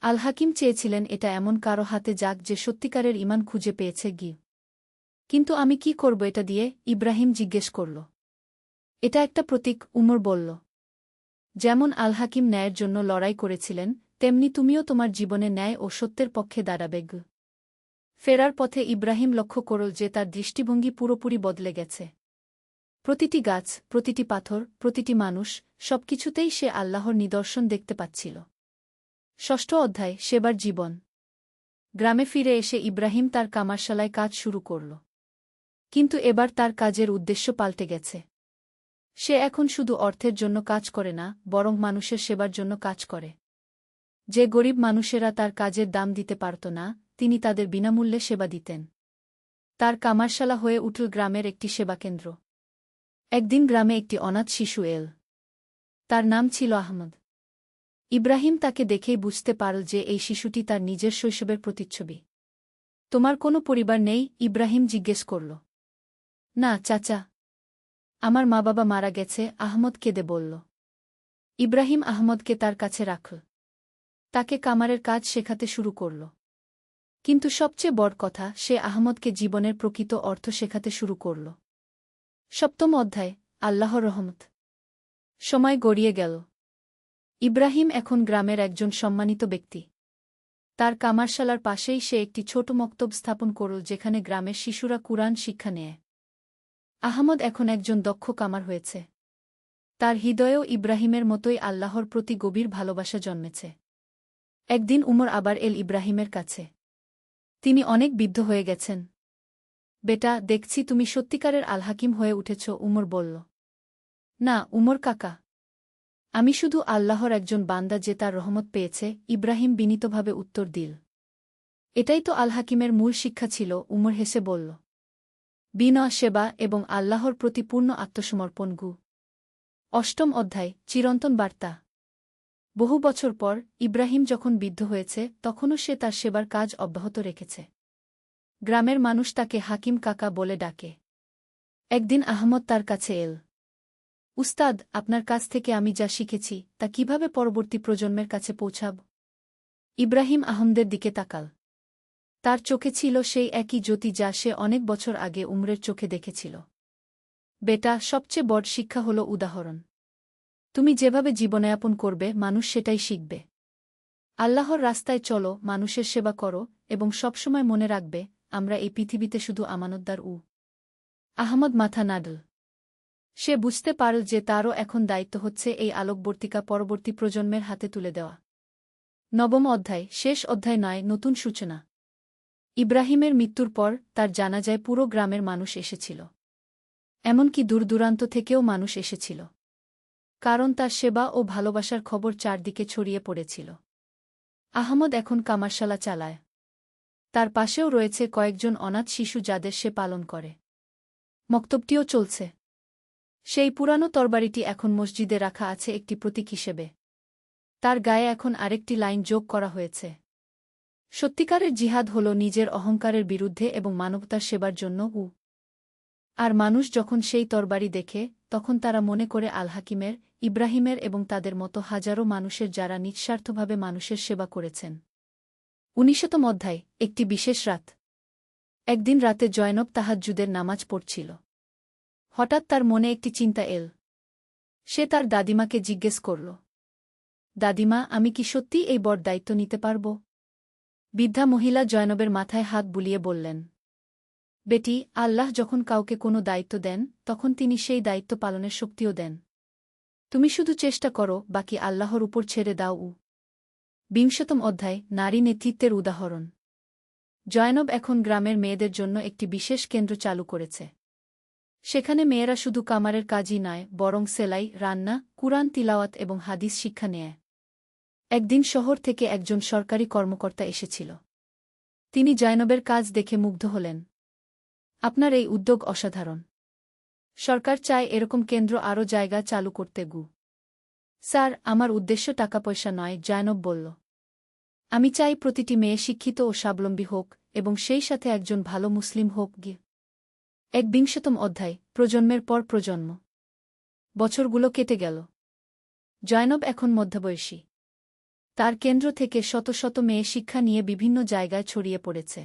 আল হাকিম চেয়েছিলেন এটা এমন কারো হাতে যাক যে সত্যিকারের ঈমান খুঁজে পেয়েছে গি। কিন্তু আমি কি করব এটা দিয়ে? ইব্রাহিম জিজ্ঞেস করল। এটা একটা প্রতীক, উমর বলল। যেমন আল হাকিম ন্যায়ের জন্য লড়াই করেছিলেন, তেমনি তুমিও তোমার জীবনে ন্যায় ও সত্যের পক্ষে দাঁড়াবে গু। ফেরার পথে ইব্রাহিম লক্ষ্য করল যে তার দৃষ্টিভঙ্গি পুরোপুরি বদলে গেছে। প্রতিটি গাছ, প্রতিটি পাথর, প্রতিটি মানুষ, সবকিছুতেই সে আল্লাহর নিদর্শন দেখতে পাচ্ছিল। ষষ্ঠ অধ্যায়, সেবার জীবন। গ্রামে ফিরে এসে ইব্রাহিম তার কামারশালায় কাজ শুরু করল। কিন্তু এবার তার কাজের উদ্দেশ্য পাল্টে গেছে। সে এখন শুধু অর্থের জন্য কাজ করে না, বরং মানুষের সেবার জন্য কাজ করে। যে গরিব মানুষেরা তার কাজের দাম দিতে পারত না, তিনি তাদের বিনামূল্যে সেবা দিতেন। তার কামারশালা হয়ে উঠল গ্রামের একটি সেবাকেন্দ্র। একদিন গ্রামে একটি অনাথ শিশু এল। তার নাম ছিল আহমদ। ইব্রাহিম তাকে দেখেই বুঝতে পারল যে এই শিশুটি তার নিজের শৈশবের প্রতিচ্ছবি। তোমার কোনো পরিবার নেই? ইব্রাহিম জিজ্ঞেস করল। না চাচা, আমার মা-বাবা মারা গেছে, আহমদ কেঁদে বলল। ইব্রাহিম আহমদকে তার কাছে রাখল। তাকে কামারের কাজ শেখাতে শুরু করল। কিন্তু সবচেয়ে বড় কথা, সে আহমদকে জীবনের প্রকৃত অর্থ শেখাতে শুরু করল। সপ্তম অধ্যায়, আল্লাহর রহমত। সময় গড়িয়ে গেল। ইব্রাহিম এখন গ্রামের একজন সম্মানিত ব্যক্তি। তার কামারশালার পাশেই সে একটি ছোট মক্তব স্থাপন করল যেখানে গ্রামের শিশুরা কুরআন শিক্ষা নেয়। আহমদ এখন একজন দক্ষ কামার হয়েছে। তার হৃদয়েও ইব্রাহিমের মতোই আল্লাহর প্রতি গভীর ভালোবাসা জন্মেছে। একদিন উমর আবার এল ইব্রাহিমের কাছে। তিনি অনেক বিদ্ধ হয়ে গেছেন। বেটা, দেখছি তুমি সত্যিকারের আল হাকিম হয়ে উঠেছ, উমর বলল। না উমর কাকা, আমি শুধু আল্লাহর একজন বান্দা যে তার রহমত পেয়েছে, ইব্রাহিম বিনীতভাবে উত্তর দিল। এটাই তো আল হাকিমের মূল শিক্ষা ছিল, উমর হেসে বলল। বিনয়, সেবা এবং আল্লাহর প্রতি পূর্ণ আত্মসমর্পণ গু। অষ্টম অধ্যায়, চিরন্তন বার্তা। বহু বছর পর ইব্রাহিম যখন বৃদ্ধ হয়েছে তখনও সে তার সেবার কাজ অব্যাহত রেখেছে। গ্রামের মানুষ তাকে হাকিম কাকা বলে ডাকে। একদিন আহমদ তার কাছে এল। উস্তাদ, আপনার কাছ থেকে আমি যা শিখেছি তা কিভাবে পরবর্তী প্রজন্মের কাছে পৌঁছাব? ইব্রাহিম আহমদের দিকে তাকাল। তার চোখে ছিল সেই একই জ্যোতি যা সে অনেক বছর আগে উমরের চোখে দেখেছিল। বেটা, সবচেয়ে বড় শিক্ষা হল উদাহরণ। তুমি যেভাবে জীবনযাপন করবে মানুষ সেটাই শিখবে। আল্লাহর রাস্তায় চলো, মানুষের সেবা করো এবং সবসময় মনে রাখবে, আমরা এই পৃথিবীতে শুধু আমানতদার। আহমদ মাথা নাড়ল। সে বুঝতে পারল যে তারও এখন দায়িত্ব হচ্ছে এই আলোকবর্তিকা পরবর্তী প্রজন্মের হাতে তুলে দেওয়া। নবম অধ্যায়, শেষ অধ্যায় নয়, নতুন সূচনা। ইব্রাহিমের মৃত্যুর পর তার জানাজায় পুরো গ্রামের মানুষ এসেছিল। এমনকি দূরদূরান্ত থেকেও মানুষ এসেছিল। কারণ তার সেবা ও ভালোবাসার খবর চারদিকে ছড়িয়ে পড়েছিল। আহমদ এখন কামারশালা চালায়। তার পাশেও রয়েছে কয়েকজন অনাথ শিশু যাদের সে পালন করে। মক্তবটিও চলছে। সেই পুরানো তরবারিটি এখন মসজিদে রাখা আছে একটি প্রতীক হিসেবে। তার গায়ে এখন আরেকটি লাইন যোগ করা হয়েছে। সত্যিকারের জিহাদ হল নিজের অহংকারের বিরুদ্ধে এবং মানবতার সেবার জন্য। আর মানুষ যখন সেই তরবারি দেখে, তখন তারা মনে করে আল হাকিমের, ইব্রাহিমের এবং তাদের মতো হাজারো মানুষের যারা নিঃস্বার্থভাবে মানুষের সেবা করেছেন। 19তম অধ্যায়, একটি বিশেষ রাত। একদিন রাতে জয়নব তাহাজ্জুদের নামাজ পড়ছিল। হঠাৎ তার মনে একটি চিন্তা এল। সে তার দাদিমাকে জিজ্ঞেস করল, দাদিমা, আমি কি সত্যি এই বড় দায়িত্ব নিতে পারব? বৃদ্ধা মহিলা জয়নবের মাথায় হাত বুলিয়ে বললেন, বেটি, আল্লাহ যখন কাউকে কোনো দায়িত্ব দেন, তখন তিনি সেই দায়িত্ব পালনের শক্তিও দেন। তুমি শুধু চেষ্টা করো, বাকি আল্লাহর উপর ছেড়ে দাও। 20তম অধ্যায়, নারী নেতৃত্বের উদাহরণ। জয়নব এখন গ্রামের মেয়েদের জন্য একটি বিশেষ কেন্দ্র চালু করেছে। সেখানে মেয়েরা শুধু কামারের কাজই নয়, বরং সেলাই, রান্না, কুরআন তিলাওয়াত এবং হাদিস শিক্ষা নেয়। একদিন শহর থেকে একজন সরকারি কর্মকর্তা এসেছিল। তিনি জয়নবের কাজ দেখে মুগ্ধ হলেন। আপনার এই উদ্যোগ অসাধারণ। সরকার চায় এরকম কেন্দ্র আরও জায়গা চালু করতে। স্যার, আমার উদ্দেশ্য টাকা পয়সা নয়, জয়নব বলল। আমি চাই প্রতিটি মেয়ে শিক্ষিত ও স্বাবলম্বী হোক, এবং সেই সাথে একজন ভালো মুসলিম হোক। 21তম অধ্যায়, প্রজন্মের পর প্রজন্ম। বছরগুলো কেটে গেল। জয়নব এখন মধ্যবয়সী। তার কেন্দ্র থেকে শত শত মেয়ে শিক্ষা নিয়ে বিভিন্ন জায়গায় ছড়িয়ে পড়েছে।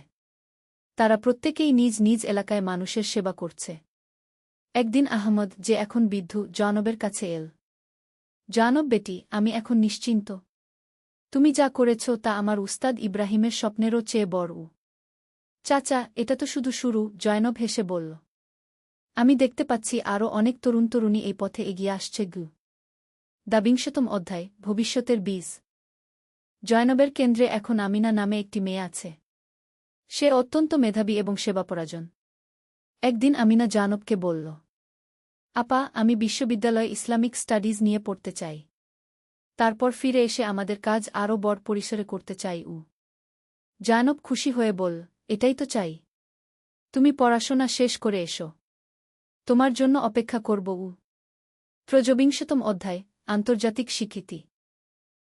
তারা প্রত্যেকেই নিজ নিজ এলাকায় মানুষের সেবা করছে। একদিন আহমদ, যে এখন বৃদ্ধ, জয়নবের কাছে এল। জয়নব, বেটি, আমি এখন নিশ্চিন্ত। তুমি যা করেছ তা আমার উস্তাদ ইব্রাহিমের স্বপ্নেরও চেয়ে বড়। চাচা, এটা তো শুধু শুরু, জয়নব হেসে বলল। আমি দেখতে পাচ্ছি আরও অনেক তরুণ তরুণী এই পথে এগিয়ে আসছে। 22তম অধ্যায়, ভবিষ্যতের বীজ। জয়নবের কেন্দ্রে এখন আমিনা নামে একটি মেয়ে আছে। সে অত্যন্ত মেধাবী এবং সেবাপরায়ণ। একদিন আমিনা জয়নবকে বলল, আপা, আমি বিশ্ববিদ্যালয়ে ইসলামিক স্টাডিজ নিয়ে পড়তে চাই। তারপর ফিরে এসে আমাদের কাজ আরও বড় পরিসরে করতে চাই। জয়নব খুশি হয়ে বল, এটাই তো চাই। তুমি পড়াশোনা শেষ করে এসো। তোমার জন্য অপেক্ষা করব। 23তম অধ্যায়, আন্তর্জাতিক স্বীকৃতি।